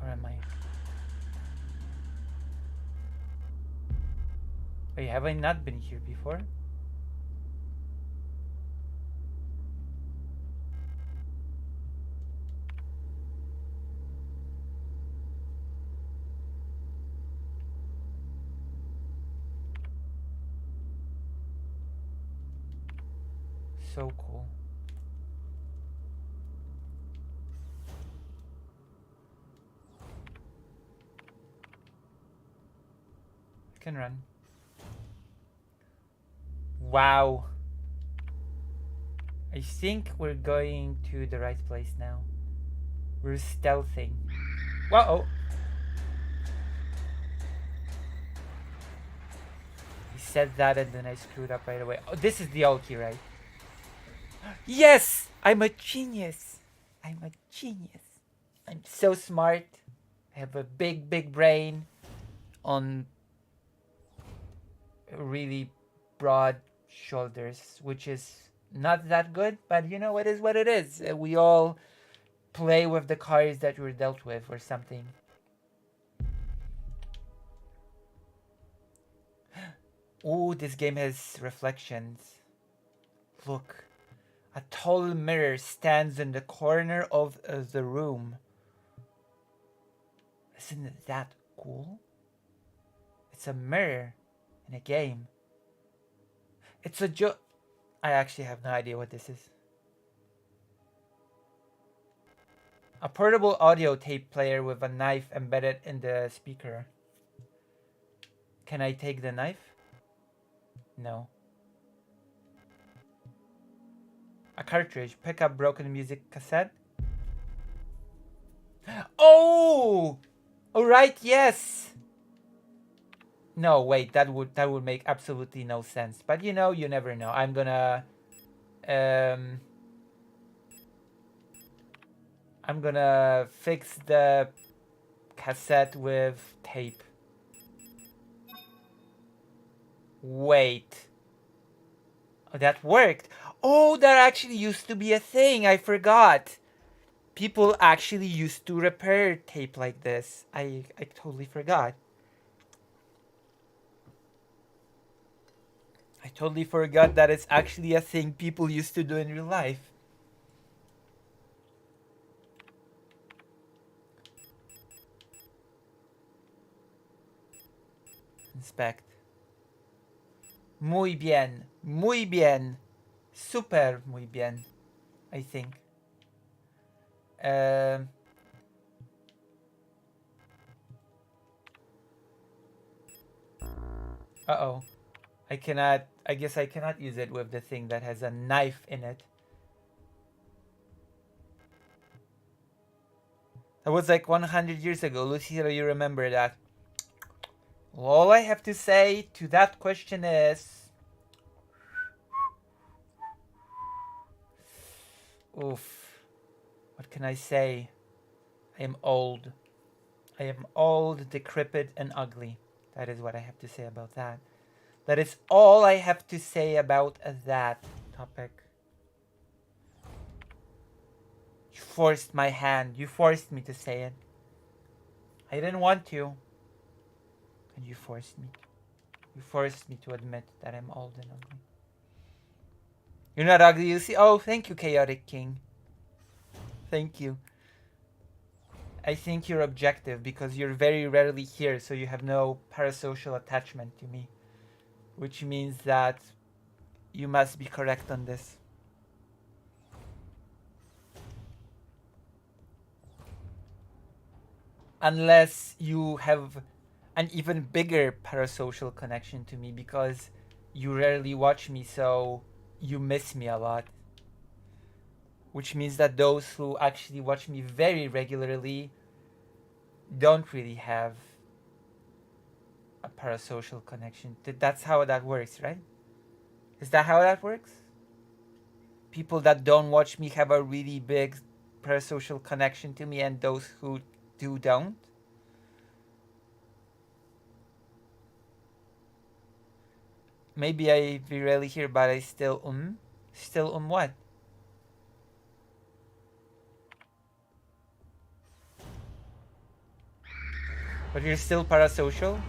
Or am I? Wait, have I not been here before? So cool. I can run. Wow. I think we're going to the right place now. We're stealthing. Whoa! I said that and then I screwed up right away. Oh, this is the alt key, right? Yes! I'm a genius! I'm a genius. I'm so smart. I have a big, big brain on really broad shoulders, which is not that good, but you know, it is what it is. We all play with the cards that we're dealt with or something. Ooh, this game has reflections. Look. A tall mirror stands in the corner of the room. Isn't that cool? It's a mirror in a game. It's a joke. I actually have no idea what this is. A portable audio tape player with a knife embedded in the speaker. Can I take the knife? No. A cartridge. Pick up broken music cassette. Oh! Alright, yes! No, wait, that would make absolutely no sense. But you know, you never know. I'm gonna fix the cassette with tape. Wait. Oh, that worked. Oh, that actually used to be a thing. I forgot. People actually used to repair tape like this. I totally forgot. I totally forgot that it's actually a thing people used to do in real life. Inspect. Muy bien. Muy bien. Super muy bien. I think. Uh-oh. I guess I cannot use it with the thing that has a knife in it. That was like 100 years ago. Lucia, you remember that? All I have to say to that question is... Oof. What can I say? I am old. I am old, decrepit, and ugly. That is what I have to say about that. That is all I have to say about that topic. You forced my hand. You forced me to say it. I didn't want to. And you forced me. You forced me to admit that I'm old and ugly. You're not ugly, you see? Oh, thank you, Chaotic King. Thank you. I think you're objective because you're very rarely here, so you have no parasocial attachment to me. Which means that you must be correct on this. unless you have an even bigger parasocial connection to me, because you rarely watch me, so you miss me a lot. Which means that those who actually watch me very regularly don't really have a parasocial connection. That's how that works, right? Is that how that works? People that don't watch me have a really big parasocial connection to me, and those who do don't? Maybe I be rarely here, but I still Still what? But you're still parasocial?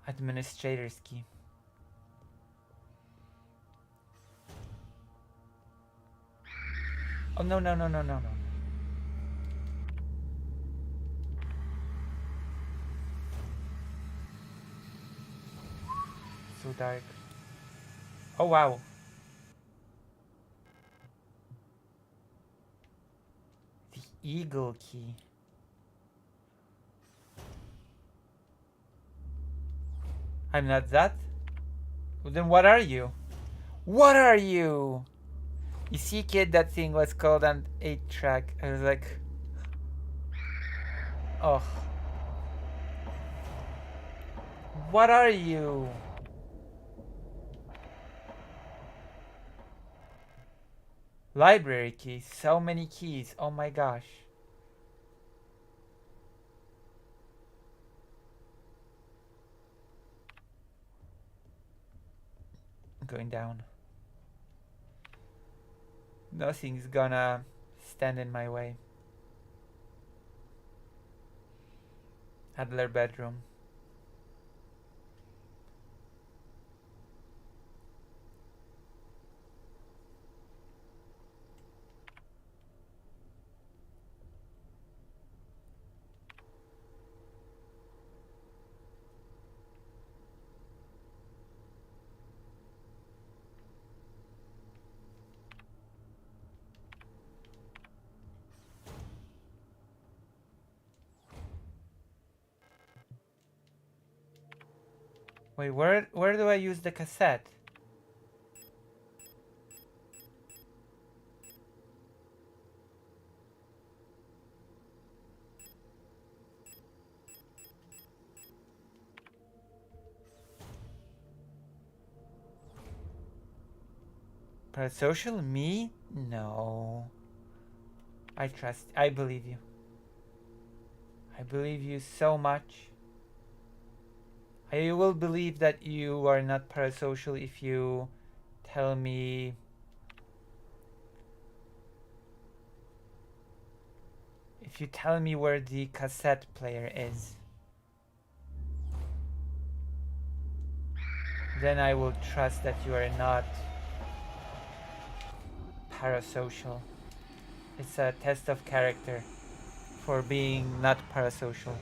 Administrator's key. Oh, no, no, no, no, no, no. So dark. Oh, wow. The eagle key. I'm not that? Well, then what are you? What are you? You see, kid, that thing was called an 8-track. I was like... Oh. What are you? Library keys. So many keys. Oh my gosh. I'm going down. Nothing's gonna stand in my way. Adler bedroom. Wait, where do I use the cassette? Parasocial? Me? No. I believe you. I believe you so much. I will believe that you are not parasocial if you tell me where the cassette player is. Then I will trust that you are not parasocial. It's a test of character for being not parasocial.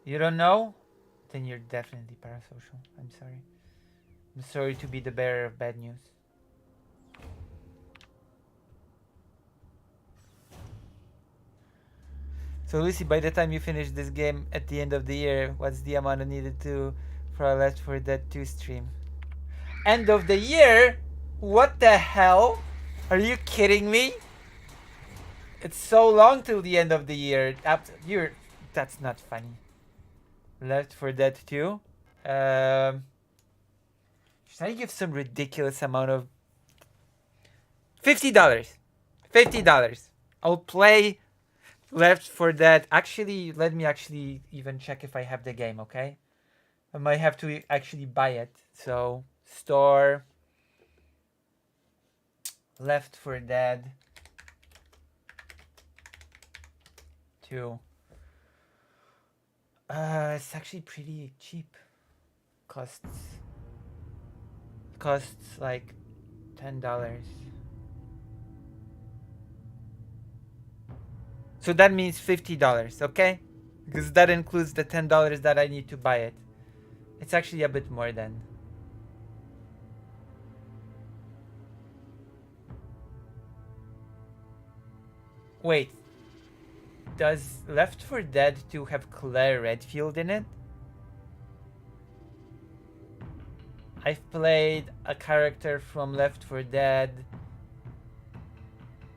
You don't know? Then you're definitely parasocial. I'm sorry. I'm sorry to be the bearer of bad news. So Lucy, by the time you finish this game at the end of the year, what's the amount needed for a Left 4 Dead 2 stream? End of the year? What the hell? Are you kidding me? It's so long till the end of the year. That's not funny. Left 4 Dead 2? Should I give some ridiculous amount of... $50. $50. I'll play Left 4 Dead. Actually, let me actually even check if I have the game, okay? I might have to actually buy it. So, store Left 4 Dead 2. It's actually pretty cheap. Costs like $10. So that means $50, okay? Because that includes the $10 that I need to buy it. It's actually a bit more then. Wait. Does Left 4 Dead 2 have Claire Redfield in it? I've played a character from Left 4 Dead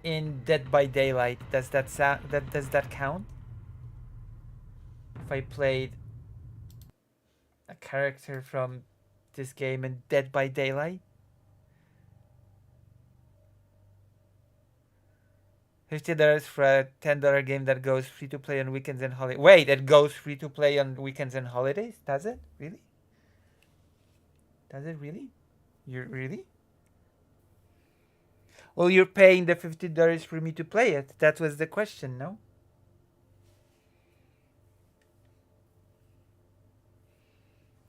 in Dead by Daylight. Does that count? If I played a character from this game in Dead by Daylight? $50 for a $10 game that goes free to play on weekends and holidays. Wait, it goes free to play on weekends and holidays? Does it? Really? Does it really? You really? Well, you're paying the $50 for me to play it. That was the question, no?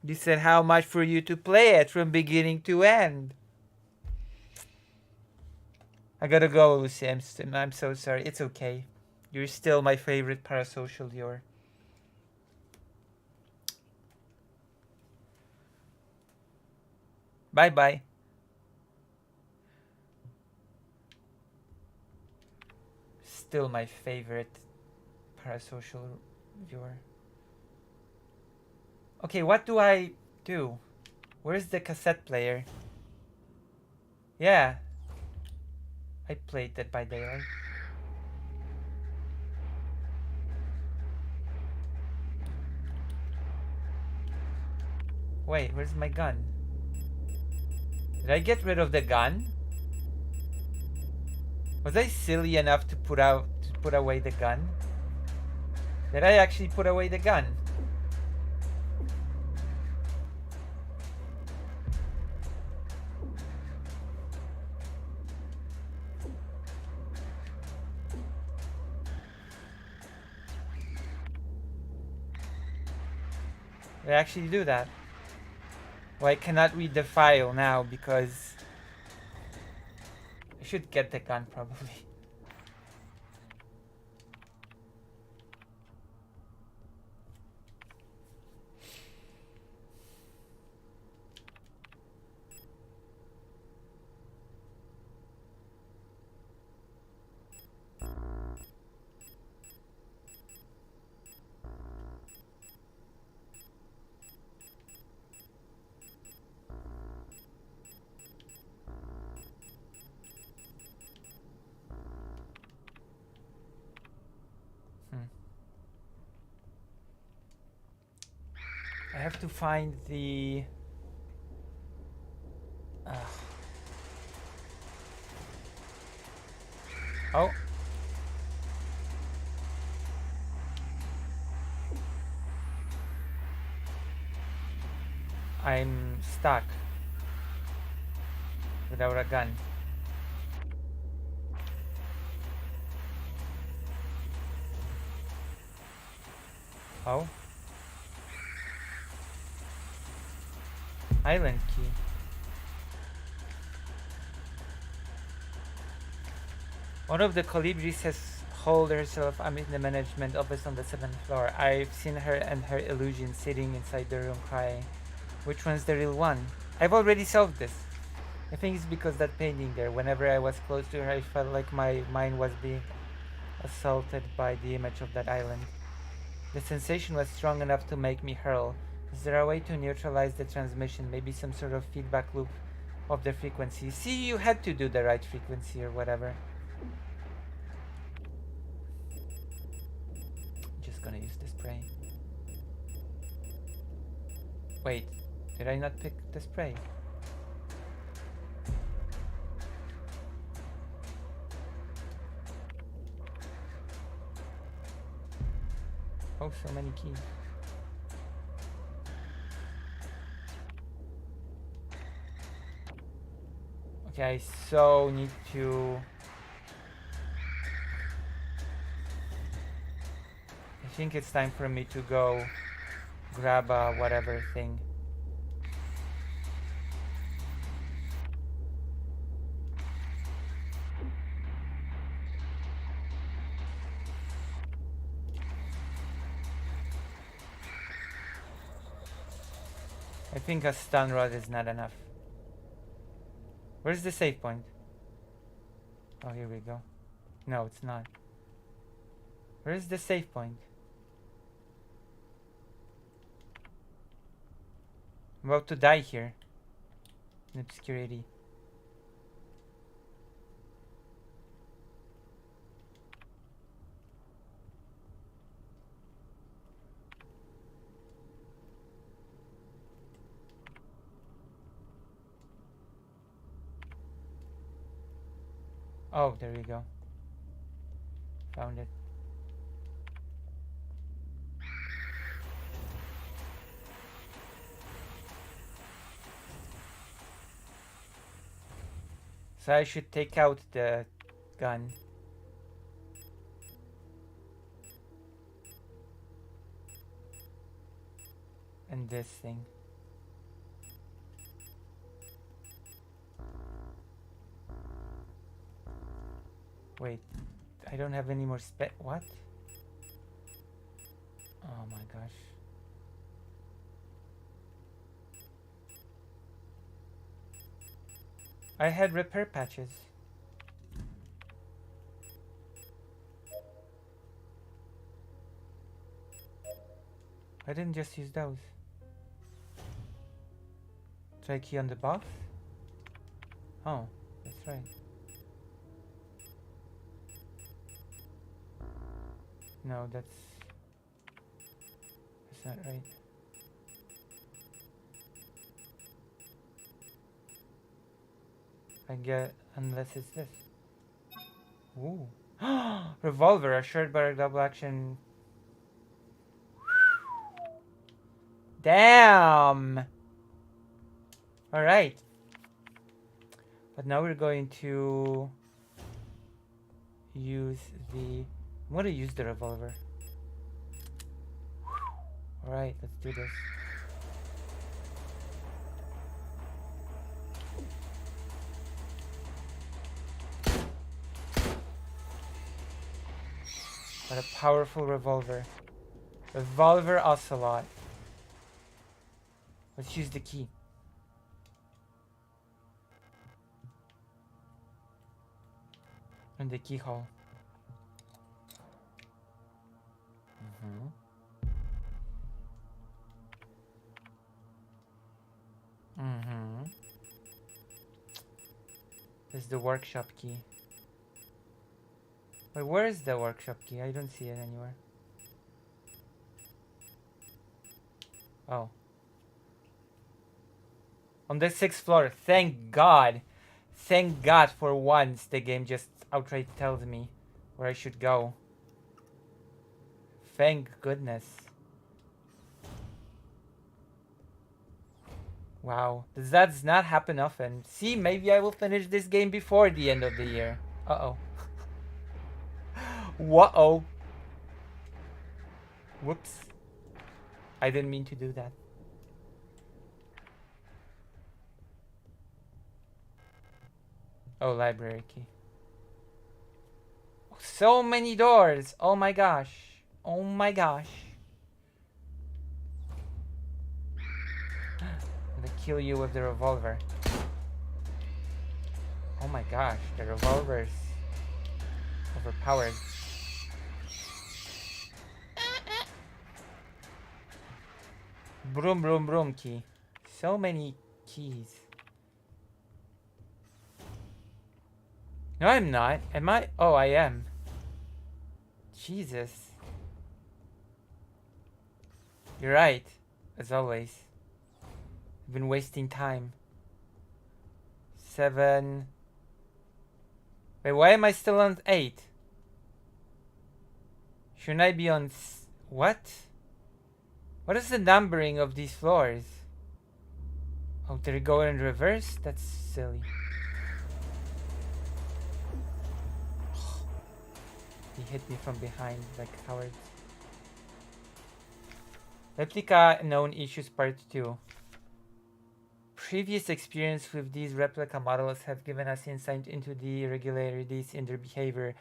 You said how much for you to play it from beginning to end. I gotta go, Lucy. I'm so sorry. It's okay. You're still my favorite parasocial viewer. Bye-bye. Still my favorite parasocial viewer. Okay, what do I do? Where's the cassette player? Yeah. I played Dead by Daylight. Wait, where's my gun? Did I get rid of the gun? Was I silly enough to put away the gun? Did I actually put away the gun? Did I actually do that? Well, I cannot read the file now because I should get the gun probably. I have to find the... Oh. I'm stuck without a gun. Oh. Island key. One of the Colibris has hold herself in the management office on the 7th floor. I've seen her and her illusion sitting inside the room crying. Which one's the real one? I've already solved this. I think it's because that painting there. Whenever I was close to her, I felt like my mind was being assaulted by the image of that island. The sensation was strong enough to make me hurl. Is there a way to neutralize the transmission? Maybe some sort of feedback loop of the frequency? See, you had to do the right frequency or whatever. Just gonna use the spray. Wait, did I not pick the spray? Oh, so many keys. Okay, I so need to... I think it's time for me to go grab a whatever thing. I think a stun rod is not enough. Where's the save point? Oh, here we go. No, it's not. Where's the save point? I'm about to die here. In obscurity. Oh, there we go. Found it. So I should take out the gun. And this thing. Wait, I don't have any more what? Oh my gosh. I had repair patches. I didn't just use those. Try key on the box? Oh, that's right. No, that's not right. I get, unless it's this. Ooh. Revolver, a short barrel double action. Damn! Alright. But now we're going to use the... I'm gonna use the revolver. Alright, let's do this. What a powerful revolver. Revolver Ocelot. Let's use the key. And the keyhole. This is the workshop key. Wait, where is the workshop key? I don't see it anywhere. Oh. On the 6th floor. Thank God. Thank God for once the game just outright tells me where I should go. Thank goodness. Wow. Does not happen often. See, maybe I will finish this game before the end of the year. Uh-oh. Whoa. Whoops. I didn't mean to do that. Oh, library key. So many doors. Oh my gosh. Oh my gosh. I'm gonna kill you with the revolver. Oh my gosh, the revolver's overpowered. Broom, broom, broom key. So many keys. No, I'm not. Am I? Oh, I am. Jesus. You're right. As always. I've been wasting time. 7. Wait, why am I still on 8? Shouldn't I be on... What? What is the numbering of these floors? Oh, did it go in reverse? That's silly. He hit me from behind like a coward. Replica known issues part 2. Previous experience with these replica models have given us insight into the irregularities in their behavior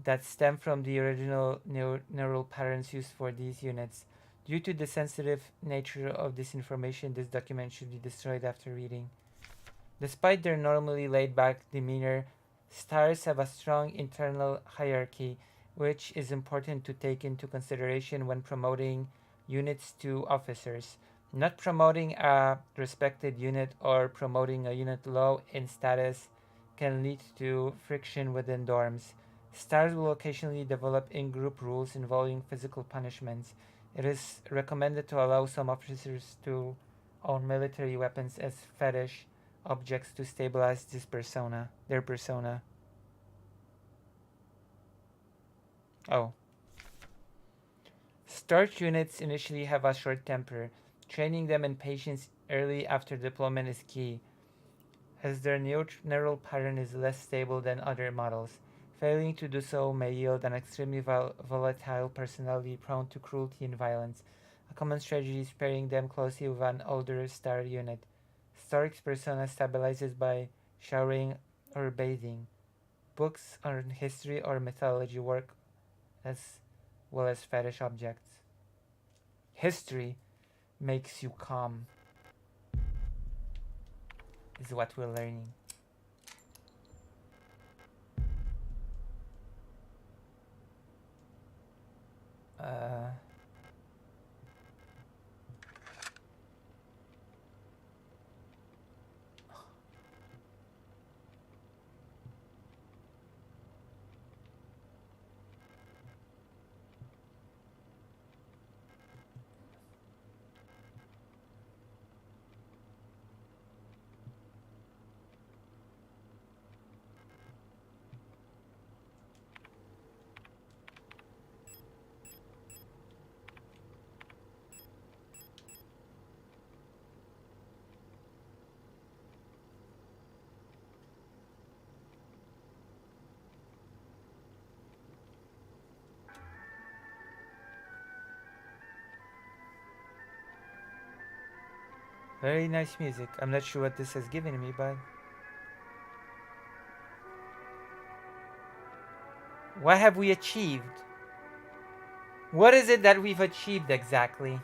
that stem from the original neural patterns used for these units. Due to the sensitive nature of this information, this document should be destroyed after reading. Despite their normally laid-back demeanor, stars have a strong internal hierarchy, which is important to take into consideration when promoting units to officers. Not promoting a respected unit or promoting a unit low in status can lead to friction within dorms. Stars will occasionally develop in-group rules involving physical punishments. It is recommended to allow some officers to own military weapons as fetish objects to stabilize their persona. Oh. Starch units initially have a short temper. Training them in patience early after deployment is key, as their neural pattern is less stable than other models. Failing to do so may yield an extremely volatile personality prone to cruelty and violence. A common strategy is pairing them closely with an older star unit. Stark's persona stabilizes by showering or bathing. Books on history or mythology work as well as fetish objects. History makes you calm, is what we're learning. Uh, Very nice music. I'm not sure what this has given me, but what have we achieved? What is it that we've achieved exactly?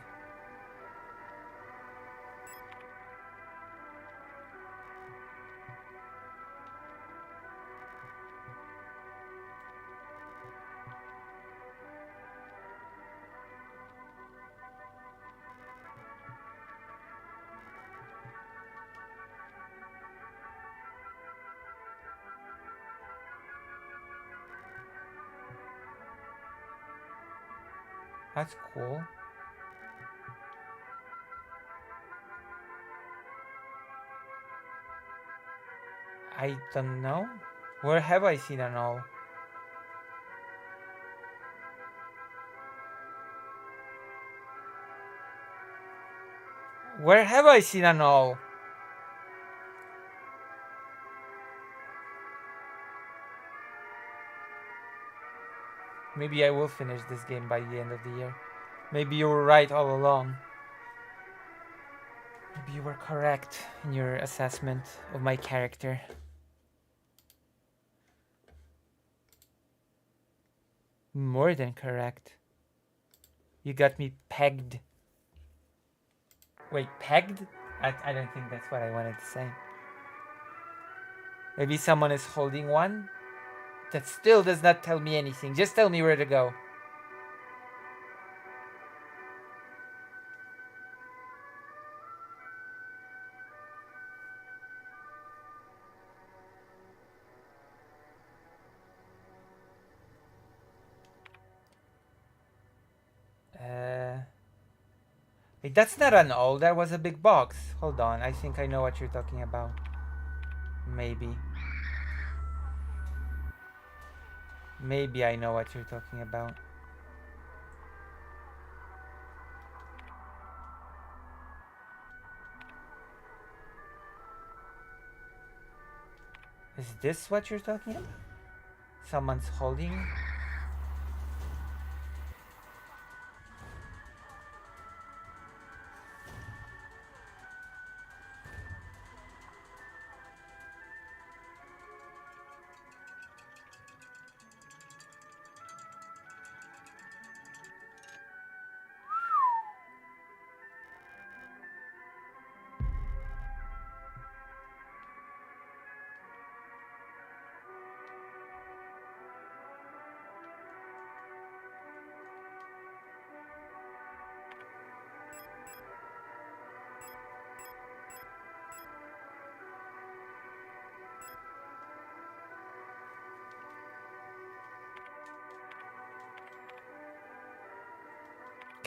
That's cool. I don't know. Where have I seen an owl? Where have I seen an owl? Maybe I will finish this game by the end of the year. Maybe you were right all along. Maybe you were correct in your assessment of my character. More than correct. You got me pegged. Wait, pegged? I don't think that's what I wanted to say. Maybe someone is holding one? That still does not tell me anything. Just tell me where to go. Wait, that's not an owl. That was a big box. Hold on. I think I know what you're talking about. Maybe. Maybe I know what you're talking about. Is this what you're talking about? Someone's holding?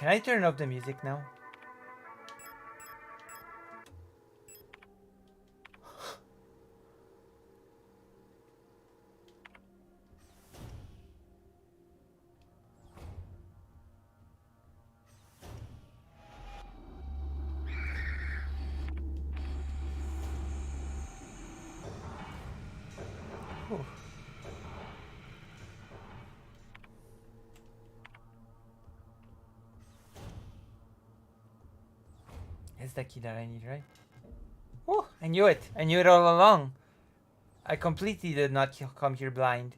Can I turn off the music now? Whew. It's the key that I need, right? Oh, I knew it. I knew it all along. I completely did not come here blind.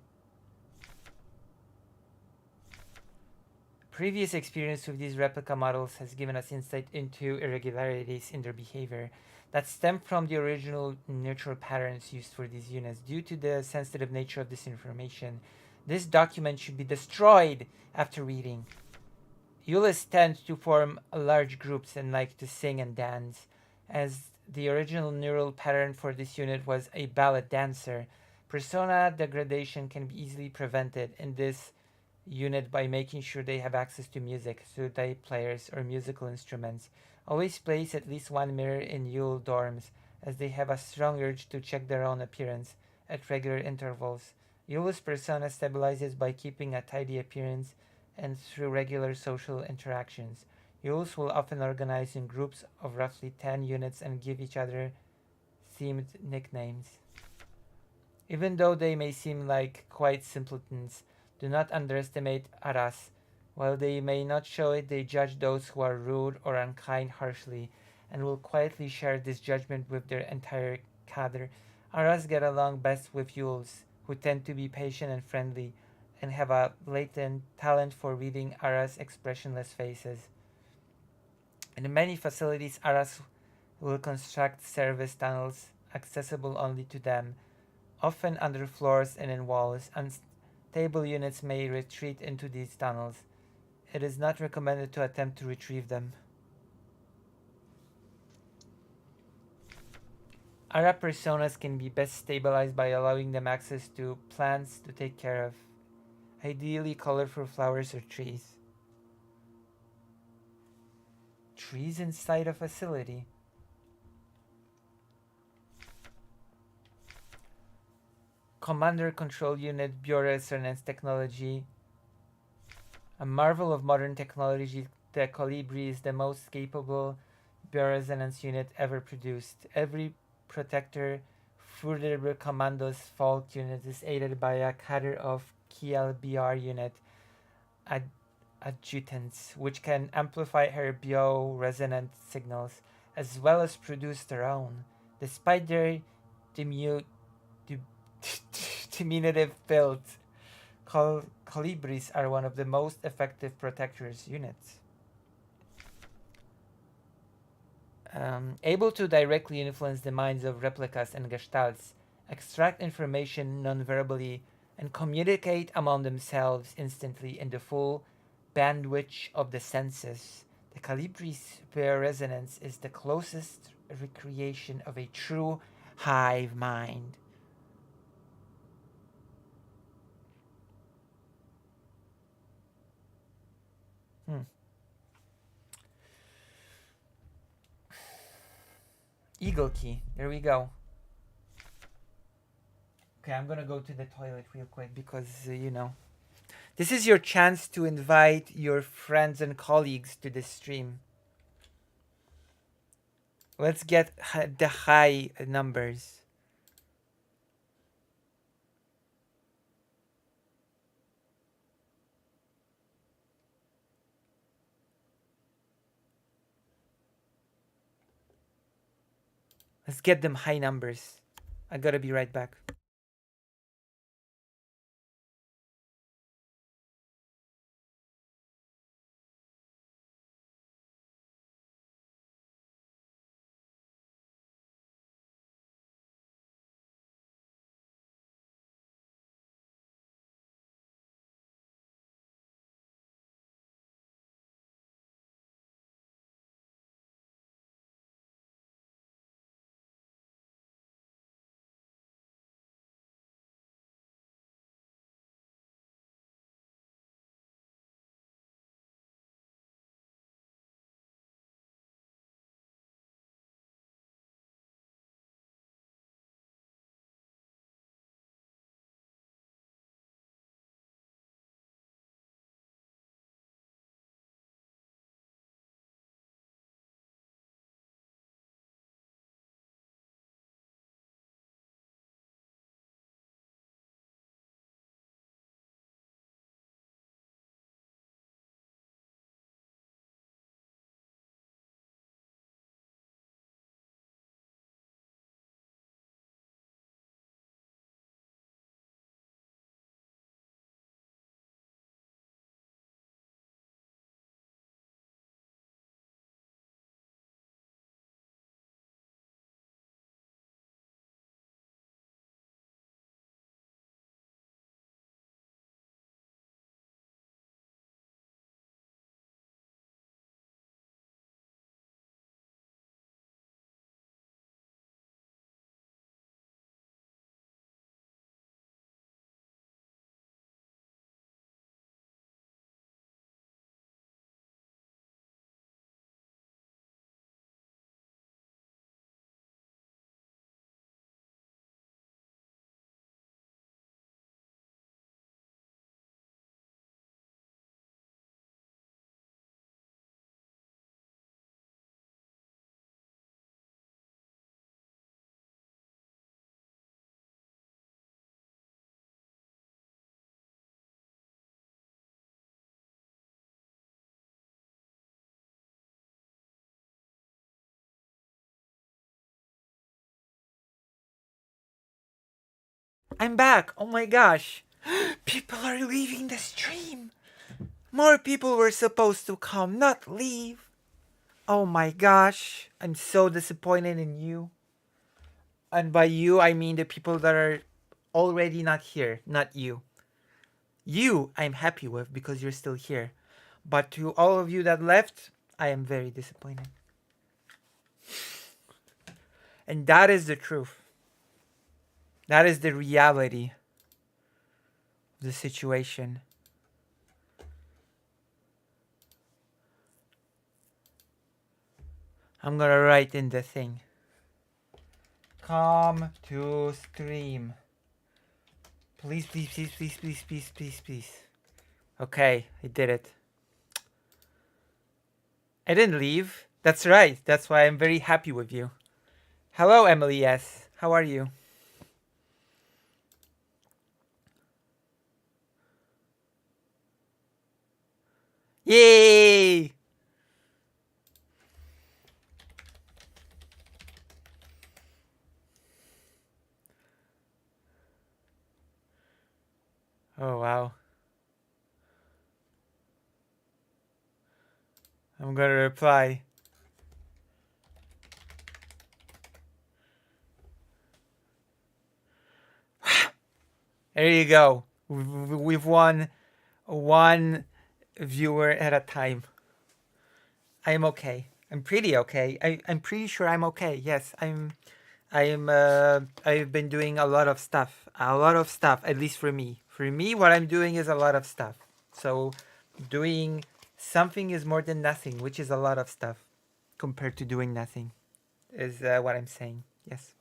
Previous experience with these replica models has given us insight into irregularities in their behavior that stem from the original neutral patterns used for these units. Due to the sensitive nature of this information, this document should be destroyed after reading. Eulis tend to form large groups and like to sing and dance, as the original neural pattern for this unit was a ballet dancer. Persona degradation can be easily prevented in this unit by making sure they have access to music, so tape players or musical instruments. Always place at least one mirror in Yule dorms, as they have a strong urge to check their own appearance at regular intervals. Yule's persona stabilizes by keeping a tidy appearance and through regular social interactions. Yules will often organize in groups of roughly 10 units and give each other themed nicknames. Even though they may seem like quite simpletons, do not underestimate Aras. While they may not show it, they judge those who are rude or unkind harshly, and will quietly share this judgment with their entire cadre. Aras get along best with Yules, who tend to be patient and friendly, and have a latent talent for reading Aras' expressionless faces. In many facilities, Aras will construct service tunnels accessible only to them, often under floors and in walls. Unstable units may retreat into these tunnels. It is not recommended to attempt to retrieve them. Ara personas can be best stabilized by allowing them access to plants to take care of, ideally colorful flowers or trees. Trees inside a facility. Commander Control Unit Bioresonance Technology. A marvel of modern technology, the Colibri is the most capable bioresonance unit ever produced. Every protector Further Commando's Fault unit is aided by a cadre of KLBR unit adjutants, which can amplify her bioresonant signals as well as produce their own. Despite their diminutive build, Colibris are one of the most effective protectors units. Able to directly influence the minds of replicas and gestalts, extract information non-verbally, and communicate among themselves instantly in the full bandwidth of the senses. The Calibri's resonance is the closest recreation of a true hive mind. Eagle key. There we go. Okay, I'm gonna go to the toilet real quick because, this is your chance to invite your friends and colleagues to this stream. Let's get the high numbers. Let's get them high numbers. I gotta be right back. I'm back. Oh my gosh. People are leaving the stream. More people were supposed to come, not leave. Oh my gosh. I'm so disappointed in you. And by you, I mean the people that are already not here, not you. You, I'm happy with because you're still here. But to all of you that left, I am very disappointed. And that is the truth. That is the reality of the situation. I'm gonna write in the thing. Come to stream. Please, please, please, please, please, please, please, please. Okay, I did it. I didn't leave. That's right. That's why I'm very happy with you. Hello, Emily S. How are you? Yay! Oh, wow. I'm gonna reply. There you go. We've won one viewer at a time. I'm okay. I'm pretty okay. I'm pretty sure I'm okay. Yes, I've been doing a lot of stuff. A lot of stuff, at least for me. For me, what I'm doing is a lot of stuff. So doing something is more than nothing, which is a lot of stuff compared to doing nothing, is what I'm saying. Yes.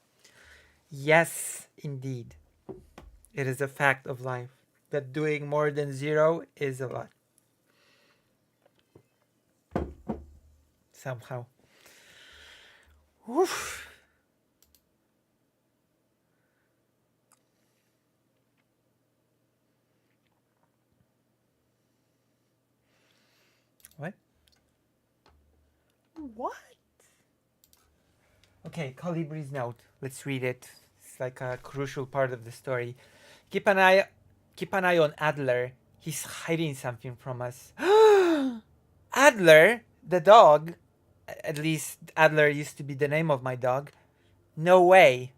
Yes, indeed. It is a fact of life that doing more than zero is a lot. Somehow. Oof. What? What? Okay, Calibri's note. Let's read it. It's like a crucial part of the story. Keep an eye on Adler. He's hiding something from us. Adler, the dog. At least Adler used to be the name of my dog. No way.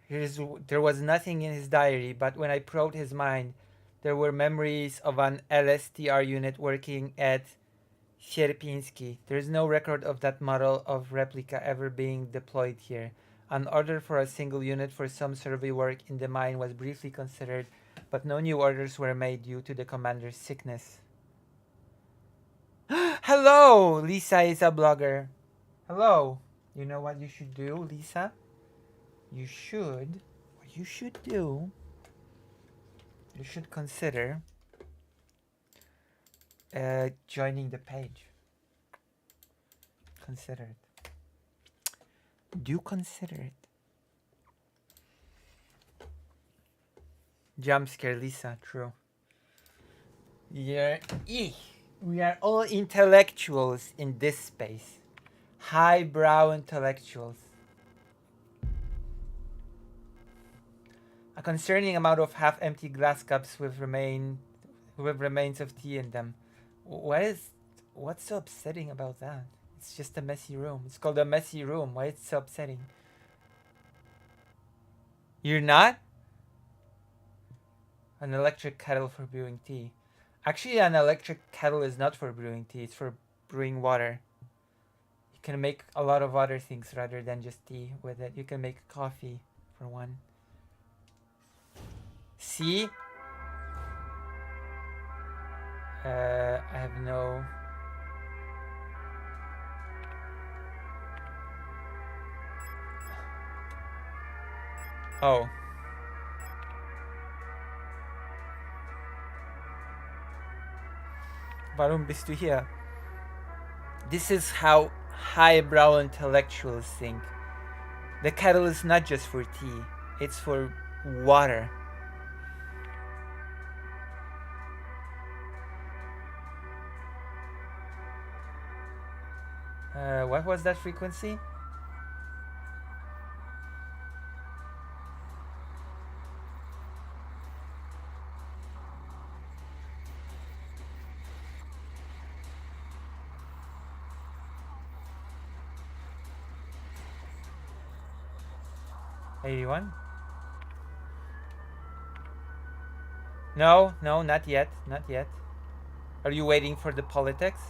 There was nothing in his diary, but when I probed his mind, there were memories of an LSTR unit working at Sierpiński. There is no record of that model of replica ever being deployed here. An order for a single unit for some survey work in the mine was briefly considered, but no new orders were made due to the commander's sickness. Hello! Lisa is a blogger. Hello. You know what you should do, Lisa? You should consider joining the page. Consider it. Do consider it. Jump scare, Lisa. True. Yeah. We are all intellectuals in this space. Highbrow intellectuals. A concerning amount of half-empty glass cups with remains of tea in them. What's so upsetting about that? It's just a messy room. It's called a messy room. Why it's so upsetting? You're not? An electric kettle for brewing tea. Actually, an electric kettle is not for brewing tea. It's for brewing water. You can make a lot of other things rather than just tea with it. You can make coffee, for one. See? I have no... Oh. Warum bist du hier? This is how highbrow intellectuals think. The kettle is not just for tea. It's for water. What was that frequency? 81. No, no, not yet. Not yet. Are you waiting for the politics?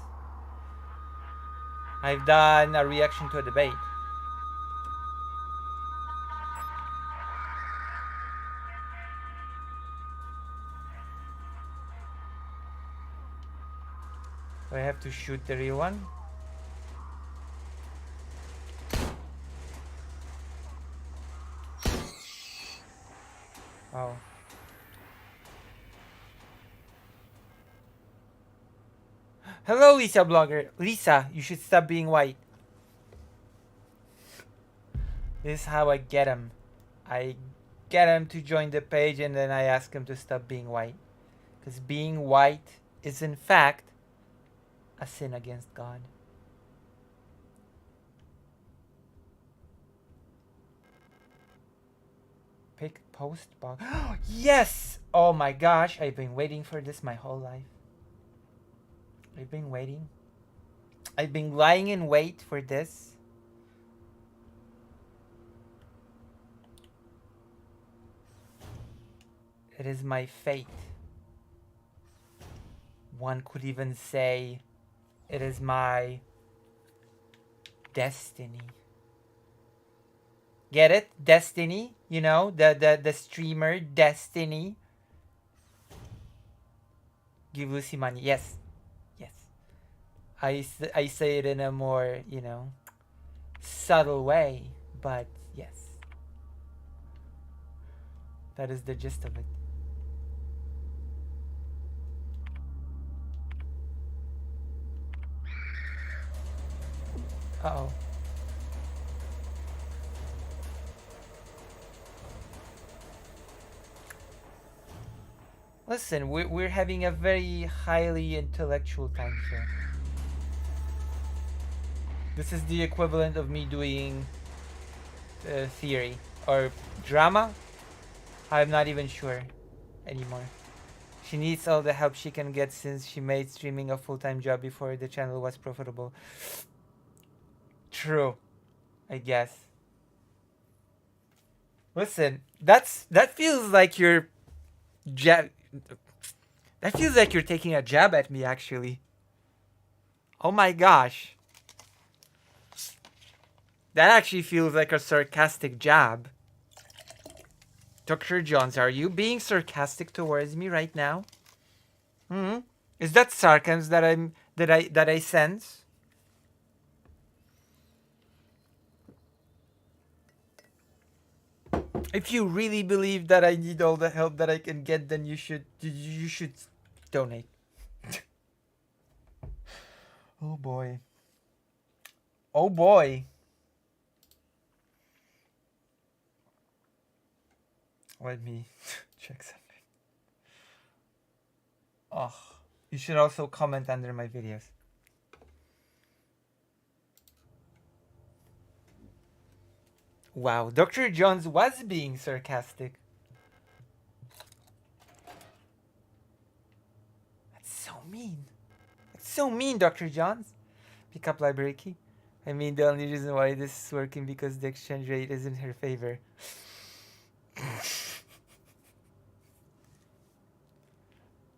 I've done a reaction to a debate. Do I have to shoot the real one? Oh. Hello, Lisa Blogger. Lisa, you should stop being white. This is how I get him. I get him to join the page and then I ask him to stop being white. Because being white is in fact a sin against God. Pick post box. Yes! Oh my gosh, I've been waiting for this my whole life. I've been waiting. I've been lying in wait for this. It is my fate. One could even say it is my destiny. Get it? Destiny? You know, the streamer Destiny. Give Lucy money. Yes. Yes. I say it in a more, you know, subtle way, but yes. That is the gist of it. Uh-oh. Listen, we're having a very highly intellectual time here. This is the equivalent of me doing theory or drama. I'm not even sure anymore. She needs all the help she can get since she made streaming a full-time job before the channel was profitable. True, I guess. Listen, that feels like you're that feels like you're taking a jab at me, actually. Oh my gosh. That actually feels like a sarcastic jab. Dr. Jones, are you being sarcastic towards me right now? Hmm? Is that sarcasm that I sense? If you really believe that I need all the help that I can get, then you should donate. Oh boy. Oh boy. Let me check something. Oh, you should also comment under my videos. Wow, Dr. Jones was being sarcastic. That's so mean. That's so mean, Dr. Jones. Pick up library key. I mean, the only reason why this is working because the exchange rate is in her favor.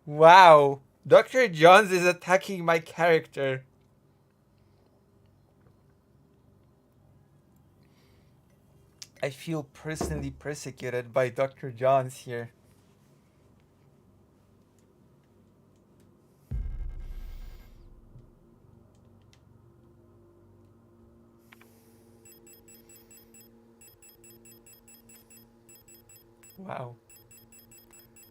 Wow, Dr. Jones is attacking my character. I feel personally persecuted by Dr. Jones here. Wow.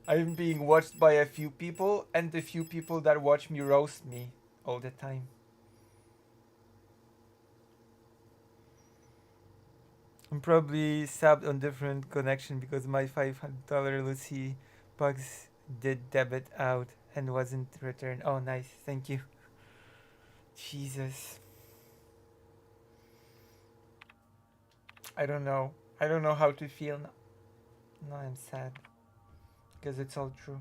I'm being watched by a few people and the few people that watch me roast me all the time. I'm probably subbed on different connection because my $500 Lucy bucks did debit out and wasn't returned. Oh, nice. Thank you. Jesus. I don't know. I don't know how to feel now. No, I'm sad. Because it's all true.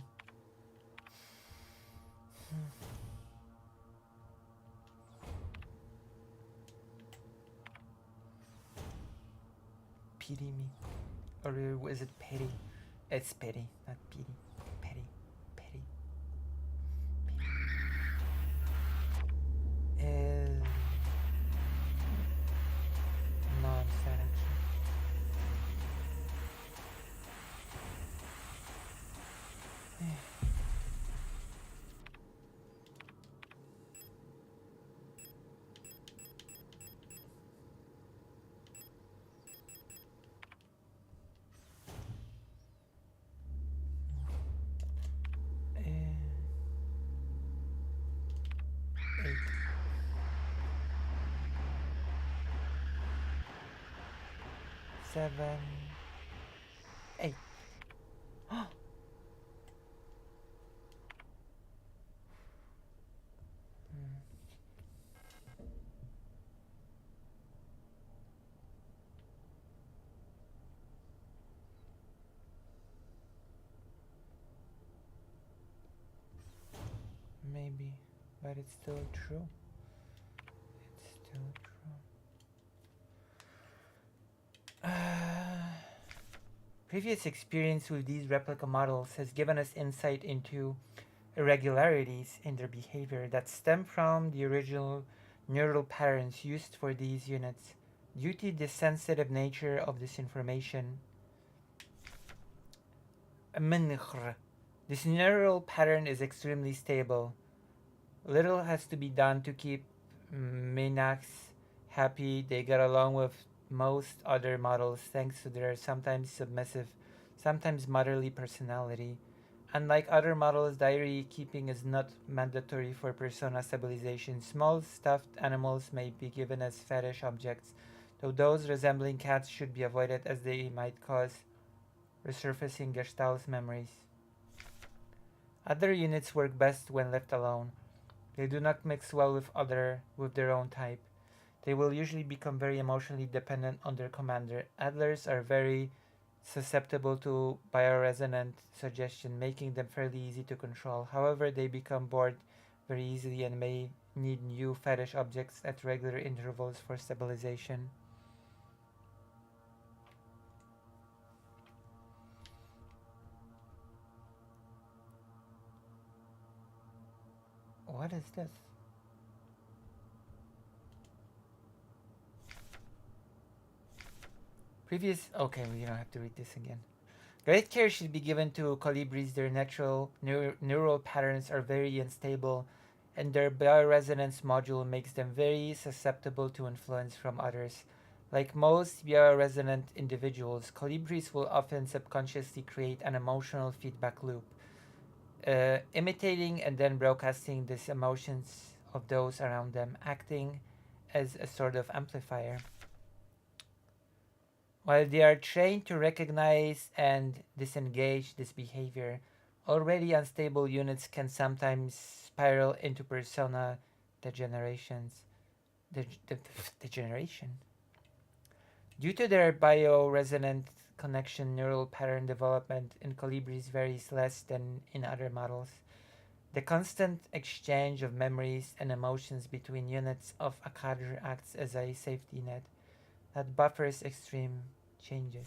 Pity me. Or is it pity? It's pity, not pity. Pity. Pity. Is... No, I'm sad actually. Eight. 7, 8. Maybe, but it's still true. It's still true. Previous experience with these replica models has given us insight into irregularities in their behavior that stem from the original neural patterns used for these units. Due to the sensitive nature of this information, this neural pattern is extremely stable. Little has to be done to keep Minax happy. They get along with most other models thanks to their sometimes submissive, sometimes motherly personality. Unlike other models, diary keeping is not mandatory for persona stabilization. Small stuffed animals may be given as fetish objects, though those resembling cats should be avoided as they might cause resurfacing Gestalt memories. Other units work best when left alone. They do not mix well with their own type. They will usually become very emotionally dependent on their commander. Adlers are very susceptible to bioresonant suggestion, making them fairly easy to control. However, they become bored very easily and may need new fetish objects at regular intervals for stabilization. What is this? Okay, we don't have to read this again. Great care should be given to colibris. Their natural neural patterns are very unstable, and their bioresonance module makes them very susceptible to influence from others. Like most bioresonant individuals, colibris will often subconsciously create an emotional feedback loop, imitating and then broadcasting these emotions of those around them, acting as a sort of amplifier. While they are trained to recognize and disengage this behavior, already unstable units can sometimes spiral into persona degenerations. Degeneration. Due to their bioresonant connection, neural pattern development in colibris varies less than in other models. The constant exchange of memories and emotions between units of a cadre acts as a safety net that buffers extreme changes.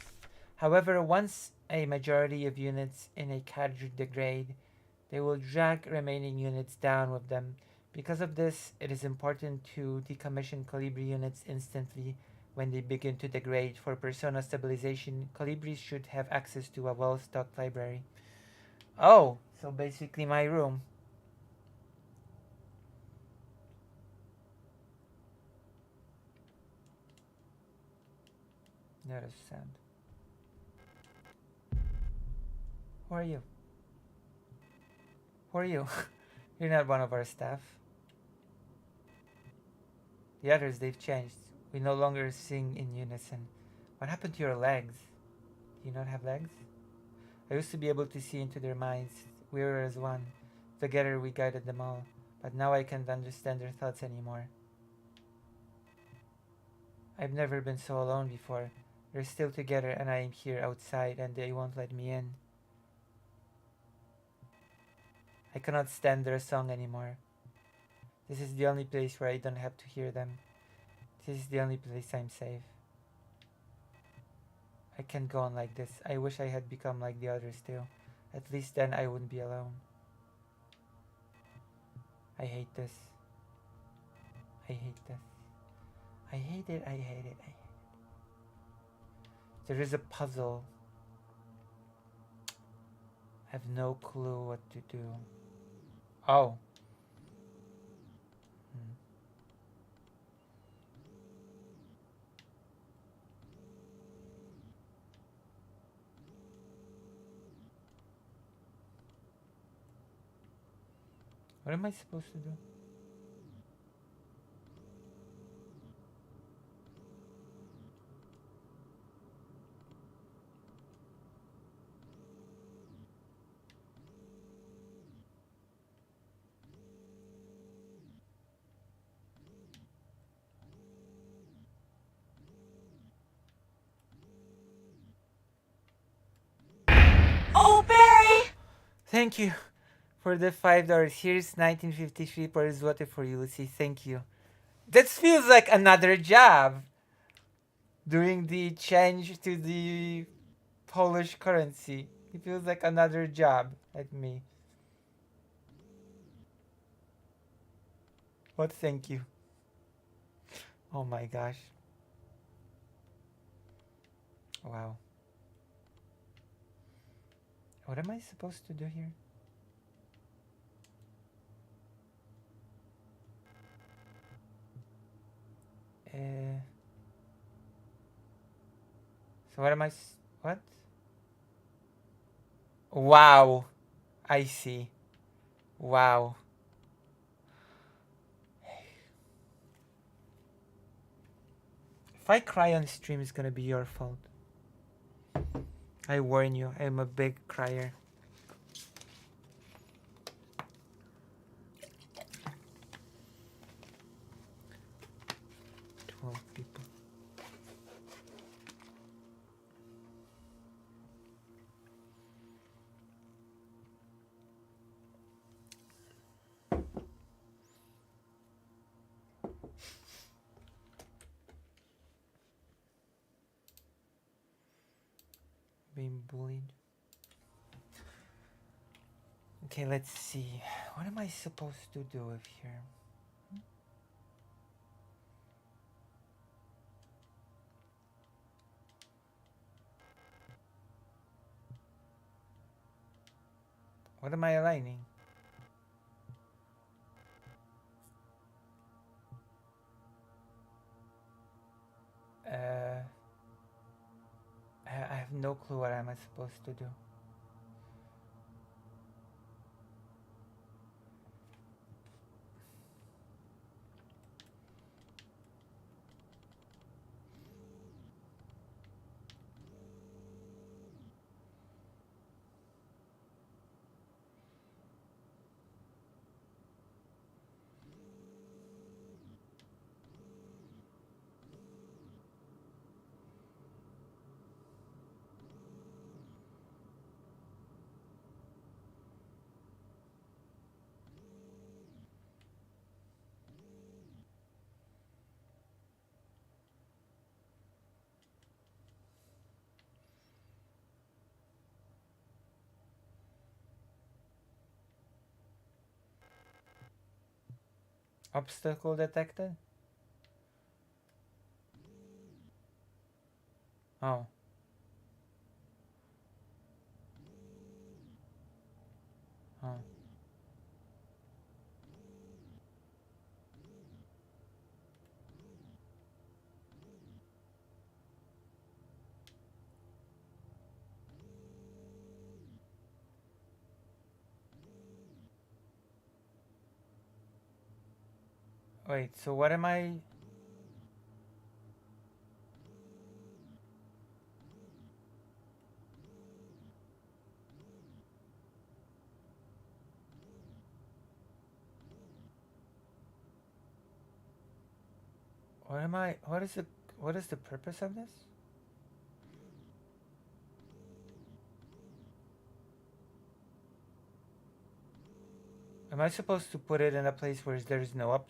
However, once a majority of units in a cadre degrade, they will drag remaining units down with them. Because of this, it is important to decommission Colibri units instantly when they begin to degrade. For persona stabilization, Colibris should have access to a well-stocked library. Oh, so basically my room. That is sad. Who are you? Who are you? You're not one of our staff. The others, they've changed. We no longer sing in unison. What happened to your legs? Do you not have legs? I used to be able to see into their minds. We were as one. Together we guided them all. But now I can't understand their thoughts anymore. I've never been so alone before. They're still together and I am here outside and they won't let me in. I cannot stand their song anymore. This is the only place where I don't have to hear them. This is the only place I'm safe. I can't go on like this. I wish I had become like the others too. At least then I wouldn't be alone. I hate this. I hate this. I hate it, I hate it, I hate it. There is a puzzle. I have no clue what to do. Oh. What am I supposed to do? Oh, Barry! Thank you for the $5. Here's 1953 Paris water for you, Lucy. Thank you. That feels like another job. Doing the change to the Polish currency. It feels like another job at me. What? Thank you. Oh my gosh. Wow. What am I supposed to do here? So what am I? What? Wow. I see. Wow. If I cry on stream, it's gonna be your fault. I warn you, I'm a big crier. People. Being bullied. Okay, let's see. What am I supposed to do with here? What am I aligning? I have no clue what am I supposed to do. Obstacle detected? Oh. Oh. Wait, so what am I? What am I? What is the purpose of this? Am I supposed to put it in a place where there's no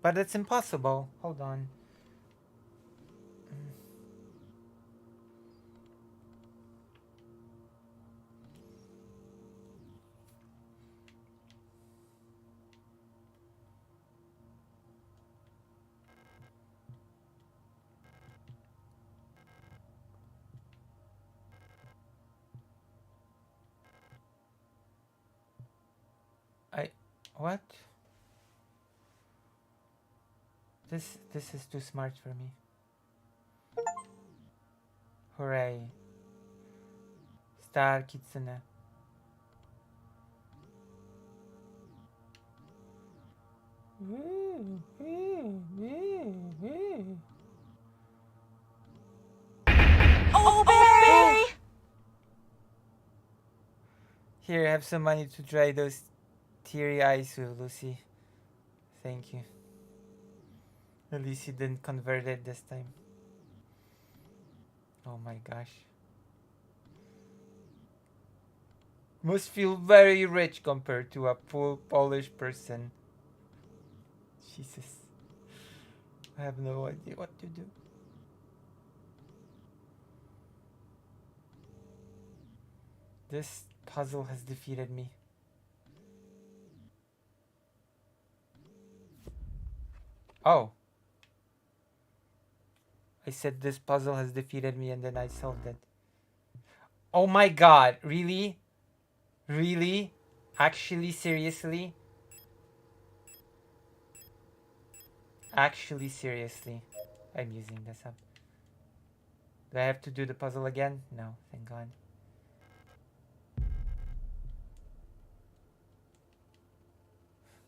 but it's impossible. Hold on. What? This is too smart for me. Hooray. Star Kitsune. Oh, Barry! Here, have some money to dry those teary eyes with, Lucy. Thank you. At least you didn't convert it this time. Oh my gosh. Must feel very rich compared to a poor Polish person. Jesus. I have no idea what to do. This puzzle has defeated me. Oh. I said this puzzle has defeated me and then I solved it. Oh my god, really? Really? Actually, seriously? Actually, seriously. I'm using this up. Do I have to do the puzzle again? No, thank god.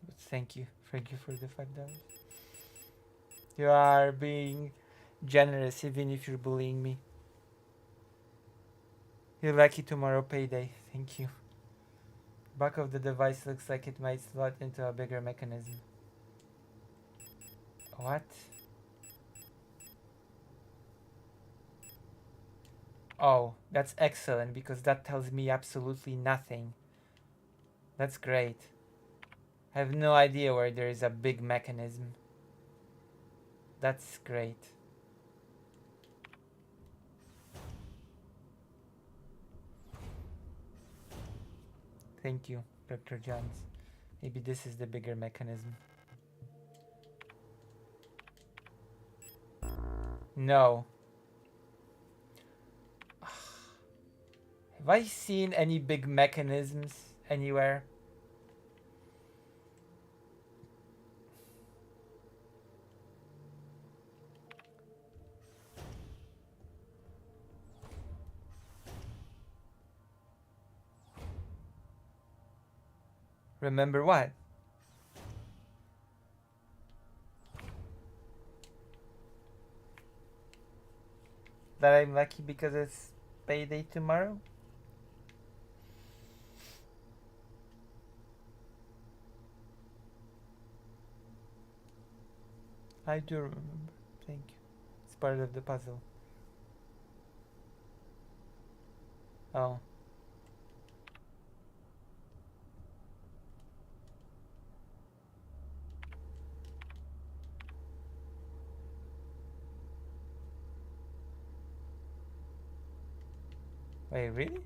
But thank you. Thank you for the $5. You are being generous even if you're bullying me. You're lucky tomorrow payday. Thank you. Back of the device looks like it might slot into a bigger mechanism. What? Oh, that's excellent because that tells me absolutely nothing. That's great. I have no idea where there is a big mechanism. That's great. Thank you, Dr. Jones. Maybe this is the bigger mechanism. No. Have I seen any big mechanisms anywhere? Remember what? That I'm lucky because it's payday tomorrow? I do remember. Thank you. It's part of the puzzle. Oh. Wait, really?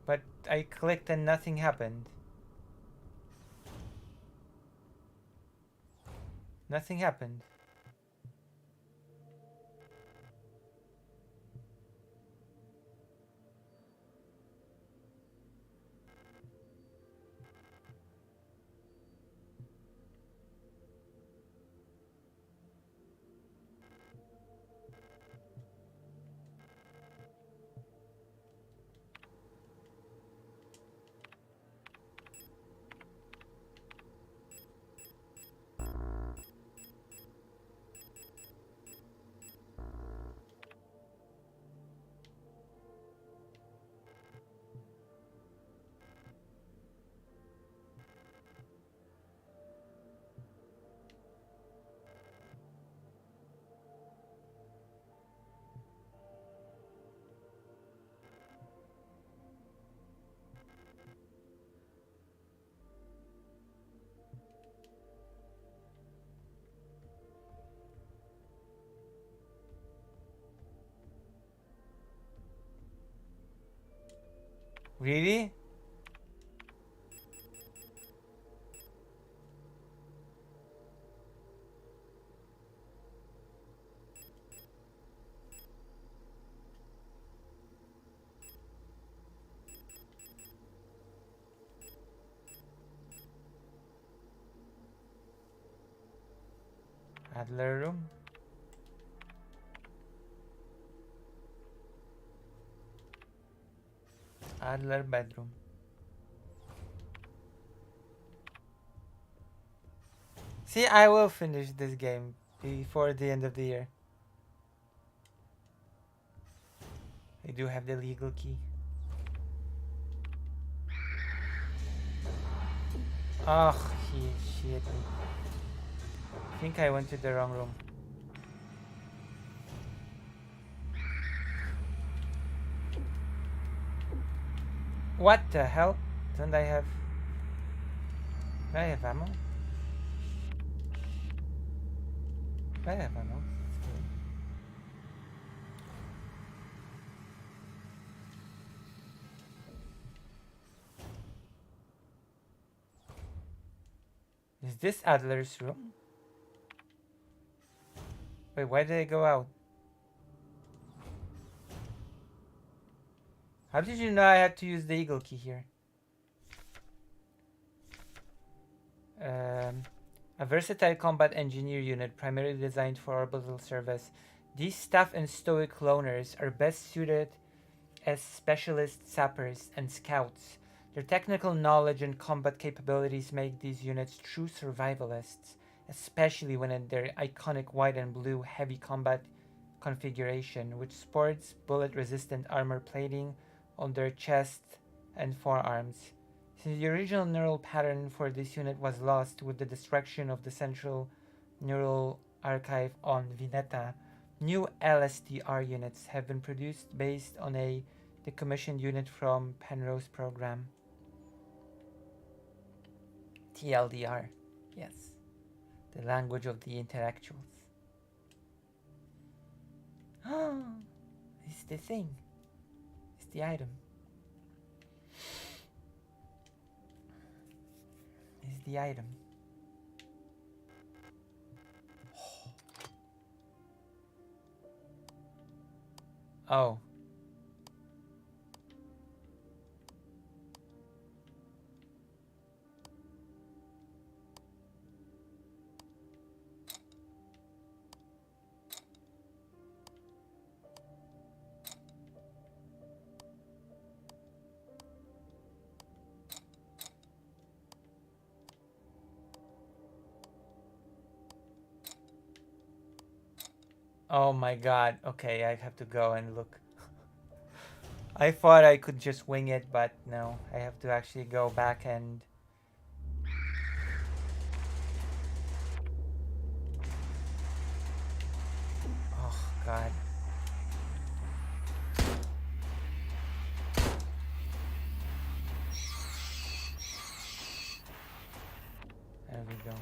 But I clicked and nothing happened. Nothing happened. Really? Adler room. Adler bedroom. See, I will finish this game before the end of the year. I do have the legal key. Oh, she hit me. I think I went to the wrong room. What the hell? Don't I have... Do I have ammo? I have ammo. That's good. Is this Adler's room? Wait, why did I go out? How did you know I had to use the eagle key here? A versatile combat engineer unit primarily designed for orbital service. These staff and stoic loners are best suited as specialist sappers and scouts. Their technical knowledge and combat capabilities make these units true survivalists, especially when in their iconic white and blue heavy combat configuration, which sports bullet-resistant armor plating on their chest and forearms. Since the original neural pattern for this unit was lost with the destruction of the central neural archive on Vineta, new LSTR units have been produced based on a decommissioned unit from Penrose program. TLDR, yes, the language of the intellectuals. Oh, it's the thing. It's the item. It's the item. Oh. Oh my god. Okay, I have to go and look. I thought I could just wing it, but no. I have to actually go back and... Oh god. There we go.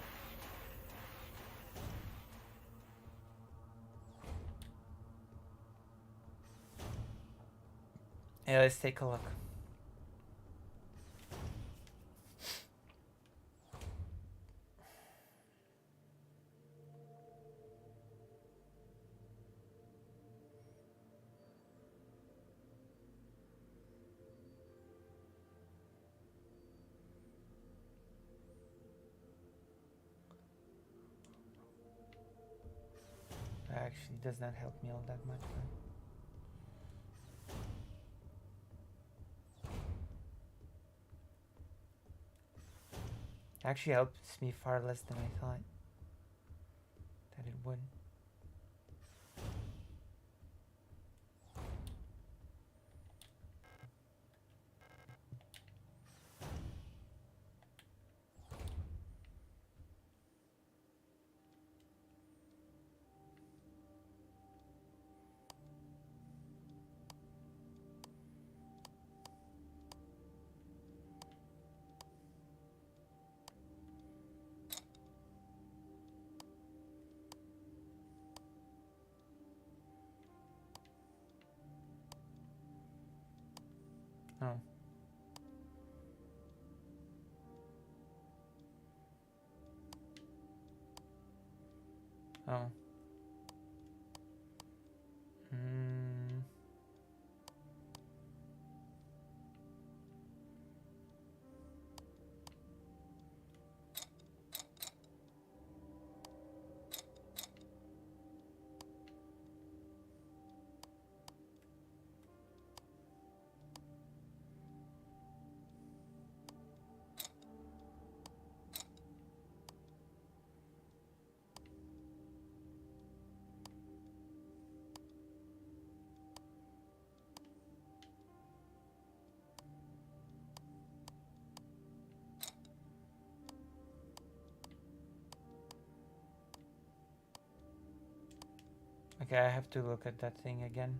Yeah, let's take a look. Actually does not help me all that much. Actually helps me far less than I thought that it would. Oh. Oh. Okay, I have to look at that thing again.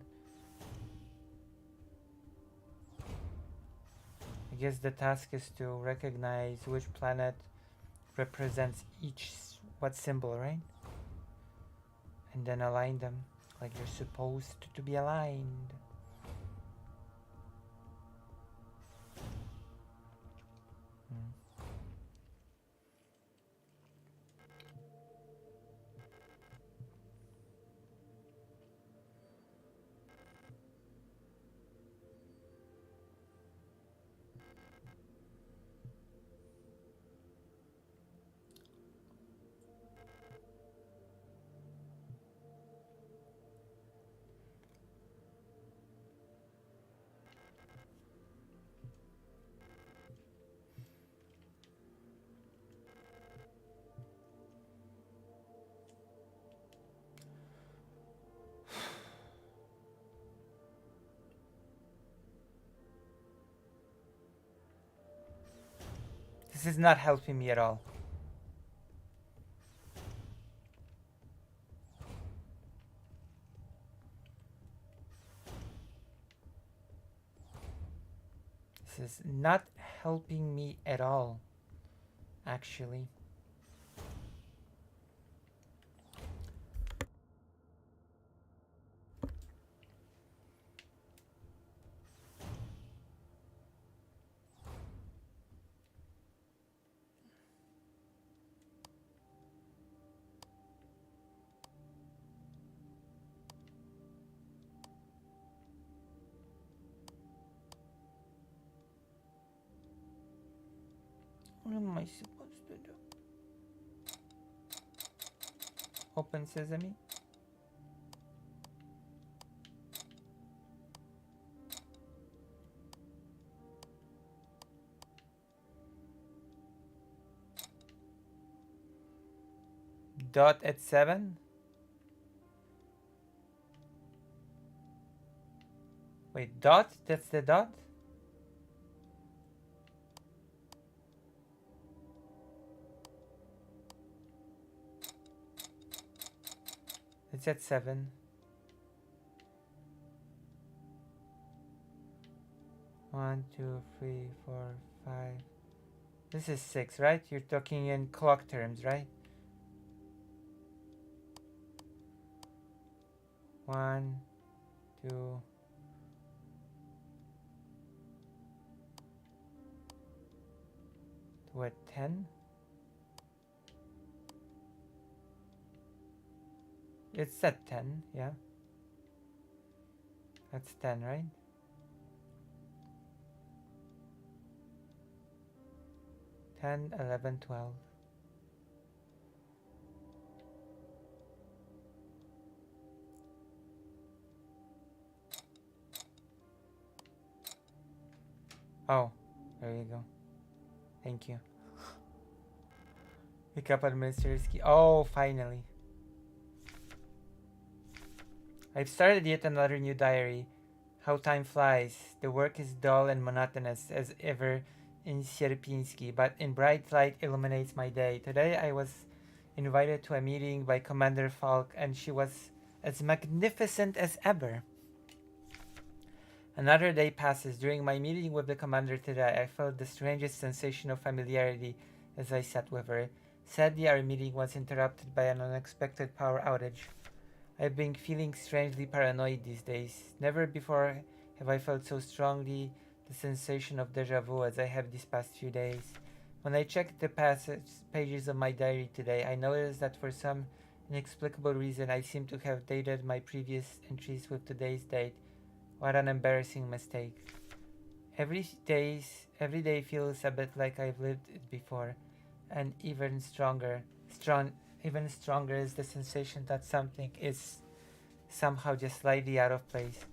I guess the task is to recognize which planet represents each what symbol, right? And then align them like you're supposed to be aligned. This is not helping me at all. This is not helping me at all, actually. What am I supposed to do? Open sesame? Dot at 7? Wait, dot? That's the dot? It's at 7. One, two, three, four, 5. This is 6, right? You're talking in clock terms, right? 1, 2. What, 10? It's at 10, yeah. That's 10, right? Ten, 11, 12. Oh, there you go. Thank you. Pick up administrator's key. Oh, finally. I've started yet another new diary. How time flies. The work is dull and monotonous as ever in Sierpiński, but in bright light illuminates my day. Today I was invited to a meeting by Commander Falk, and she was as magnificent as ever. Another day passes. During my meeting with the commander today, I felt the strangest sensation of familiarity as I sat with her. Sadly, our meeting was interrupted by an unexpected power outage. I've been feeling strangely paranoid these days. Never before have I felt so strongly the sensation of deja vu as I have these past few days. When I checked the pages of my diary today, I noticed that for some inexplicable reason I seem to have dated my previous entries with today's date. What an embarrassing mistake. Every day feels a bit like I've lived it before, and even stronger is the sensation that something is somehow just slightly out of place.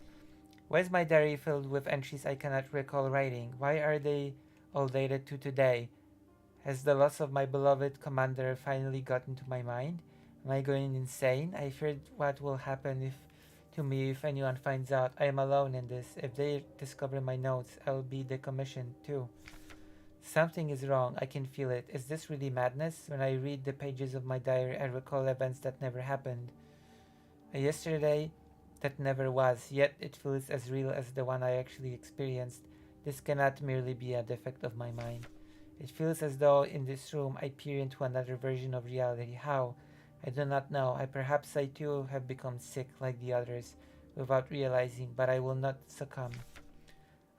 Why is my diary filled with entries I cannot recall writing? Why are they all dated to today? Has the loss of my beloved commander finally gotten to my mind? Am I going insane? I feared what will happen to me if anyone finds out. I am alone in this. If they discover my notes, I will be decommissioned too. Something is wrong. I can feel it. Is this really madness? When I read the pages of my diary, I recall events that never happened. A yesterday that never was, yet it feels as real as the one I actually experienced. This cannot merely be a defect of my mind. It feels as though in this room I peer into another version of reality. How? I do not know. Perhaps I too have become sick like the others without realizing, but I will not succumb.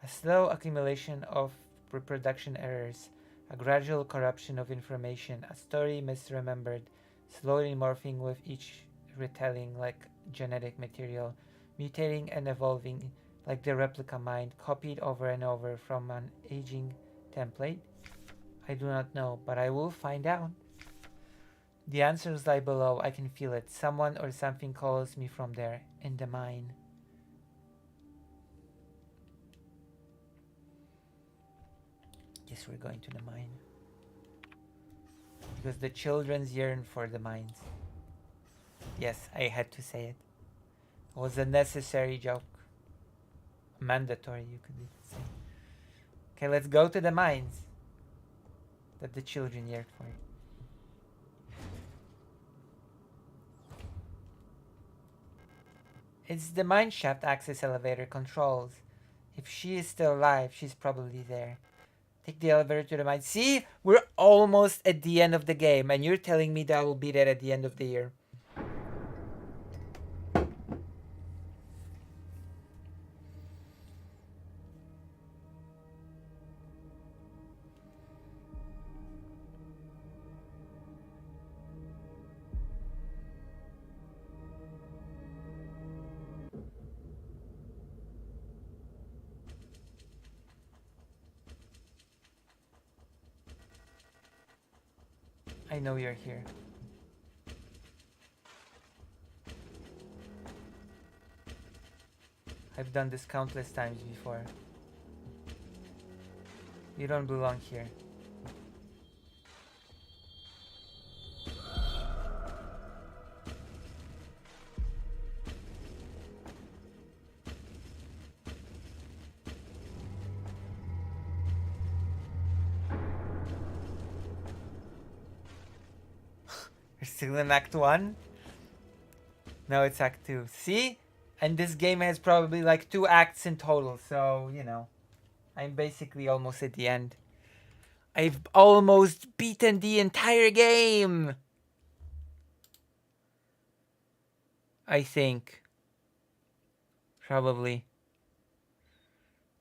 A slow accumulation of reproduction errors, a gradual corruption of information, a story misremembered, slowly morphing with each retelling like genetic material, mutating and evolving like the replica mind, copied over and over from an aging template? I do not know, but I will find out. The answers lie below. I can feel it. Someone or something calls me from there, in the mine. Yes, we're going to the mine. Because the children yearn for the mines. Yes, I had to say it. It was a necessary joke. Mandatory, you could say. Okay, let's go to the mines that the children yearned for. It's the mine shaft access elevator controls. If she is still alive, she's probably there. Take the elevator to the mine. See? We're almost at the end of the game, and you're telling me that we'll be there at the end of the year. I know you're here. I've done this countless times before. You don't belong here. You're still in Act 1? No, it's Act 2. See? And this game has probably like 2 acts in total, so, you know. I'm basically almost at the end. I've almost beaten the entire game! I think. Probably.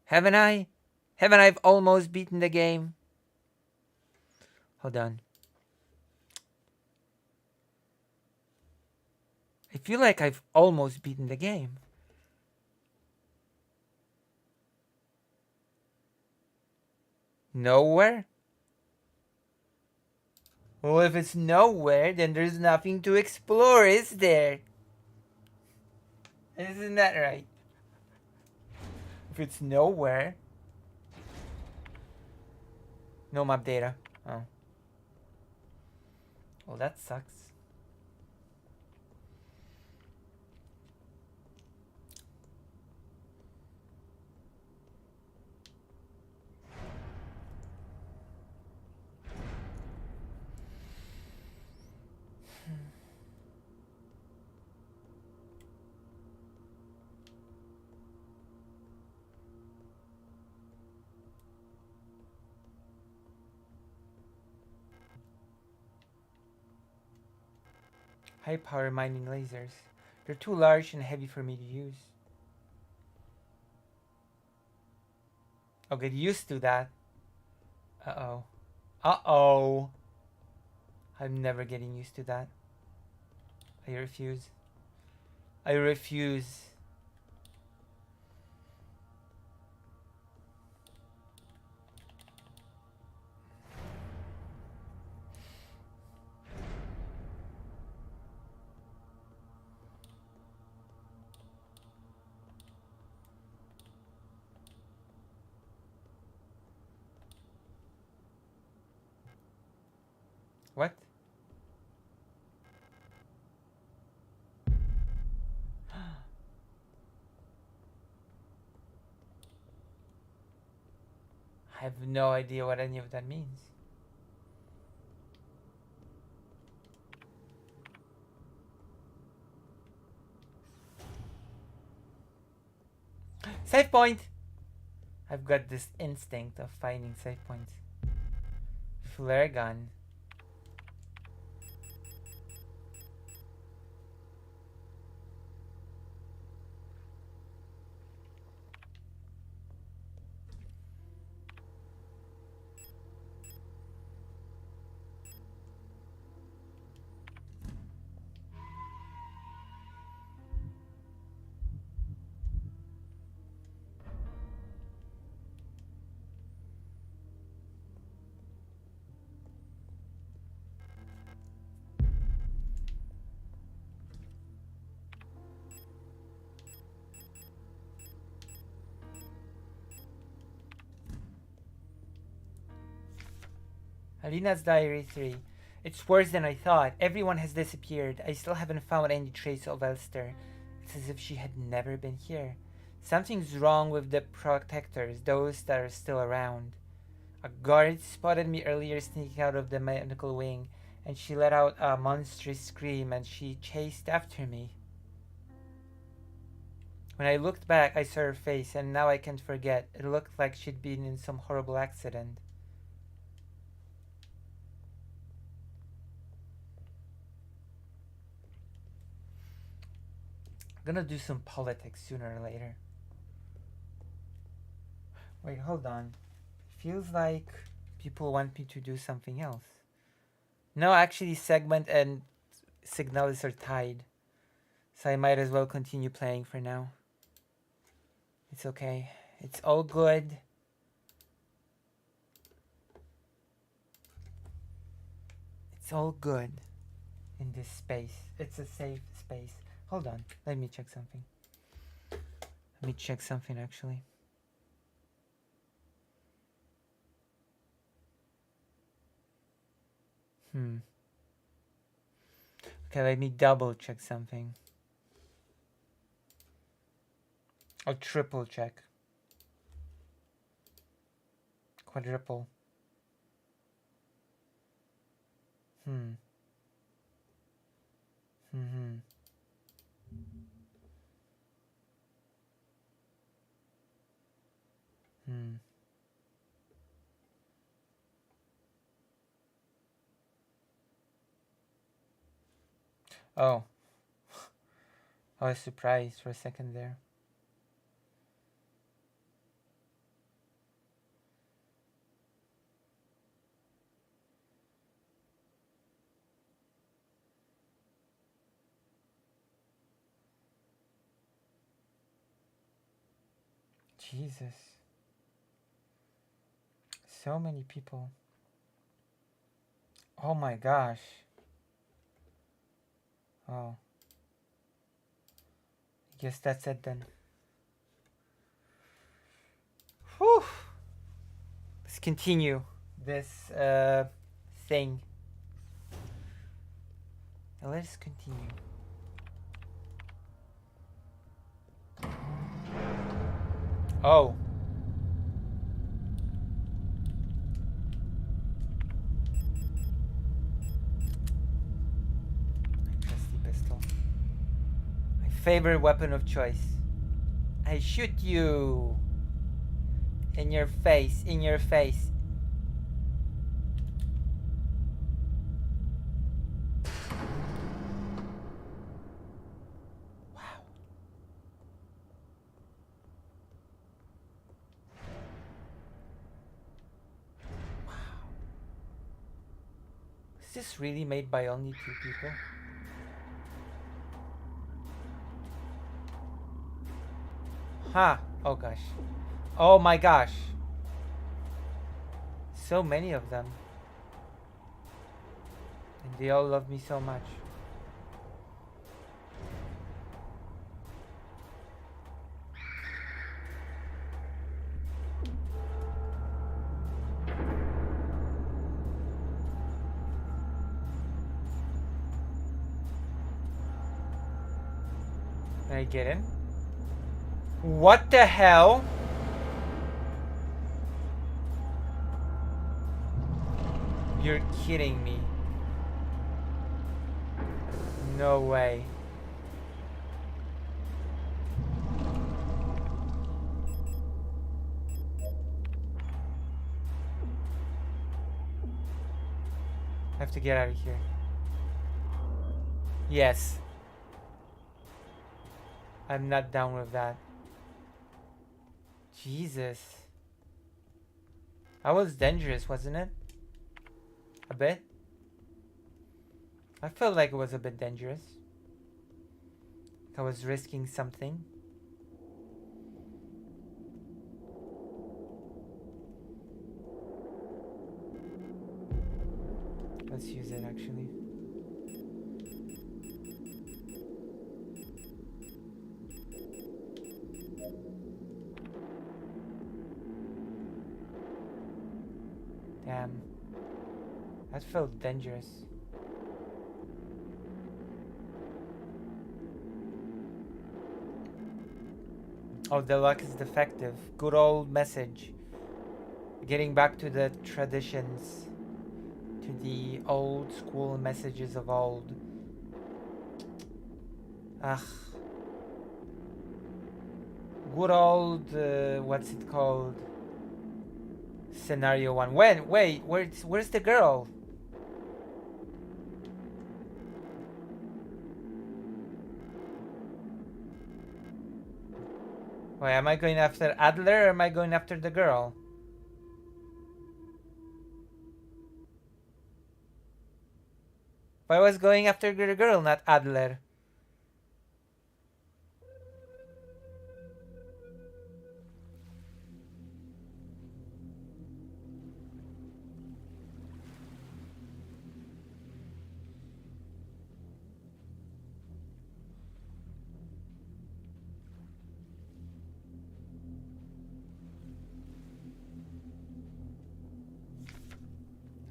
Haven't I? Haven't I almost beaten the game? Hold on. I feel like I've almost beaten the game. Nowhere? Well, if it's nowhere, then there's nothing to explore, is there? Isn't that right? If it's nowhere. No map data. Oh. Well, that sucks. High power mining lasers. They're too large and heavy for me to use. I'll get used to that. Uh-oh. Uh-oh. I'm never getting used to that. I refuse. I refuse. What? I have no idea what any of that means. Save point! I've got this instinct of finding save points. Flare gun. Alina's Diary 3. It's worse than I thought. Everyone has disappeared. I still haven't found any trace of Elster. It's as if she had never been here. Something's wrong with the protectors, those that are still around. A guard spotted me earlier sneaking out of the medical wing, and she let out a monstrous scream and she chased after me. When I looked back, I saw her face, and now I can't forget. It looked like she'd been in some horrible accident. I'm gonna do some politics sooner or later. Wait, hold on. Feels like people want me to do something else. No, actually, Segment and Signalis are tied. So I might as well continue playing for now. It's okay. It's all good. It's all good in this space. It's a safe space. Hold on. Let me check something. Let me check something actually. Okay, let me double check something. Or triple check. Quadruple. Oh. I was surprised for a second there. Jesus. So many people. Oh my gosh. Oh. I guess that's it then. Whew. Let's continue this thing. Now let's continue. Oh. Favorite weapon of choice. I shoot you in your face, in your face. Wow. Wow. Is this really made by only 2 people? Huh. Oh gosh. Oh my gosh. So many of them. And they all love me so much. Can I get in? What the hell? You're kidding me. No way. I have to get out of here. Yes. I'm not down with that. Jesus. That was dangerous, wasn't it? A bit? I felt like it was a bit dangerous. I was risking something. Let's use it actually. Damn. That felt dangerous. Oh, the lock is defective. Good old message. Getting back to the traditions. To the old school messages of old. Ugh. Good old, what's it called? Scenario 1. Wait, where's the girl? Wait, am I going after Adler or am I going after the girl? But I was going after the girl, not Adler.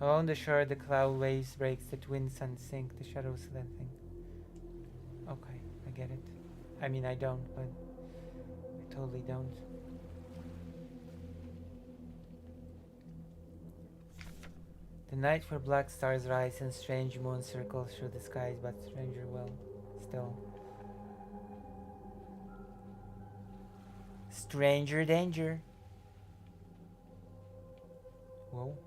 Along the shore, the cloud waves breaks, the twin suns sink, the shadows lengthen. Okay, I get it. I mean, I don't, but I totally don't. The night where black stars rise and strange moon circles through the skies, but stranger well, still. Stranger danger. Whoa.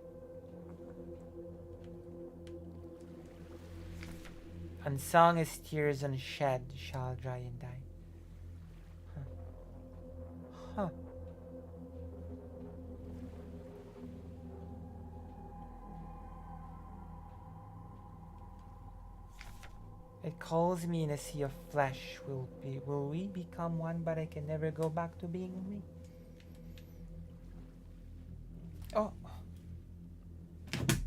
Unsung as tears unshed shall dry and die. Huh. Huh. It calls me in a sea of flesh. Will we become one, but I can never go back to being me? Oh. Oops.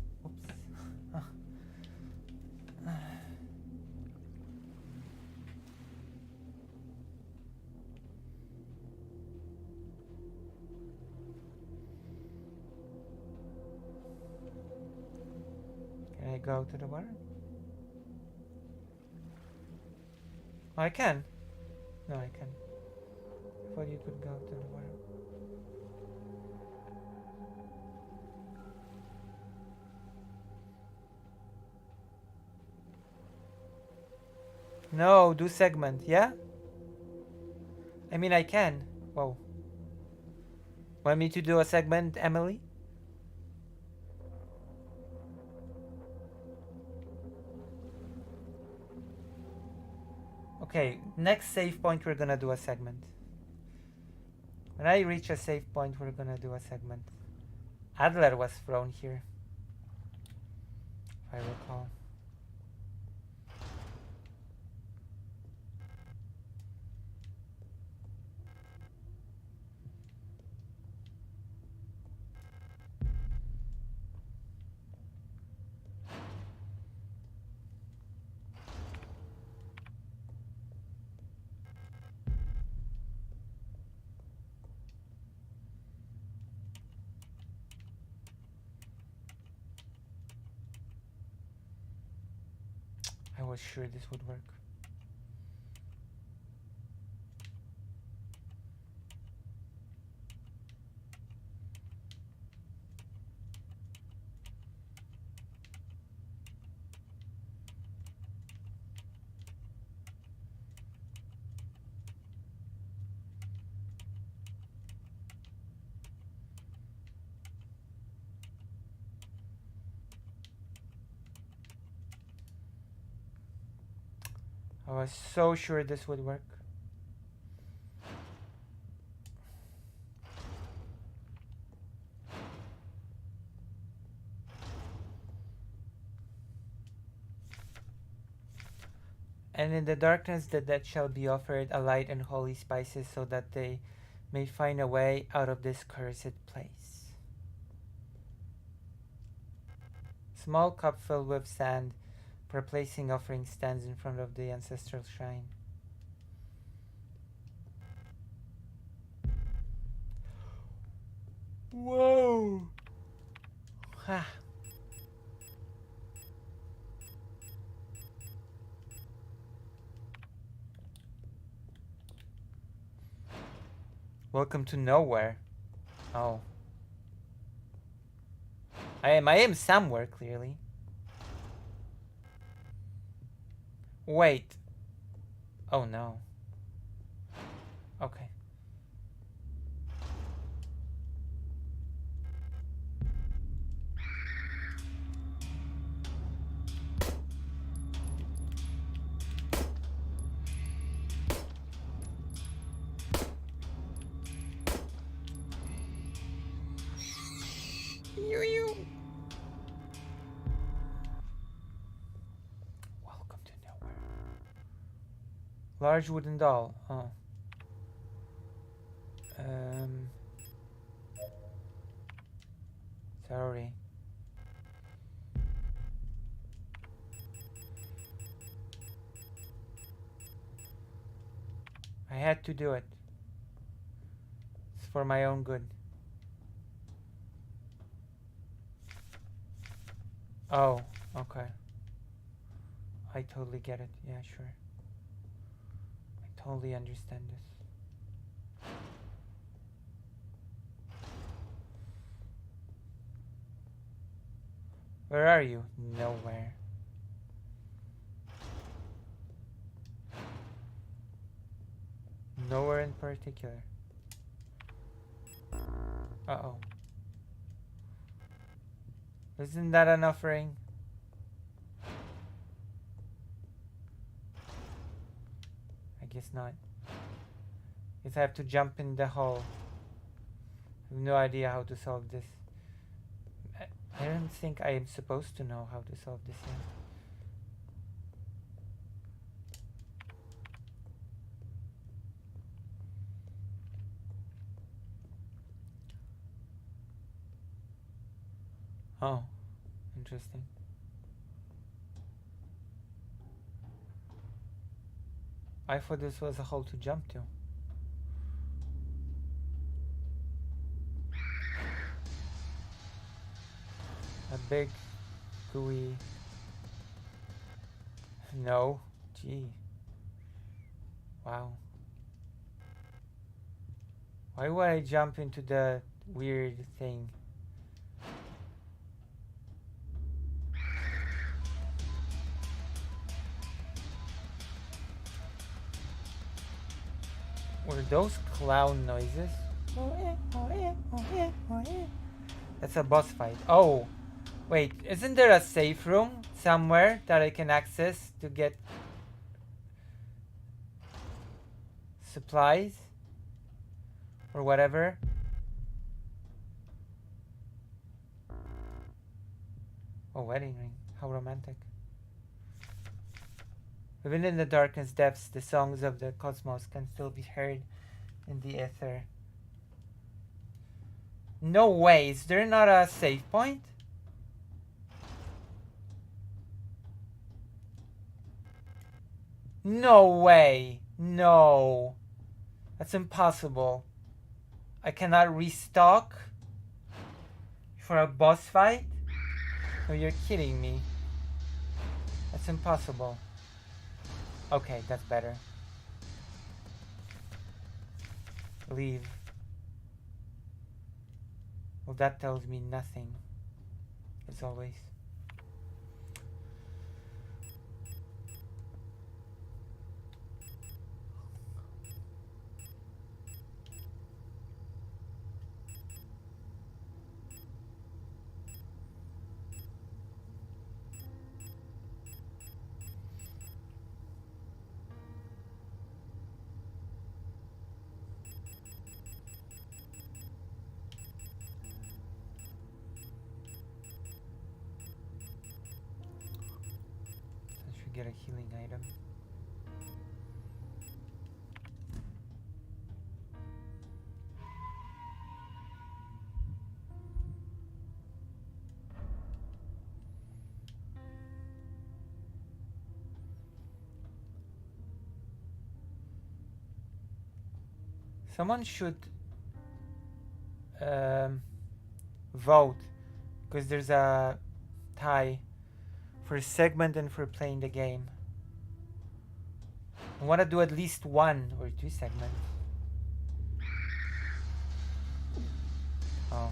Can I go to the water? Oh, I can. No, I can. I thought you could go to the water. No, do segment, yeah? I mean, I can. Whoa. Want me to do a segment, Emily? Okay, next save point, we're gonna do a segment. When I reach a save point, we're gonna do a segment. Adler was thrown here, if I recall. I was sure this would work. was so sure this would work. And in the darkness the dead shall be offered a light and holy spices, so that they may find a way out of this cursed place. Small cup filled with sand for placing offering stands in front of the ancestral shrine. Whoa! Ha! Welcome to nowhere. Oh. I am somewhere, clearly. Wait. Oh no. Okay. Welcome to nowhere. Large wooden doll. Oh. Sorry. I had to do it. It's for my own good. Oh, okay. I totally get it. Yeah, sure. I totally understand this. Where are you? Nowhere. Nowhere in particular. Uh-oh. Isn't that an offering? I guess not. Guess I have to jump in the hole. I have no idea how to solve this. I don't think I am supposed to know how to solve this yet. Oh, interesting. I thought this was a hole to jump to. A big, gooey... No. Gee. Wow. Why would I jump into the weird thing? Were those clown noises? That's a boss fight. Oh! Wait, isn't there a safe room somewhere that I can access to get supplies? Or whatever? Oh, wedding ring. How romantic. Even in the darkness depths, the songs of the cosmos can still be heard in the ether. No way, is there not a save point? No way. No. That's impossible. I cannot restock for a boss fight? No, you're kidding me. That's impossible. Okay, that's better. Leave. Well, that tells me nothing. As always. get a healing item. Someone should vote, because there's a tie for segment and for playing the game. I want to do at least 1 or 2 segments. Oh.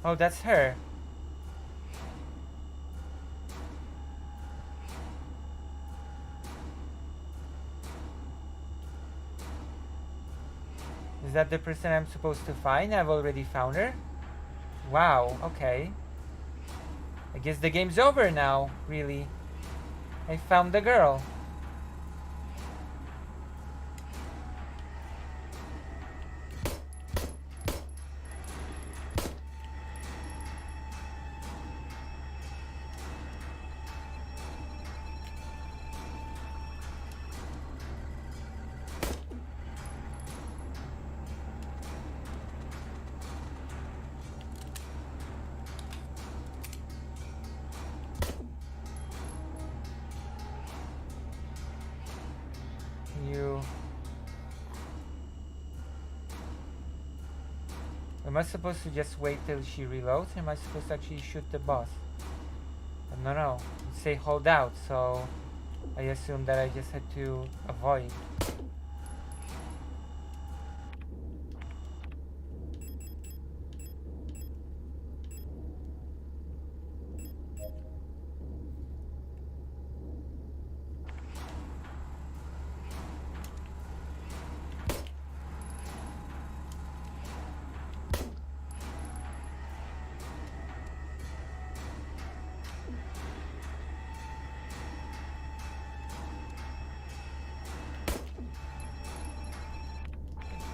Oh, that's her. Is that the person I'm supposed to find? I've already found her. Wow, okay. I guess the game's over now, really. I found the girl. Am I supposed to just wait till she reloads? Am I supposed to actually shoot the boss? No. Say hold out, so I assume that I just had to avoid.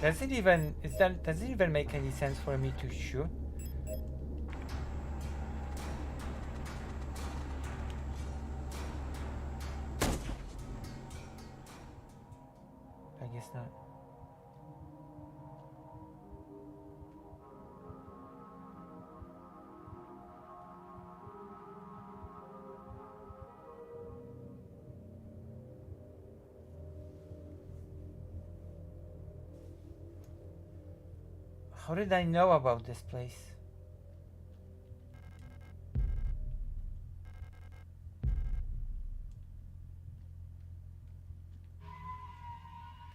Does it even make any sense for me to shoot? I guess not. How did I know about this place?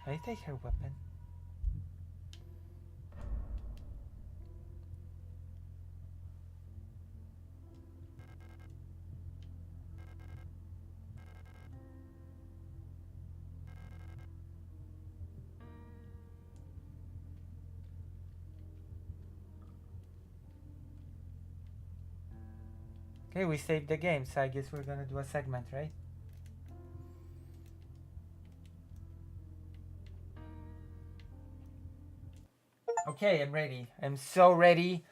Can I take her weapon? Okay, we saved the game, so I guess we're gonna do a segment, right? Okay, I'm ready. I'm so ready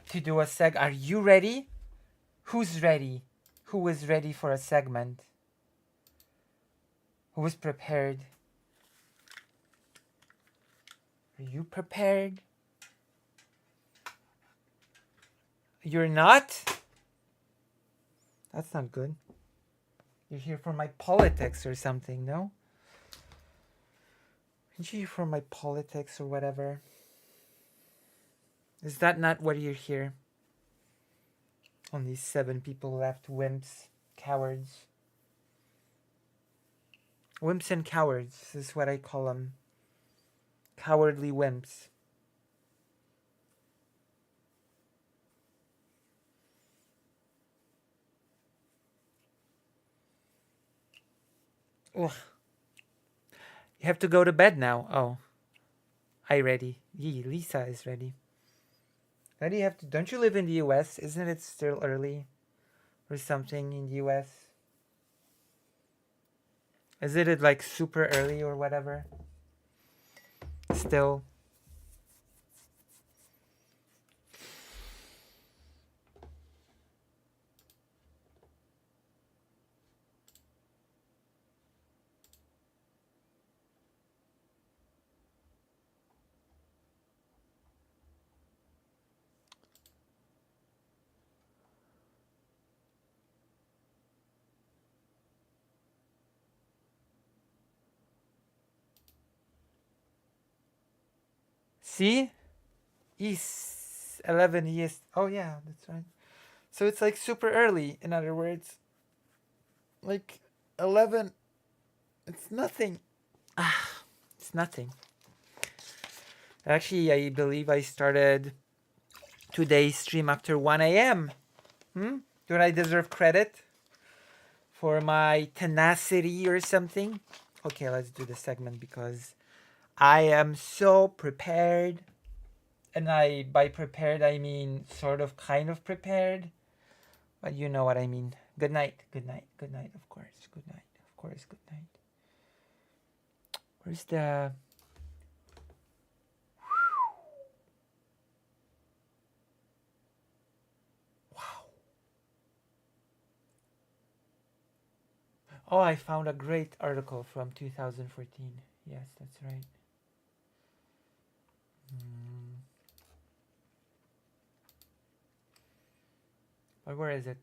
to do a Are you ready? Who's ready? Who is ready for a segment? Who is prepared? Are you prepared? You're not? That's not good. You're here for my politics or something, no? Aren't you here for my politics or whatever? Is that not what you're here? Only 7 people left. Wimps. Cowards. Wimps and cowards. This is what I call them. Cowardly wimps. Ugh. You have to go to bed now. Oh. I ready. Yee, Lisa is ready. Why do you have to? Don't you live in the U.S.? Isn't it still early, or something in the U.S.? Isn't it like super early or whatever? Still. See? East 11 East. Oh yeah, that's right. So it's like super early. In other words, like 11. It's nothing. It's nothing. Actually, I believe I started today's stream after 1 a.m. Don't I deserve credit for my tenacity or something? Okay, let's do the segment because I am so prepared. And by prepared, I mean sort of kind of prepared. But you know what I mean. Good night. Good night. Good night, of course. Good night. Of course, good night. Where's the... Oh, I found a great article from 2014. Yes, that's right. But where is it?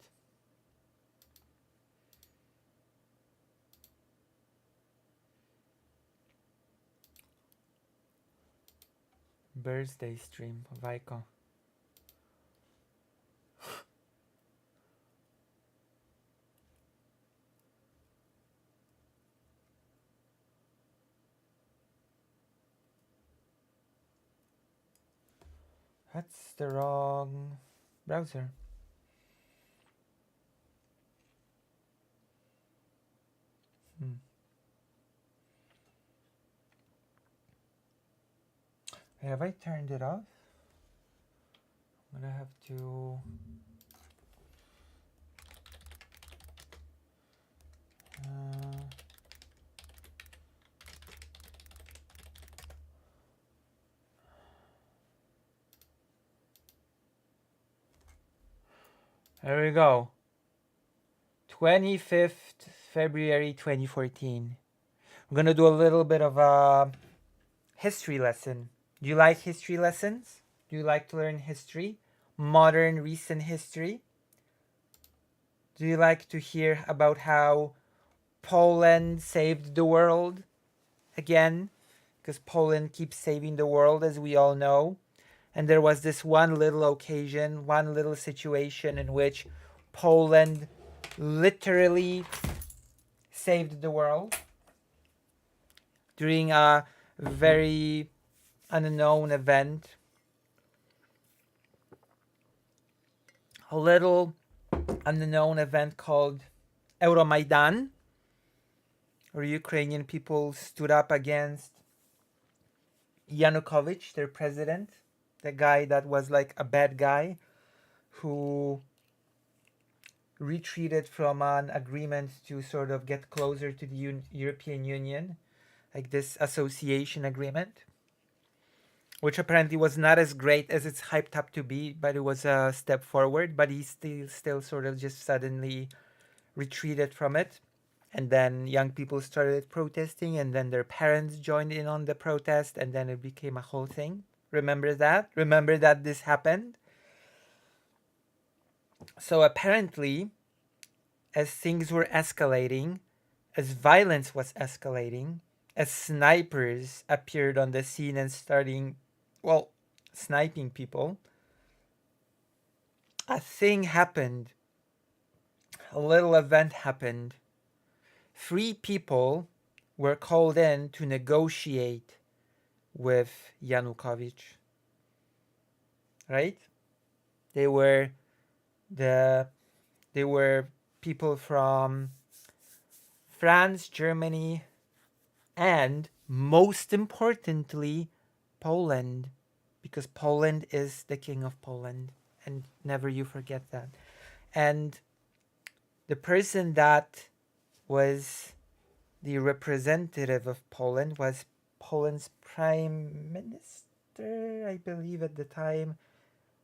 Birthday stream, Vaiko. That's the wrong browser. Have I turned it off? I'm gonna have to... There we go. 25th February 2014. I'm gonna do a little bit of a history lesson. Do you like history lessons? Do you like to learn history? Modern, recent history? Do you like to hear about how Poland saved the world again? Because Poland keeps saving the world, as we all know. And there was this one little occasion, one little situation in which Poland literally saved the world during a very unknown event. A little unknown event called Euromaidan, where Ukrainian people stood up against Yanukovych, their president, the guy that was like a bad guy who retreated from an agreement to sort of get closer to the European Union, like this association agreement, which apparently was not as great as it's hyped up to be, but it was a step forward. But he still sort of just suddenly retreated from it. And then young people started protesting, and then their parents joined in on the protest, and then it became a whole thing. Remember that? Remember that this happened? So apparently, as things were escalating, as violence was escalating, as snipers appeared on the scene and starting, well, sniping people, a thing happened. A little event happened. 3 people were called in to negotiate with Yanukovych. Right? They were people from France, Germany, and most importantly, Poland, because Poland is the king of Poland, and never you forget that. And the person that was the representative of Poland was Poland's prime minister, I believe at the time,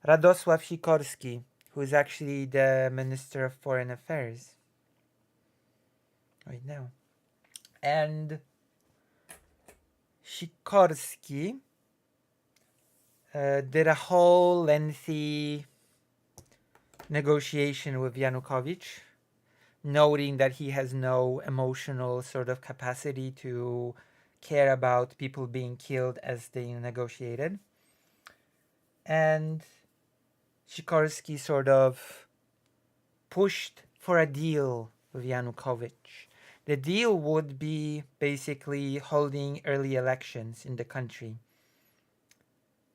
Radosław Sikorski, who is actually the Minister of Foreign Affairs right now. And Sikorski did a whole lengthy negotiation with Yanukovych, noting that he has no emotional sort of capacity to care about people being killed as they negotiated. And Sikorski sort of pushed for a deal with Yanukovych. The deal would be basically holding early elections in the country.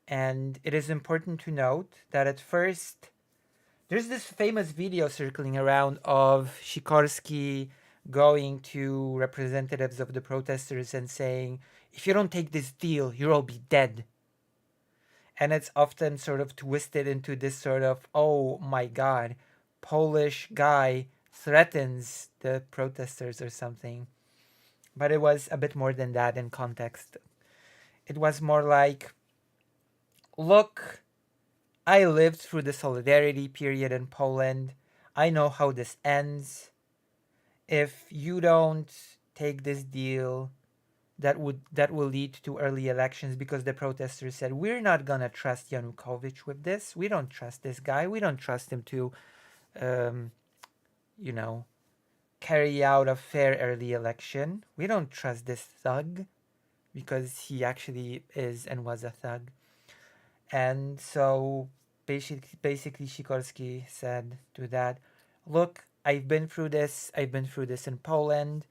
And it is important to note that at first, there's this famous video circling around of Sikorski going to representatives of the protesters and saying, if you don't take this deal, you'll all be dead. And it's often sort of twisted into this sort of, oh my God, Polish guy threatens the protesters or something. But it was a bit more than that in context. It was more like, look, I lived through the solidarity period in Poland. I know how this ends. If you don't take this deal, that will lead to early elections, because the protesters said, we're not gonna trust Yanukovych with this. We don't trust this guy. We don't trust him to carry out a fair early election. We don't trust this thug, because he actually is and was a thug. And so basically Sikorski said to that, look, I've been through this in Poland,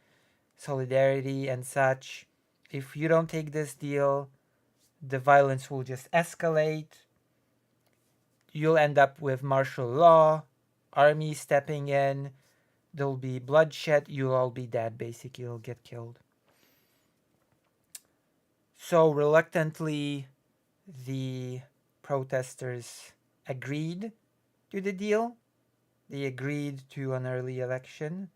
solidarity and such. If you don't take this deal, the violence will just escalate. You'll end up with martial law, army stepping in, there'll be bloodshed, you'll all be dead, basically, you'll get killed. So reluctantly, the protesters agreed to the deal. They agreed to an early election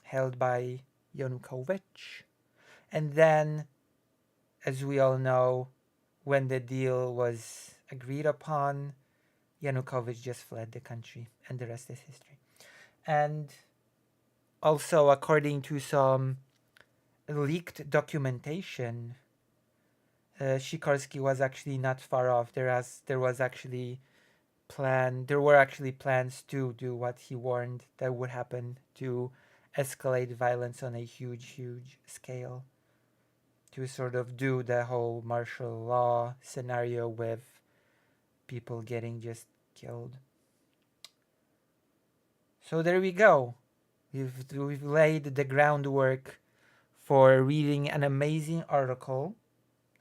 held by Yanukovych. And then, as we all know, when the deal was agreed upon, Yanukovych just fled the country, and the rest is history. And also, according to some leaked documentation, Sikorski was actually not far off. There were actually plans to do what he warned that would happen, to escalate violence on a huge scale, to sort of do the whole martial law scenario with people getting just killed. So there we go. We've laid the groundwork for reading an amazing article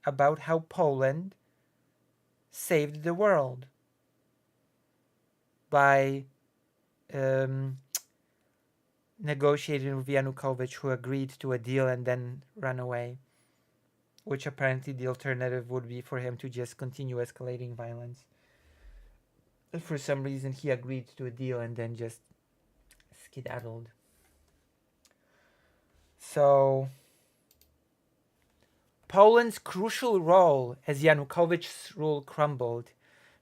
about how Poland saved the world by negotiating with Yanukovych, who agreed to a deal and then ran away, which apparently the alternative would be for him to just continue escalating violence. And for some reason he agreed to a deal and then just skedaddled. So Poland's crucial role as Yanukovych's rule crumbled.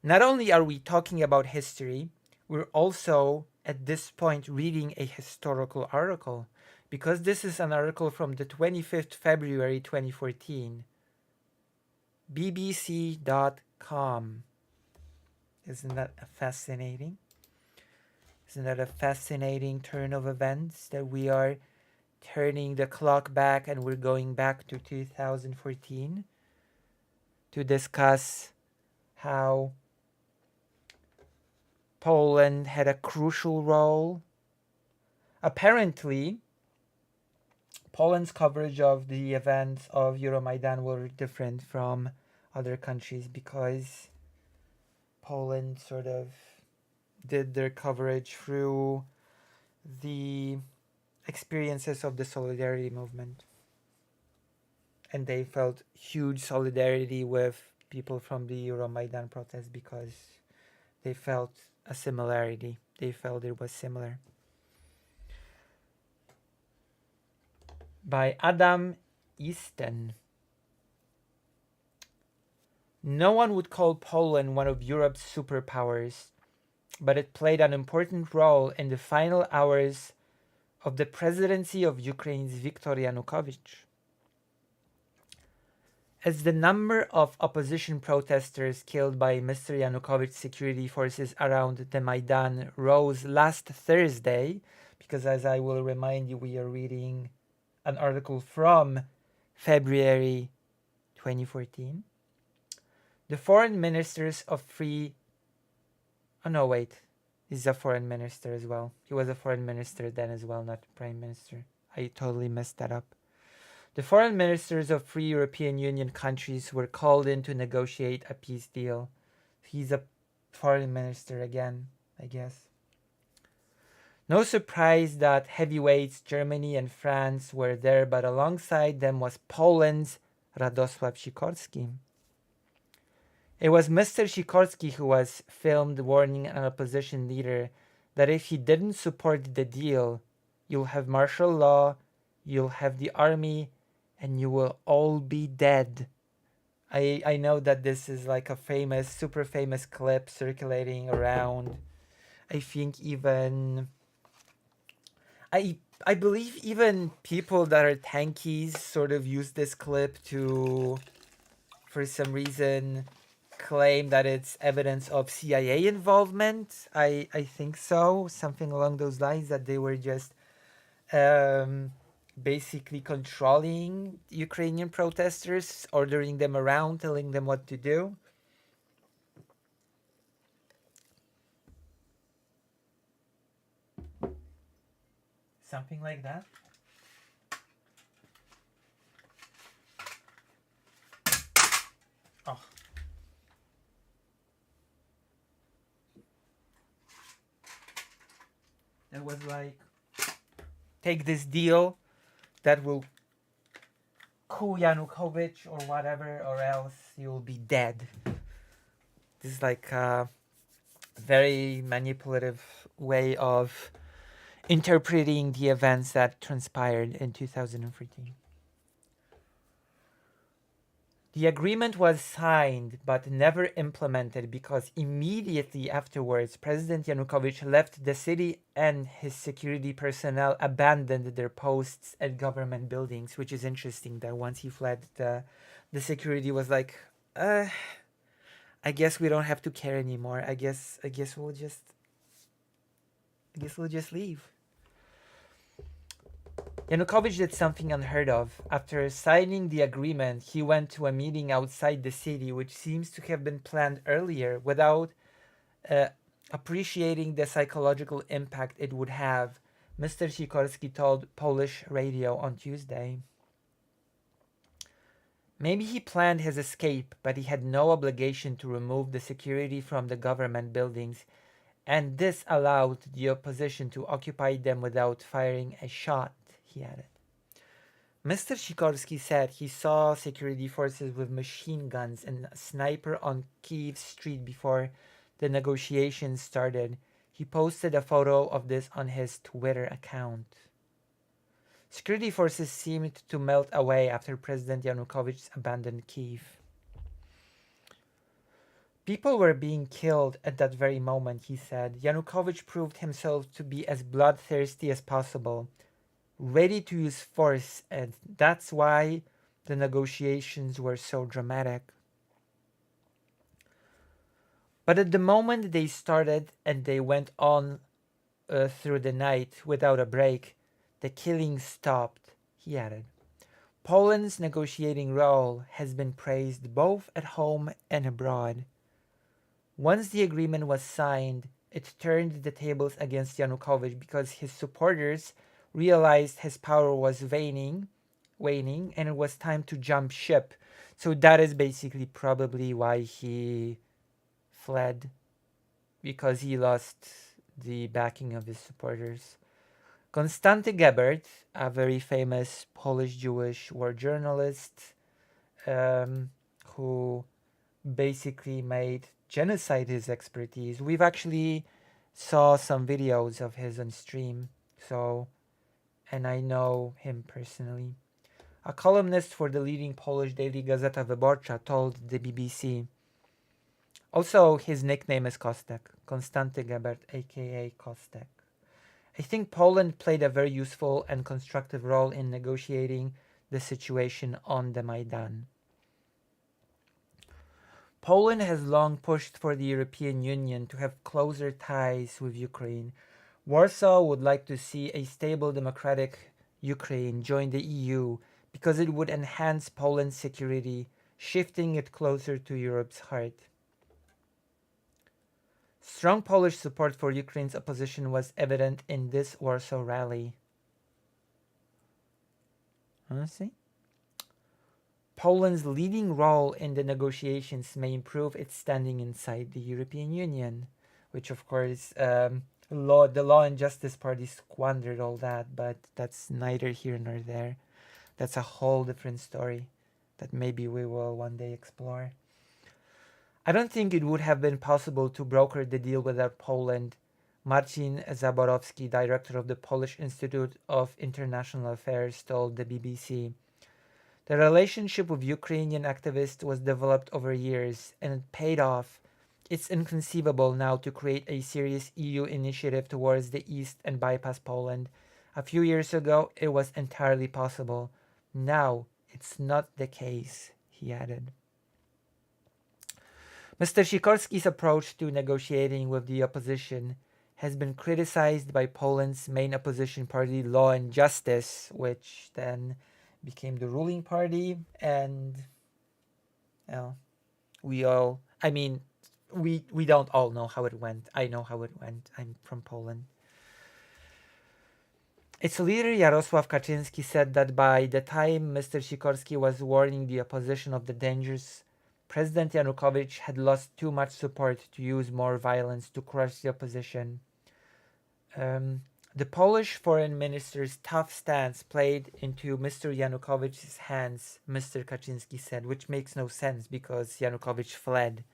Not only are we talking about history, we're also at this point reading a historical article, because this is an article from the 25th February 2014. BBC.com. Isn't that fascinating? Isn't that a fascinating turn of events that we are turning the clock back and we're going back to 2014 to discuss how Poland had a crucial role. Apparently, Poland's coverage of the events of Euromaidan were different from other countries, because Poland sort of did their coverage through the experiences of the solidarity movement. And they felt huge solidarity with people from the Euromaidan protest because they felt a similarity. They felt it was similar. By Adam Easton. No one would call Poland one of Europe's superpowers, but it played an important role in the final hours of the presidency of Ukraine's Viktor Yanukovych. As the number of opposition protesters killed by Mr. Yanukovych's security forces around the Maidan rose last Thursday, because as I will remind you, we are reading an article from February 2014. The foreign ministers of free... Oh no, wait. He's a foreign minister as well. He was a foreign minister then as well, not prime minister. I totally messed that up. The foreign ministers of free European Union countries were called in to negotiate a peace deal. He's a foreign minister again, I guess. No surprise that heavyweights Germany and France were there, but alongside them was Poland's Radosław Sikorski. It was Mr. Sikorski who was filmed warning an opposition leader that if he didn't support the deal, you'll have martial law, you'll have the army, and you will all be dead. I know that this is like a famous, super famous clip circulating around. I think even... I believe even people that are tankies sort of use this clip to, for some reason, claim that it's evidence of CIA involvement. I think so. Something along those lines, that they were just basically controlling Ukrainian protesters, ordering them around, telling them what to do. Something like that. Oh. It was like, take this deal that will coup Yanukovych or whatever, or else you'll be dead. This is like a very manipulative way of interpreting the events that transpired in 2013. The agreement was signed but never implemented because immediately afterwards President Yanukovych left the city and his security personnel abandoned their posts at government buildings, which is interesting that once he fled, the security was like, I guess we don't have to care anymore. I guess we'll just leave. Yanukovych did something unheard of. After signing the agreement, he went to a meeting outside the city, which seems to have been planned earlier, without appreciating the psychological impact it would have, Mr. Sikorski told Polish radio on Tuesday. Maybe he planned his escape, but he had no obligation to remove the security from the government buildings, and this allowed the opposition to occupy them without firing a shot, he added. Mr. Sikorski said he saw security forces with machine guns and a sniper on Kyiv Street before the negotiations started. He posted a photo of this on his Twitter account. Security forces seemed to melt away after President Yanukovych abandoned Kyiv. People were being killed at that very moment, he said. Yanukovych proved himself to be as bloodthirsty as possible, ready to use force, and that's why the negotiations were so dramatic. But at the moment they started and they went on through the night without a break, the killing stopped, he added. Poland's negotiating role has been praised both at home and abroad. Once the agreement was signed, it turned the tables against Yanukovych because his supporters realized his power was waning, and it was time to jump ship. So that is basically probably why he fled, because he lost the backing of his supporters. Konstanty Gebert, a very famous Polish Jewish war journalist, who basically made genocide his expertise. We've actually saw some videos of his on stream, so, and I know him personally. A columnist for the leading Polish daily Gazeta Wyborcza told the BBC. Also, his nickname is Kostek, Konstanty Gebert, aka Kostek. I think Poland played a very useful and constructive role in negotiating the situation on the Maidan. Poland has long pushed for the European Union to have closer ties with Ukraine. Warsaw would like to see a stable democratic Ukraine join the EU because it would enhance Poland's security, shifting it closer to Europe's heart. Strong Polish support for Ukraine's opposition was evident in this Warsaw rally. See? Poland's leading role in the negotiations may improve its standing inside the European Union, which of course the Law and Justice Party squandered all that, but that's neither here nor there. That's a whole different story that maybe we will one day explore. I don't think it would have been possible to broker the deal without Poland, Marcin Zaborowski, director of the Polish Institute of International Affairs, told the BBC. The relationship with Ukrainian activists was developed over years, and it paid off. It's inconceivable now to create a serious EU initiative towards the east and bypass Poland. A few years ago, it was entirely possible. Now, it's not the case, he added. Mr. Sikorski's approach to negotiating with the opposition has been criticized by Poland's main opposition party, Law and Justice, which then became the ruling party, and well, we don't all know how it went. I know how it went. I'm from Poland. Its leader Jarosław Kaczynski said that by the time Mr. Sikorski was warning the opposition of the dangers, President Yanukovych had lost too much support to use more violence to crush the opposition. The Polish foreign minister's tough stance played into Mr. Yanukovych's hands, Mr. Kaczynski said, which makes no sense because Yanukovych fled.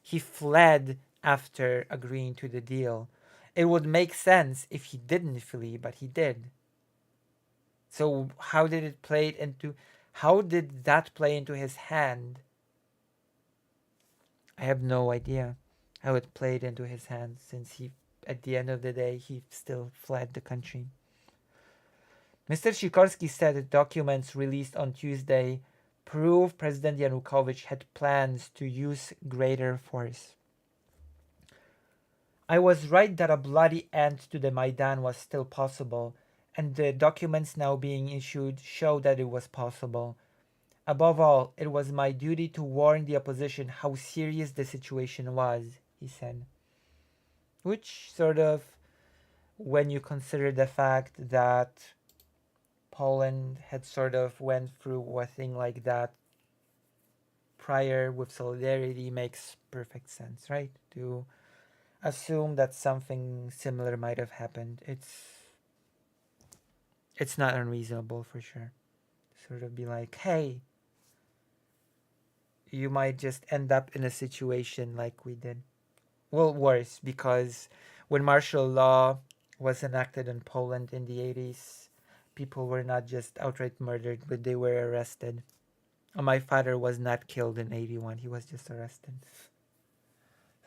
He fled after agreeing to the deal. It would make sense if he didn't flee, but he did. So how did that play into his hand? I have no idea how it played into his hand, since at the end of the day, he still fled the country. Mr. Sikorski said that documents released on Tuesday prove President Yanukovych had plans to use greater force. I was right that a bloody end to the Maidan was still possible, and the documents now being issued show that it was possible. Above all, it was my duty to warn the opposition how serious the situation was, he said. Which sort of, when you consider the fact that Poland had sort of went through a thing like that prior with Solidarity, makes perfect sense, right? To assume that something similar might have happened. It's not unreasonable for sure. Sort of be like, hey, you might just end up in a situation like we did. Well, worse, because when martial law was enacted in Poland in the 80s, people were not just outright murdered, but they were arrested. My father was not killed in 81, he was just arrested.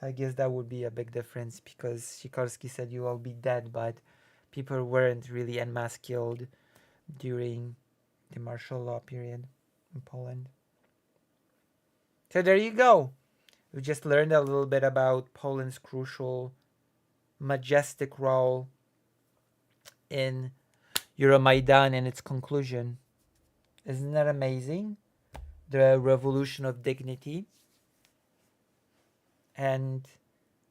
I guess that would be a big difference, because Sikorski said you will be dead, but people weren't really en masse killed during the martial law period in Poland. So there you go. We just learned a little bit about Poland's crucial, majestic role in Euromaidan and its conclusion. Isn't that amazing? The revolution of dignity and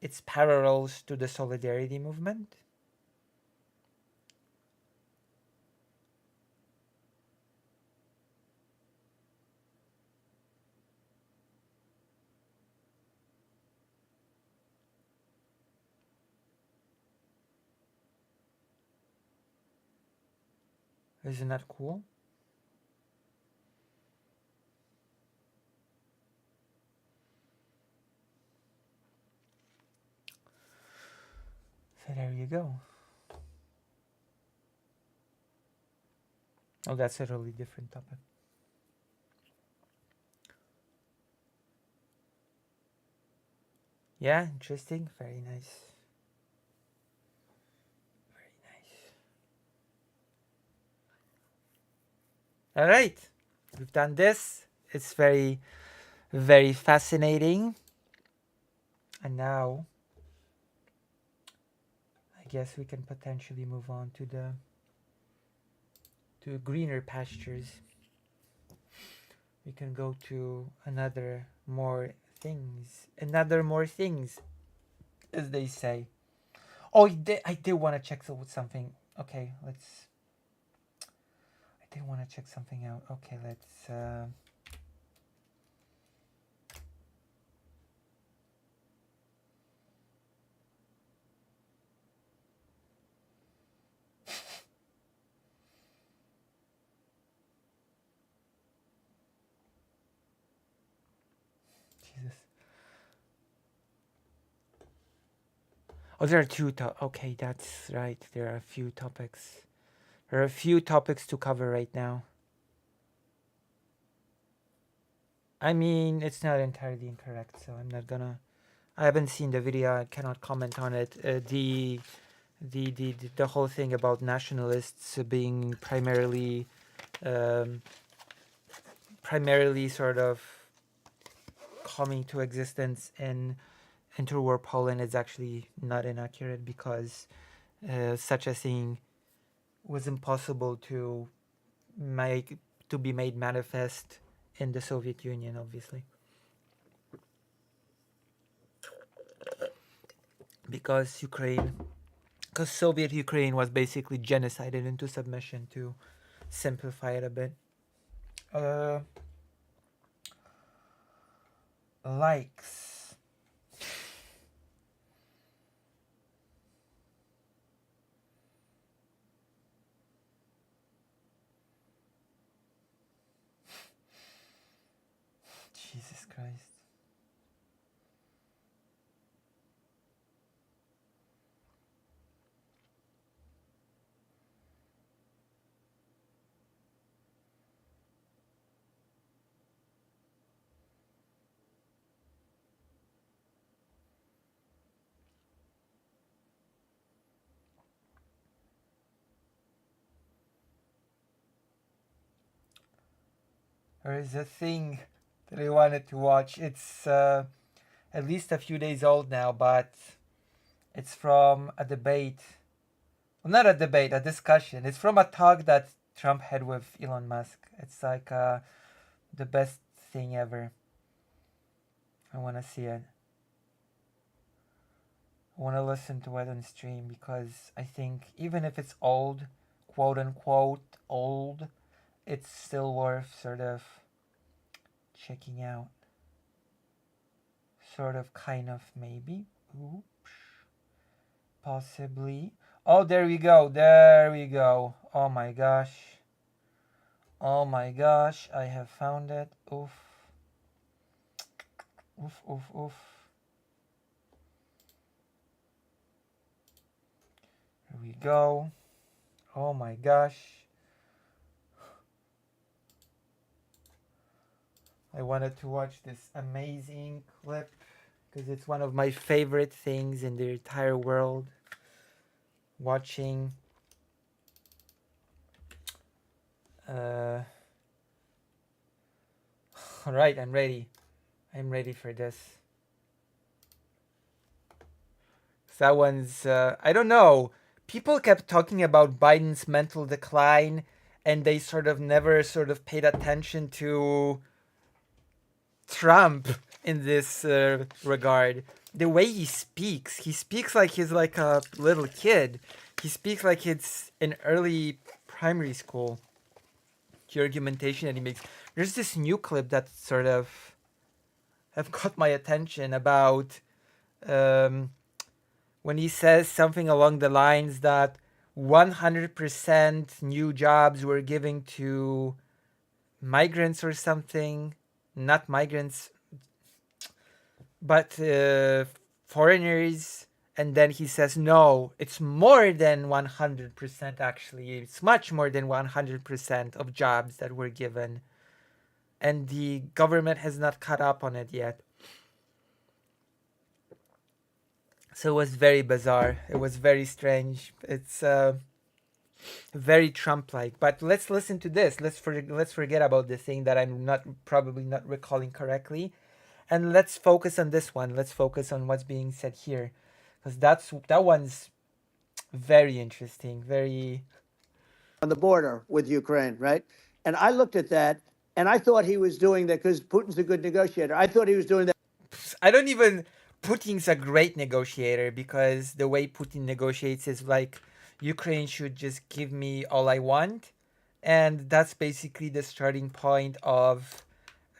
its parallels to the Solidarity movement. Isn't that cool? So there you go. Oh, that's a totally different topic. Yeah, interesting. Very nice. Very nice. All right. We've done this. It's very, very fascinating. And now, I guess we can potentially move on to greener pastures. We can go to another more things, as they say. Oh, I did want to check something. Okay, let's. I did want to check something out. Okay, let's. Jesus. Oh, there are two. Okay, that's right. There are a few topics. There are a few topics to cover right now. I mean, it's not entirely incorrect, so I'm not gonna. I haven't seen the video. I cannot comment on it. The whole thing about nationalists being primarily sort of coming to existence in interwar Poland is actually not inaccurate, because such a thing was impossible to be made manifest in the Soviet Union, obviously, because Soviet Ukraine was basically genocided into submission, to simplify it a bit. Likes. Jesus Christ. There is a thing that I wanted to watch. It's at least a few days old now, but it's from a debate. Well, not a debate, a discussion. It's from a talk that Trump had with Elon Musk. It's like the best thing ever. I want to see it. I want to listen to it on stream, because I think even if it's old, quote unquote old, it's still worth sort of checking out. Sort of, kind of, maybe. Oops. Possibly. Oh, there we go. There we go. Oh my gosh. Oh my gosh. I have found it. Oof. Oof, oof, oof. Here we go. Oh my gosh. I wanted to watch this amazing clip, because it's one of my favorite things in the entire world. Watching all right, I'm ready. I'm ready for this. That one's I don't know. People kept talking about Biden's mental decline, and they sort of never sort of paid attention to Trump in this regard. The way he speaks like he's like a little kid. He speaks like it's in early primary school. The argumentation that he makes. There's this new clip that sort of have caught my attention about when he says something along the lines that 100% new jobs were given to migrants or something. Not migrants, but foreigners, And then he says, no, it's more than 100% actually. It's much more than 100% of jobs that were given. And the government has not caught up on it yet. So it was very bizarre. It was very strange. It's very Trump-like. But let's listen to this. Let's forget about the thing that I'm probably not recalling correctly, and let's focus on this one. Let's focus on what's being said here, because that one's very interesting. Very on the border with Ukraine, right? And I looked at that, and I thought he was doing that because Putin's a good negotiator. I thought he was doing that. I don't even. Putin's a great negotiator, because the way Putin negotiates is like, Ukraine should just give me all I want, and that's basically the starting point of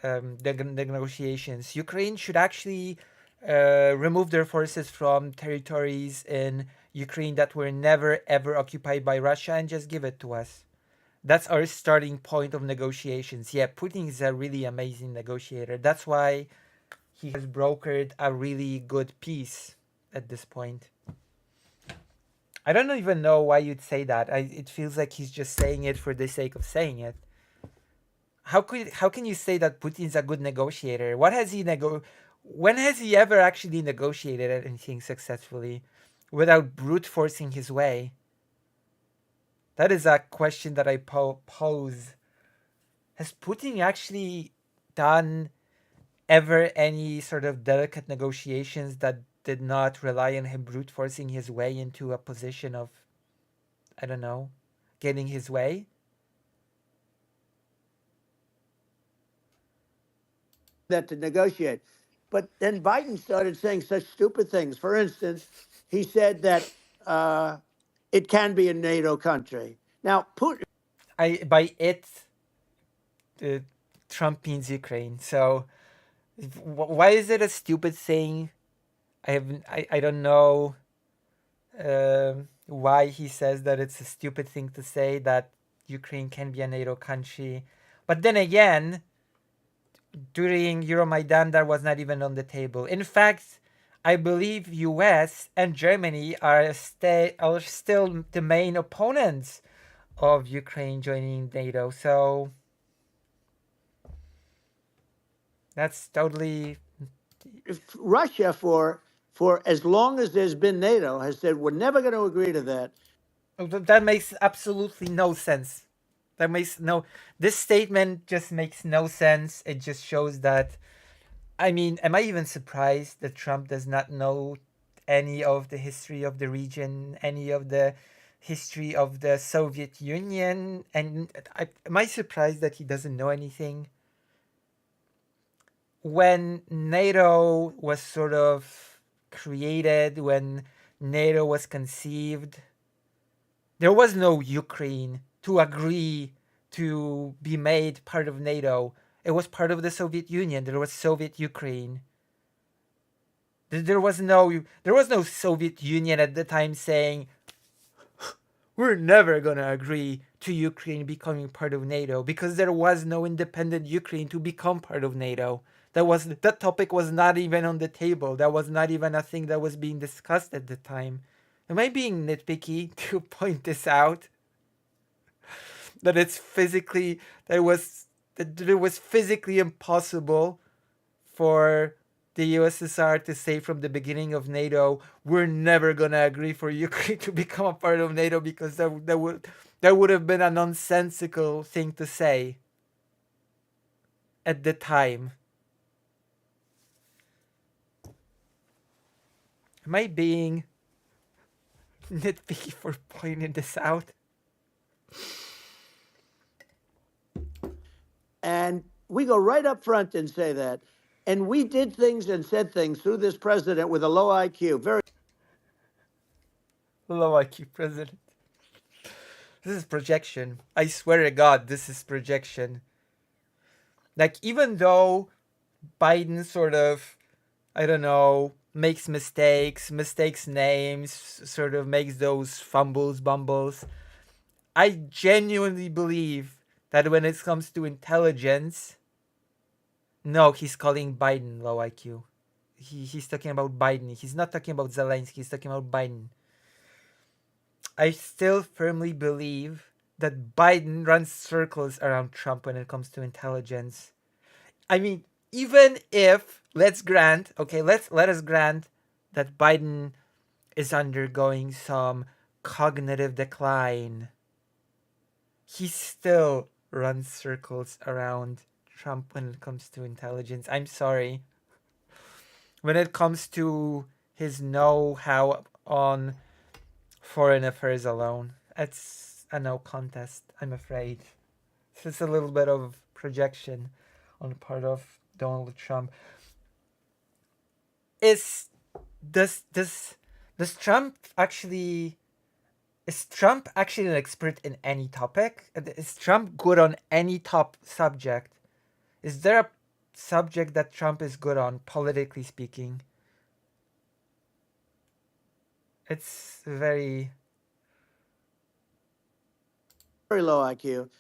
the negotiations. Ukraine should actually remove their forces from territories in Ukraine that were never ever occupied by Russia and just give it to us. That's our starting point of negotiations. Yeah, Putin is a really amazing negotiator. That's why he has brokered a really good peace at this point. I don't even know why you'd say that. It feels like he's just saying it for the sake of saying it. How can you say that Putin's a good negotiator? When has he ever actually negotiated anything successfully without brute forcing his way? That is a question that I pose. Has Putin actually done ever any sort of delicate negotiations that did not rely on him brute forcing his way into a position of, I don't know, getting his way? That to negotiate. But then Biden started saying such stupid things. For instance, he said that it can be a NATO country. Now, Putin. By it, Trump means Ukraine. So why is it a stupid thing? I don't know why he says that it's a stupid thing to say that Ukraine can be a NATO country. But then again, during Euromaidan, that was not even on the table. In fact, I believe US and Germany are still the main opponents of Ukraine joining NATO. So that's totally... Russia, for as long as there's been NATO, has said we're never going to agree to that. That makes absolutely no sense. This statement just makes no sense. It just shows that, I mean, am I even surprised that Trump does not know any of the history of the region, any of the history of the Soviet Union? And am I surprised that he doesn't know anything? When NATO was sort of created, when NATO was conceived, there was no Ukraine to agree to be made part of NATO. It was part of the Soviet Union. There was Soviet Ukraine. There was no Soviet Union at the time saying, we're never gonna agree to Ukraine becoming part of NATO, because there was no independent Ukraine to become part of NATO. That topic was not even on the table. That was not even a thing that was being discussed at the time. Am I being nitpicky to point this out? That it was physically impossible for the USSR to say from the beginning of NATO, we're never gonna agree for Ukraine to become a part of NATO, because that would have been a nonsensical thing to say at the time. Am I being nitpicky for pointing this out? And we go right up front and say that. And we did things and said things through this president with a low IQ. Very low IQ president. This is projection. I swear to God, this is projection. Like, even though Biden sort of, I don't know, makes mistakes names, sort of makes those bumbles, I genuinely believe that when it comes to intelligence, no, he's calling Biden low IQ. he's talking about Biden. He's not talking about Zelensky. He's talking about Biden. I still firmly believe that Biden runs circles around Trump when it comes to intelligence. I mean, even if let us grant that Biden is undergoing some cognitive decline, he still runs circles around Trump when it comes to intelligence. I'm sorry. When it comes to his know-how on foreign affairs alone, it's a no contest, I'm afraid. This is a little bit of projection on the part of Donald Trump. Does Trump actually... Is Trump actually an expert in any topic? Is Trump good on any top subject? Is there a subject that Trump is good on, politically speaking? It's very low IQ.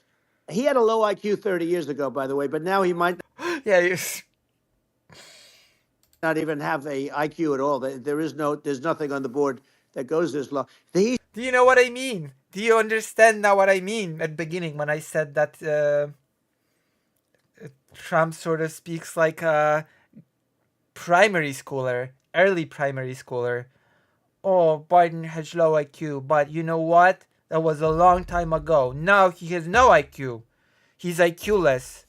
He had a low IQ 30 years ago, by the way, but now he might yeah, not even have a IQ at all. There's nothing on the board that goes this low. Do you know what I mean? Do you understand now what I mean at the beginning when I said that Trump sort of speaks like a primary schooler, early primary schooler? Oh, Biden has low IQ, but you know what? That was a long time ago. Now he has no IQ. He's IQ-less.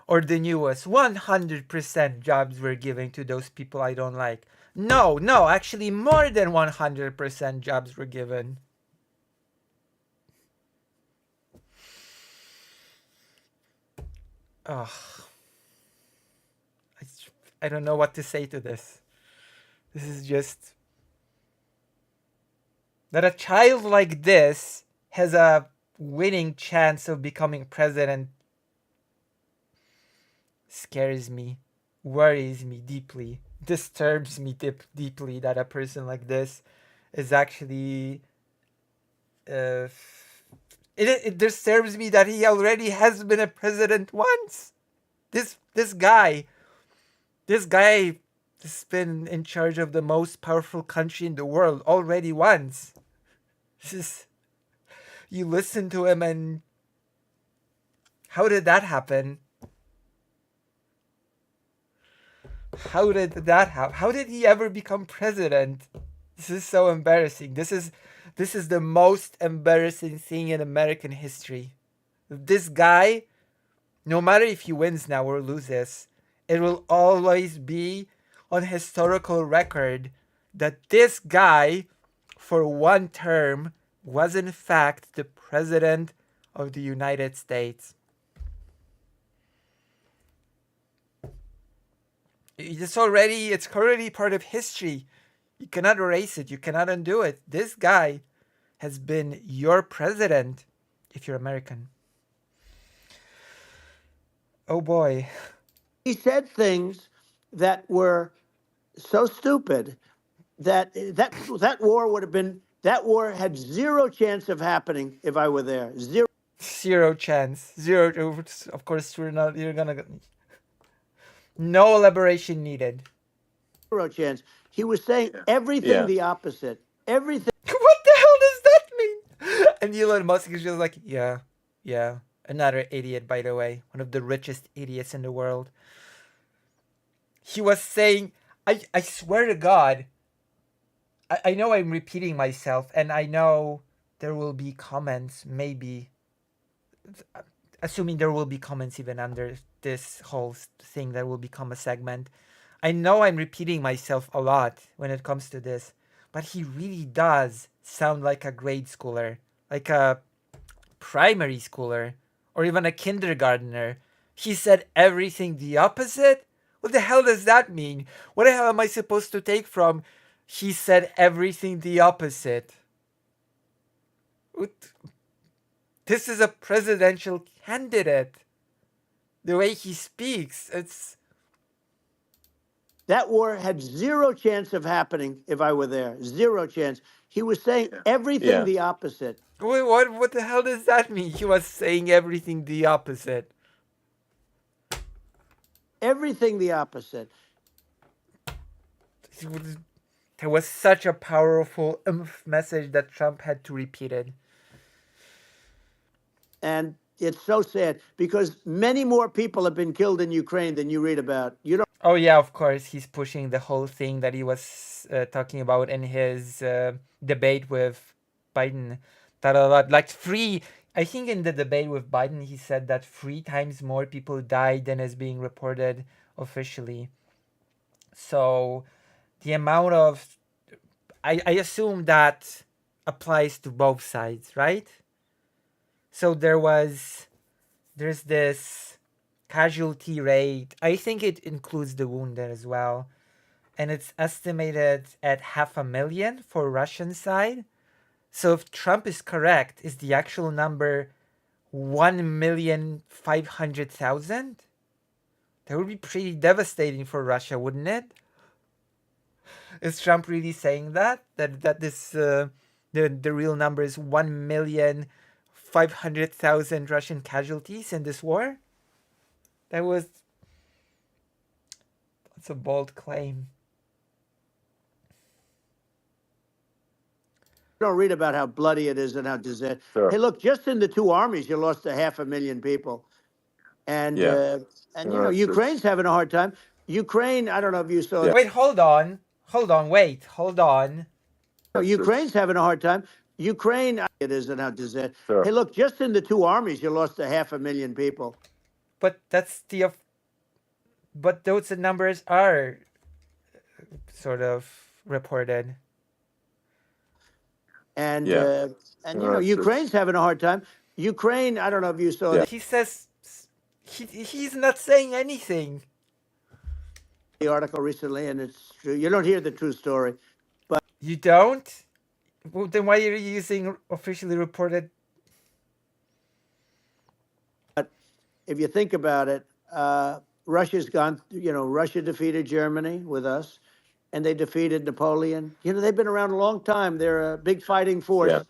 Or the newest 100% jobs were given to those people I don't like. No, actually more than 100% jobs were given. Ugh. I don't know what to say to this. This is just... That a child like this has a winning chance of becoming president scares me, worries me deeply, disturbs me deeply that a person like this is actually... It disturbs me that he already has been a president once. This guy has been in charge of the most powerful country in the world already once. You listen to him and... How did that happen? How did that happen? How did he ever become president? This is so embarrassing. This is the most embarrassing thing in American history. This guy, no matter if he wins now or loses, it will always be on historical record that this guy, for one term, was in fact the president of the United States. It's already part of history. You cannot erase it. You cannot undo it. This guy has been your president if you're American. Oh boy. He said things that were so stupid that war had zero chance of happening if I were there. Zero chance. Zero. Of course, you're gonna... No elaboration needed. Zero chance. He was saying everything the opposite. Everything. What the hell does that mean? And Elon Musk is just like, yeah. Another idiot, by the way. One of the richest idiots in the world. He was saying, I swear to God, I know I'm repeating myself, and I know there will be comments, maybe, assuming there will be comments even under this whole thing that will become a segment. I know I'm repeating myself a lot when it comes to this, but he really does sound like a grade schooler, like a primary schooler, or even a kindergartner. He said everything the opposite? What the hell does that mean? What the hell am I supposed to take from he said everything the opposite? This is a presidential candidate. The way he speaks, it's... That war had zero chance of happening if I were there. Zero chance. He was saying everything the opposite. Wait, what the hell does that mean? He was saying everything the opposite. Everything the opposite. There was such a powerful message that Trump had to repeat it. And it's so sad because many more people have been killed in Ukraine than you read about. You don't. Oh yeah, of course, he's pushing the whole thing that he was talking about in his debate with Biden. That a lot, like I think in the debate with Biden, he said that 3 times more people died than is being reported officially. So the amount of, I assume that applies to both sides, right? So there's this casualty rate. I think it includes the wounded as well. And it's estimated at 500,000 for Russian side. So if Trump is correct, is the actual number 1,500,000? That would be pretty devastating for Russia, wouldn't it? Is Trump really saying that? That this the real number is 1,500,000 Russian casualties in this war? That's a bold claim. Don't read about how bloody it is and how disaster. Sure. Hey, look, just in the 2 armies, you lost 500,000 people, and Ukraine's having a hard time. Ukraine, I don't know if you saw. Wait, hold on, wait, hold on. Ukraine's having a hard time. Ukraine, it is and how disaster. Sure. Hey, look, just in the 2 armies, you lost 500,000 people. But but those numbers are sort of reported. And Ukraine's having a hard time. Ukraine, I don't know if you saw. He says he's not saying anything. The article recently, and it's true. You don't hear the true story, but you don't. Well, then why are you using officially reported? But if you think about it, Russia's gone. Russia defeated Germany with us. And they defeated Napoleon. They've been around a long time. They're a big fighting force. Yeah. For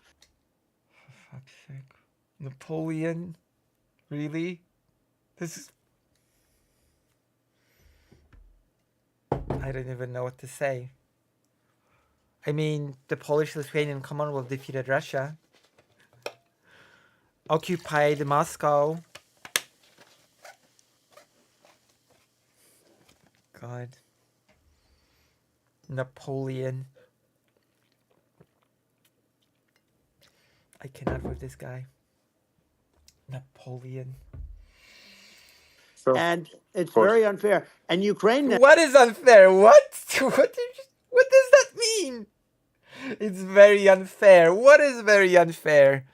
fuck's sake. Napoleon? Really? This is... I don't even know what to say. I mean, the Polish-Lithuanian Commonwealth defeated Russia. Occupied Moscow. God. Napoleon. I cannot with this guy. Napoleon. And it's very unfair. And Ukraine... What is unfair? What? What does that mean? It's very unfair. What is very unfair?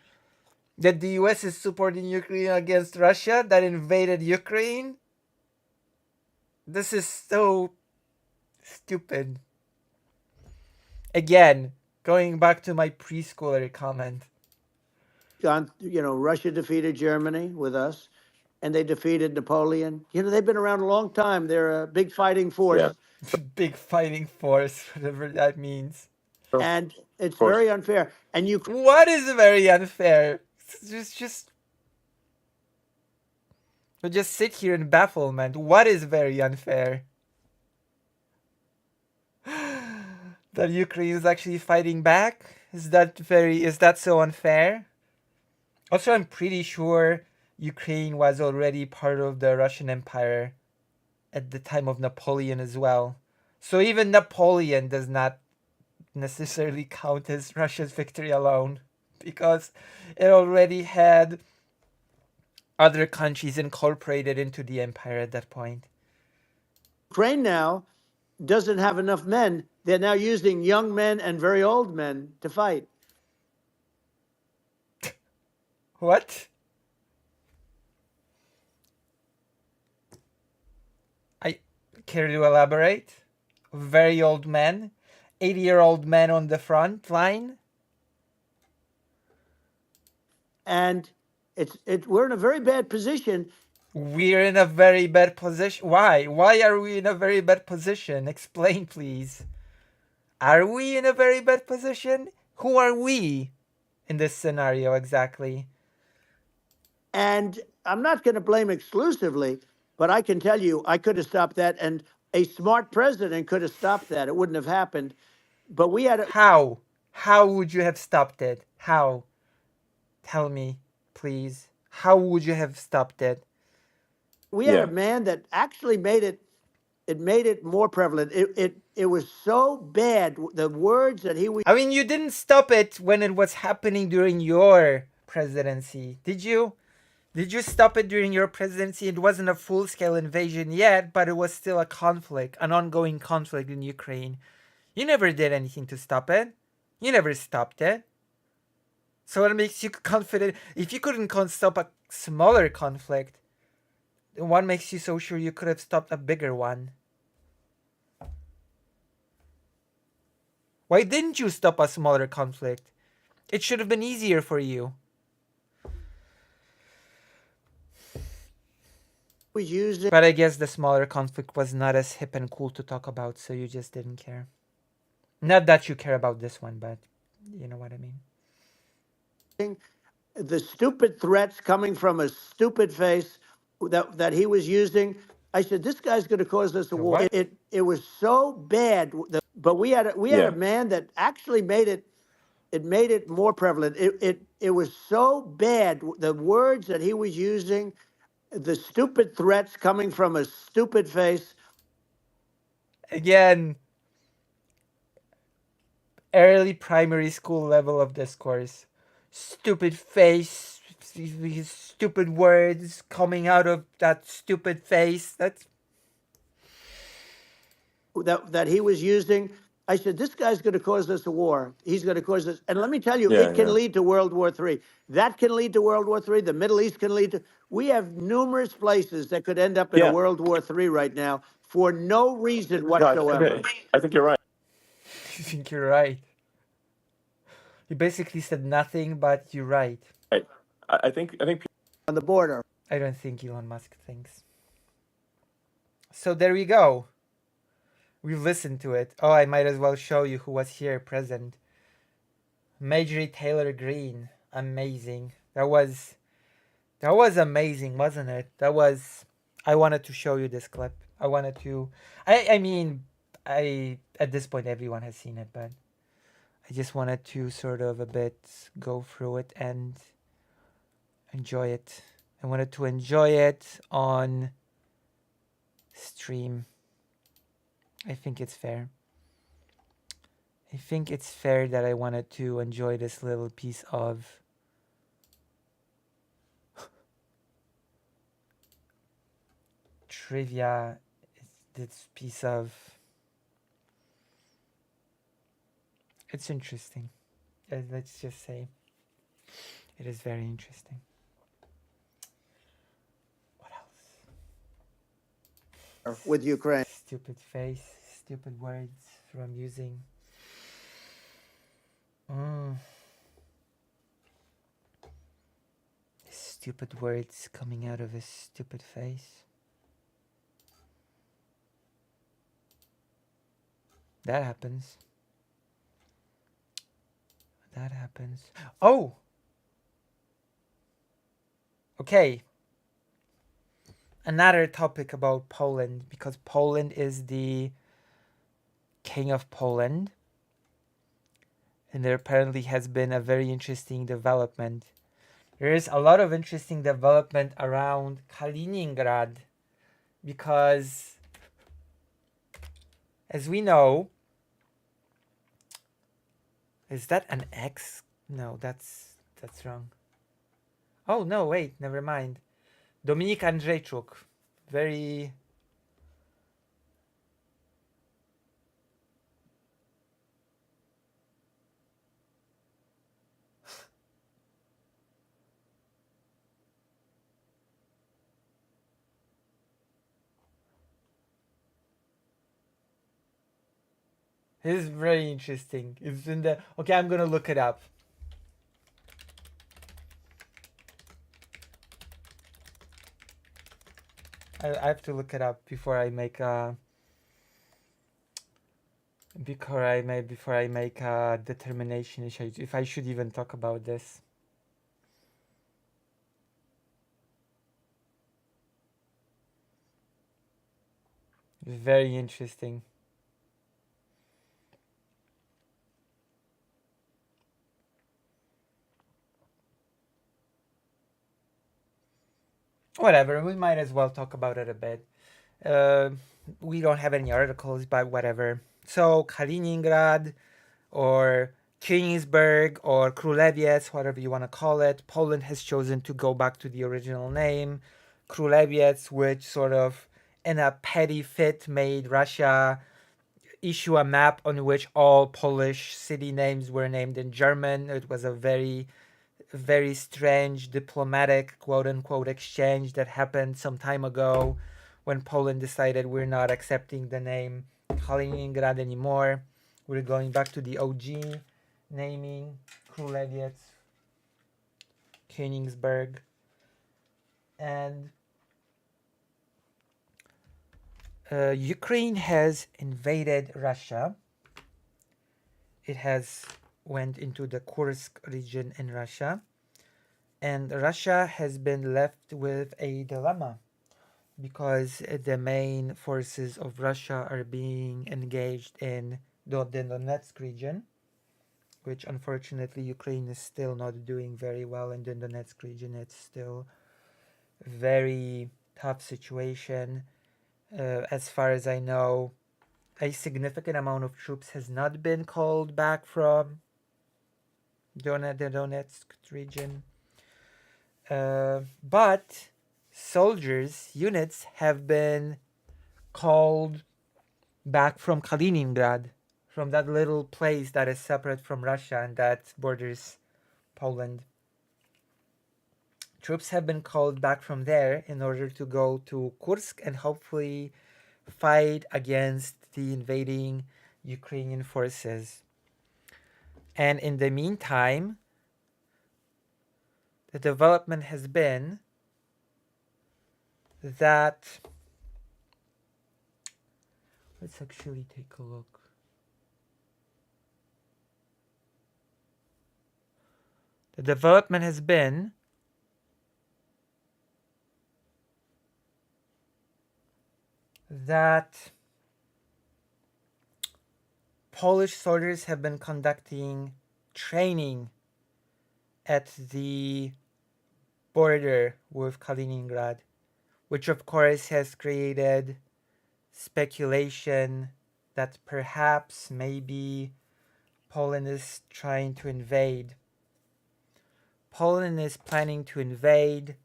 That the US is supporting Ukraine against Russia that invaded Ukraine? This is so stupid. Again, going back to my preschooler comment. Russia defeated Germany with us, and they defeated Napoleon. They've been around a long time. They're a big fighting force. Yeah. Big fighting force, whatever that means. And it's very unfair. And what is very unfair? Just sit here in bafflement. What is very unfair? That Ukraine is actually fighting back? Is that so unfair? Also, I'm pretty sure Ukraine was already part of the Russian Empire at the time of Napoleon as well. So even Napoleon does not necessarily count as Russia's victory alone, because it already had other countries incorporated into the empire at that point. Ukraine now doesn't have enough men. They're now using young men and very old men to fight. What? I care to elaborate? Very old men? 80-year-old men on the front line? And we're in a very bad position. We're in a very bad position. Why? Why are we in a very bad position? Explain, please. Are we in a very bad position? Who are we? in this scenario exactly. And I'm not going to blame exclusively, but I can tell you I could have stopped that, and a smart president could have stopped that. It wouldn't have happened. But we had a, How? How would you have stopped it? How? Tell me, please. How would you have stopped it? we had a man that actually made it. It made it more prevalent. It was so bad. The words that he was. I mean, you didn't stop it when it was happening during your presidency, did you? Did you stop it during your presidency? It wasn't a full-scale invasion yet, but it was still a conflict, an ongoing conflict in Ukraine. You never did anything to stop it. You never stopped it. So what makes you confident? If you couldn't stop a smaller conflict, what makes you so sure you could have stopped a bigger one? Why didn't you stop a smaller conflict? It should have been easier for you. But I guess the smaller conflict was not as hip and cool to talk about, so you just didn't care. Not that you care about this one, but you know what I mean. The stupid threats coming from a stupid face that he was using. I said, this guy's going to cause us a war. It was so bad. But we had a man that actually made it. It made it more prevalent. It was so bad. The words that he was using, the stupid threats coming from a stupid face. Again, early primary school level of discourse. Stupid face, stupid words coming out of that stupid face. That's that he was using. I said, this guy's going to cause us a war. He's going to cause us. And let me tell you, it can lead to World War III. That can lead to World War III. The Middle East can lead to. We have numerous places that could end up in a World War III right now for no reason whatsoever. I think you're right. You think you're right. You basically said nothing, but you're right. I think on the border. I don't think Elon Musk thinks. So there we go. We listened to it. Oh, I might as well show you who was here present. Marjorie Taylor Greene. Amazing. That was amazing, wasn't it? I wanted to show you this clip. I mean, at this point everyone has seen it, but I just wanted to sort of a bit go through it and enjoy it. I wanted to enjoy it on stream. I think it's fair. I think it's fair that I wanted to enjoy this little piece of trivia. This piece of... It's interesting. Let's just say it is very interesting. What else? With Ukraine. Stupid face, stupid words from using. Stupid words coming out of his stupid face. That happens. That happens. Oh! Okay. Another topic about Poland, because Poland is the king of Poland. And there apparently has been a very interesting development. There is a lot of interesting development around Kaliningrad, because as we know, is that an X? No, that's wrong. Oh no, wait, never mind. Dominik Andrzejczuk, very... This is very interesting. It's in the... Okay, I'm gonna look it up. I have to look it up before I make a before I make a determination if I should even talk about this. Very interesting. Whatever, we might as well talk about it a bit. Uh, we don't have any articles, but whatever. So Kaliningrad, or Königsberg, or Królewiec, whatever you want to call it, Poland has chosen to go back to the original name, Królewiec, which sort of, in a petty fit, made Russia issue a map on which all Polish city names were named in German. It was a very strange diplomatic quote unquote exchange that happened some time ago when Poland decided we're not accepting the name Kaliningrad anymore. We're going back to the OG naming, Królewiec, Königsberg. And Ukraine has invaded Russia. It has went into the Kursk region in Russia. And Russia has been left with a dilemma because the main forces of Russia are being engaged in the Donetsk region, which unfortunately Ukraine is still not doing very well in the Donetsk region. It's still a very tough situation. As far as I know, a significant amount of troops has not been called back from the Donetsk region. But soldiers, units have been called back from Kaliningrad, from that little place that is separate from Russia and that borders Poland. Troops have been called back from there in order to go to Kursk and hopefully fight against the invading Ukrainian forces. And in the meantime, the development has been that, let's actually take a look. The development has been that Polish soldiers have been conducting training at the border with Kaliningrad, which of course has created speculation that perhaps maybe Poland is trying to invade. Poland is planning to invade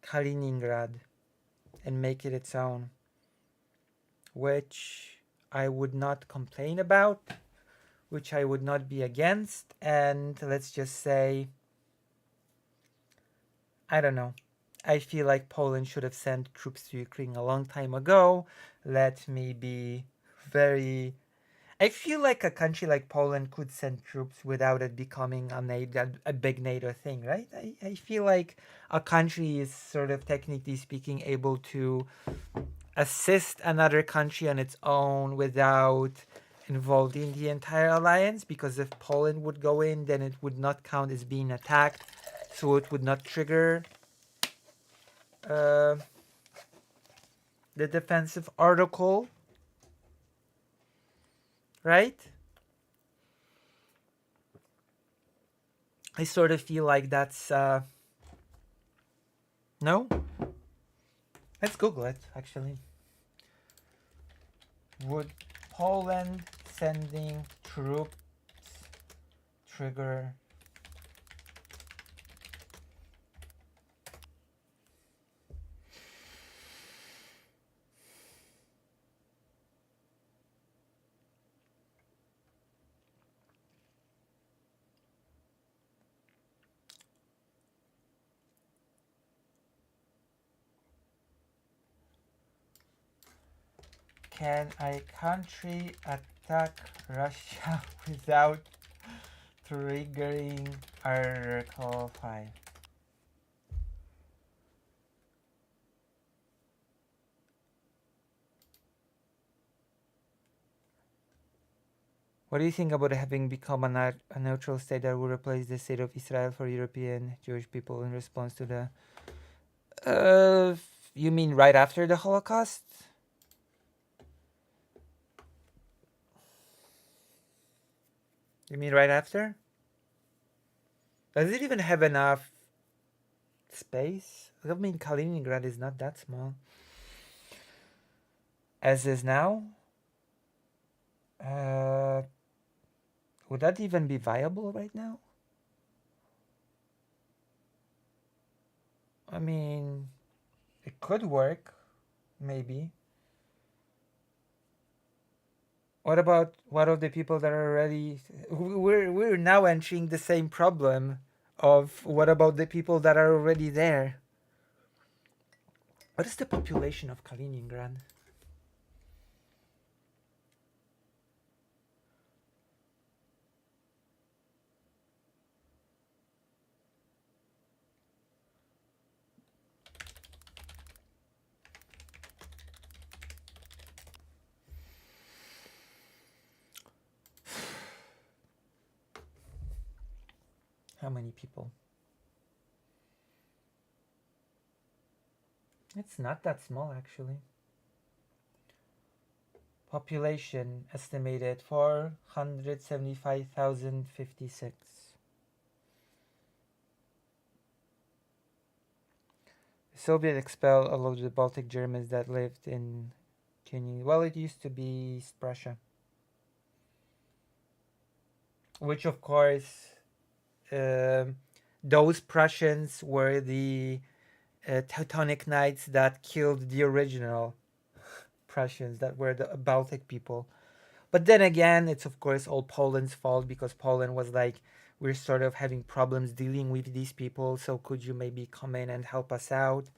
Kaliningrad and make it its own, which I would not complain about, which I would not be against, and let's just say, I don't know. I feel like Poland should have sent troops to Ukraine a long time ago. Let me be very... I feel like a country like Poland could send troops without it becoming a big NATO thing, right? I feel like a country is sort of, technically speaking, able to assist another country on its own without involving the entire alliance, because if Poland would go in, then it would not count as being attacked, so it would not trigger the defensive article, right? I sort of feel like that's no? Let's Google it, actually. Would Poland sending troops trigger can a country attack Russia without triggering Article 5? What do you think about having become a neutral state that would replace the state of Israel for European Jewish people in response to the... You mean right after the Holocaust? You mean right after? Does it even have enough space? I mean, Kaliningrad is not that small. As is now? Would that even be viable right now? I mean, it could work, maybe. What of the people that are already... We're now entering the same problem of what about the people that are already there? What is the population of Kaliningrad? How many people? It's not that small, actually. Population estimated 475,056. The Soviet expelled all of the Baltic Germans that lived in Kenya. Well, it used to be East Prussia. Which, of course, those Prussians were the Teutonic Knights that killed the original Prussians, that were the Baltic people. But then again, it's of course all Poland's fault, because Poland was like, we're sort of having problems dealing with these people, so could you maybe come in and help us out?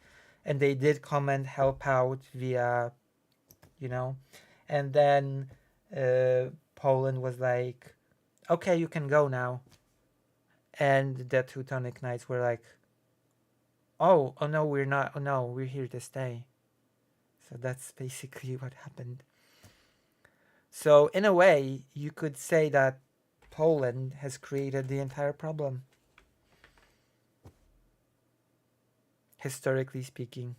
And they did come and help out via, and then Poland was like, okay, you can go now. And the Teutonic Knights were like, oh no, we're not, oh no, we're here to stay. So that's basically what happened. So in a way, you could say that Poland has created the entire problem, historically speaking.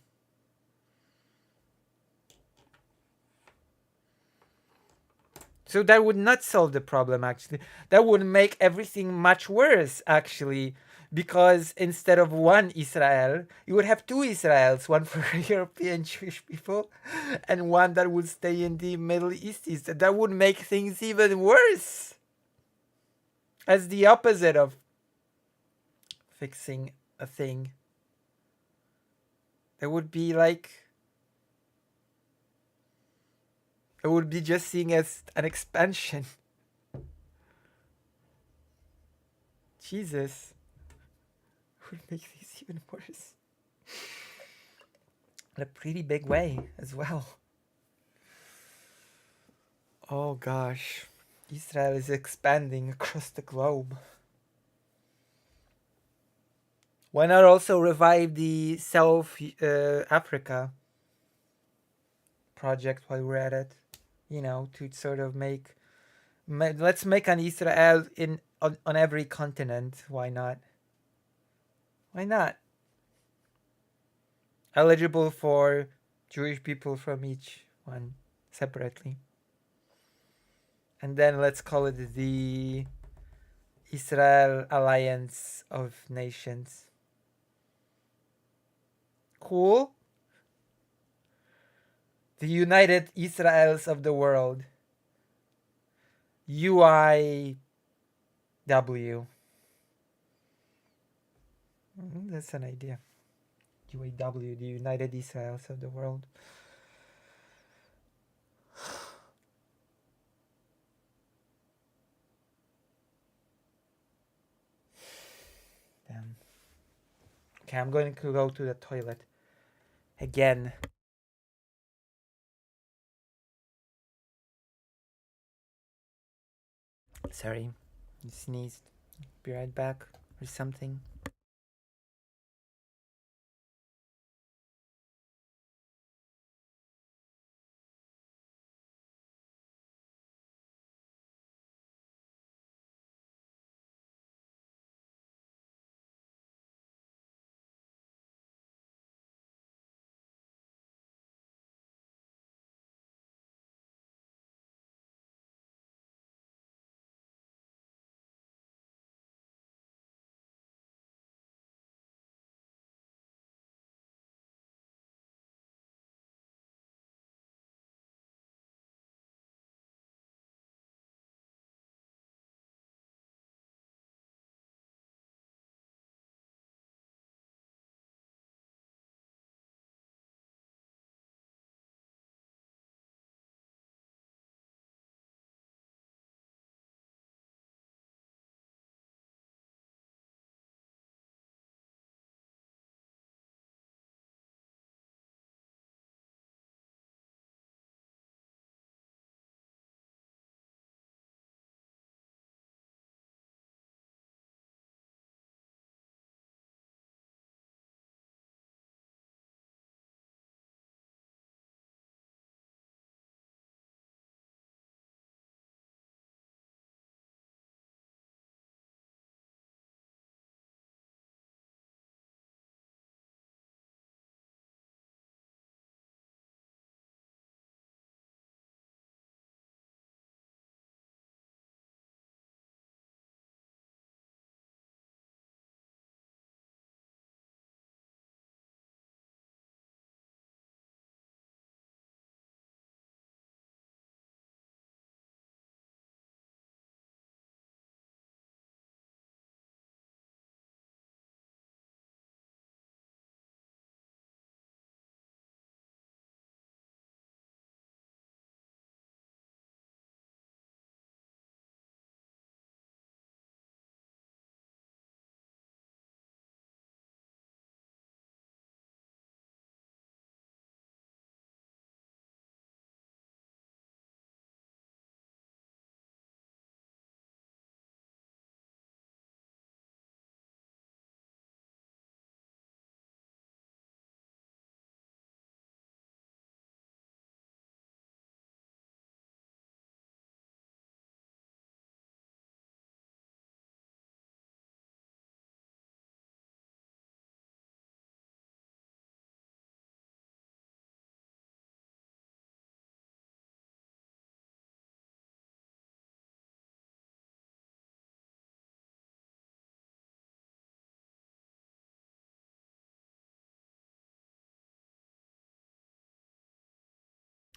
So that would not solve the problem, actually. That would make everything much worse, actually, because instead of one Israel, you would have two Israels, one for European Jewish people and one that would stay in the Middle East. That would make things even worse. As the opposite of fixing a thing. That would be like... It would be just seen as an expansion. Jesus. It would make things even worse. In a pretty big way as well. Oh gosh. Israel is expanding across the globe. Why not also revive the South Africa project while we're at it? To sort of let's make an Israel on every continent. Why not? Why not? Eligible for Jewish people from each one separately. And then let's call it the Israel Alliance of Nations. Cool? The United Israels of the World. UIW. That's an idea. UAW, the United Israels of the World. Damn. Okay, I'm going to go to the toilet. Again. Sorry, I sneezed. Be right back or something.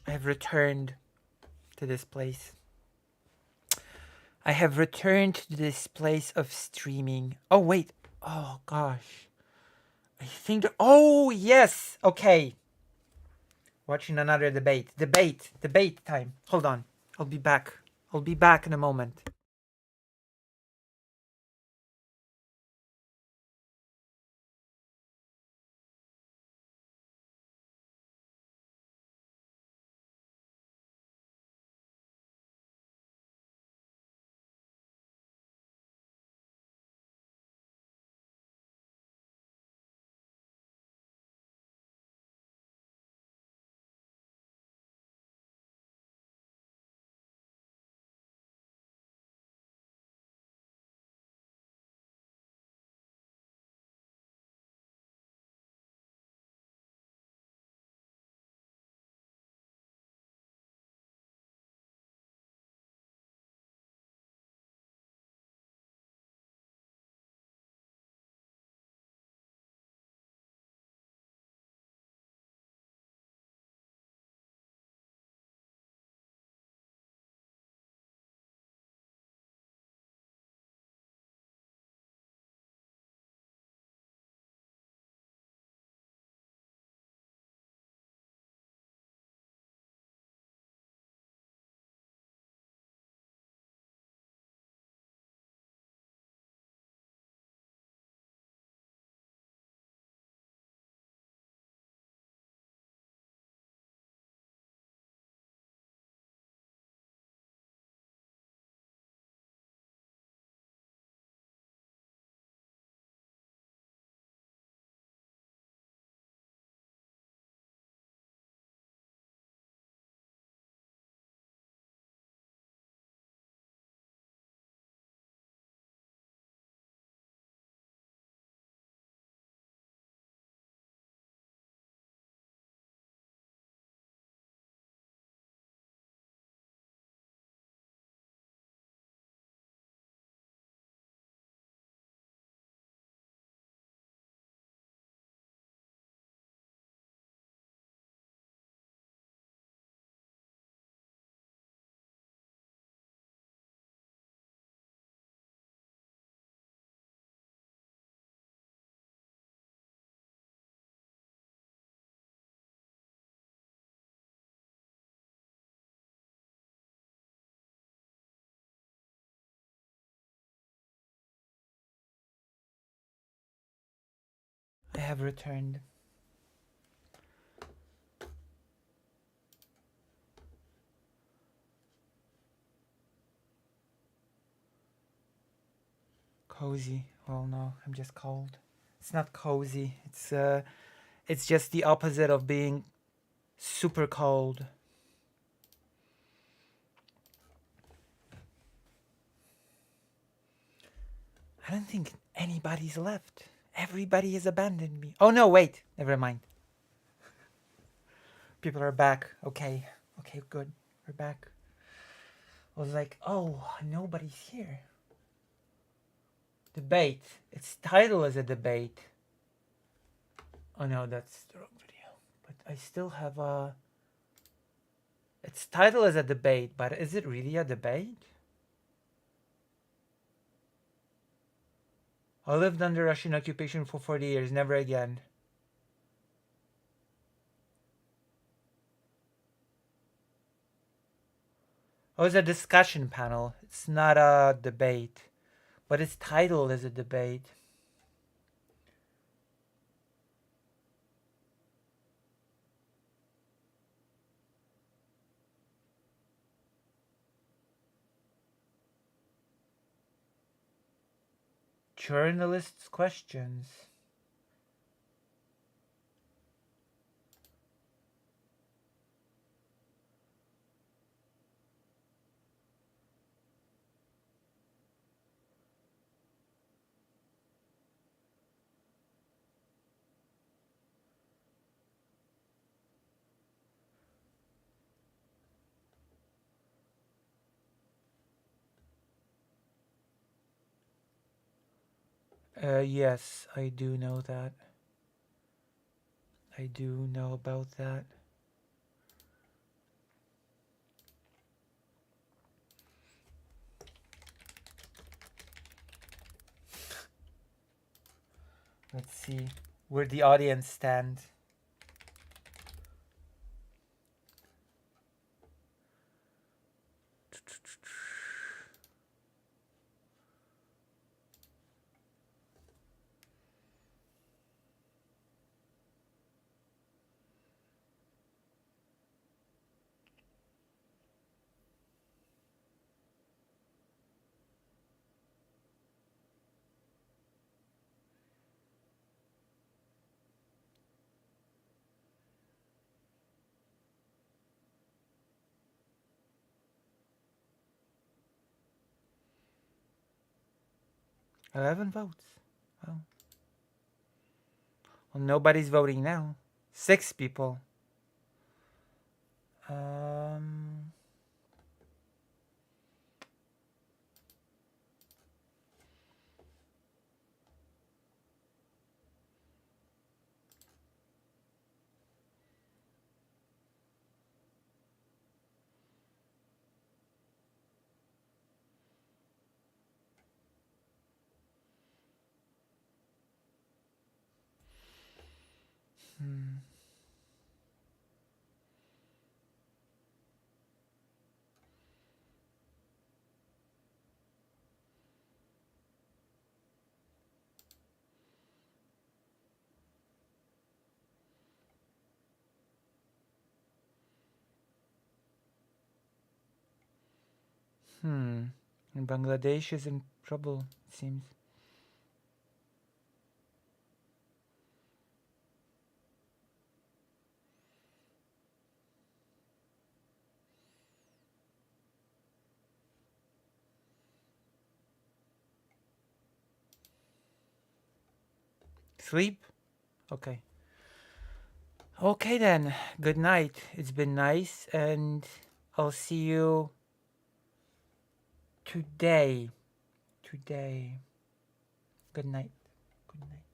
I have returned to this place. I have returned to this place of streaming. Oh, wait. Oh, gosh. I think... Oh, yes. Okay. Watching another debate. Debate time. Hold on. I'll be back. I'll be back in a moment. I have returned. Cozy. Well, no, I'm just cold. It's not cozy. It's just the opposite of being super cold. I don't think anybody's left. Everybody has abandoned me. Oh no, wait. Never mind. People are back. Okay. Okay, good. We're back. I was like, oh, nobody's here. Debate. Its title is a debate. Oh no, that's the wrong video. But I still have a... Its title is a debate, but is it really a debate? I lived under Russian occupation for 40 years, never again. Oh, it's a discussion panel. It's not a debate. But its title is a debate. Journalists' questions. Yes, I do know that. I do know about that. Let's see where the audience stand. $11 votes. Well, nobody's voting now. 6 people. Um, And Bangladesh is in trouble, it seems. Sleep? Okay. Okay then. Good night. It's been nice, and I'll see you today. Good night. Good night.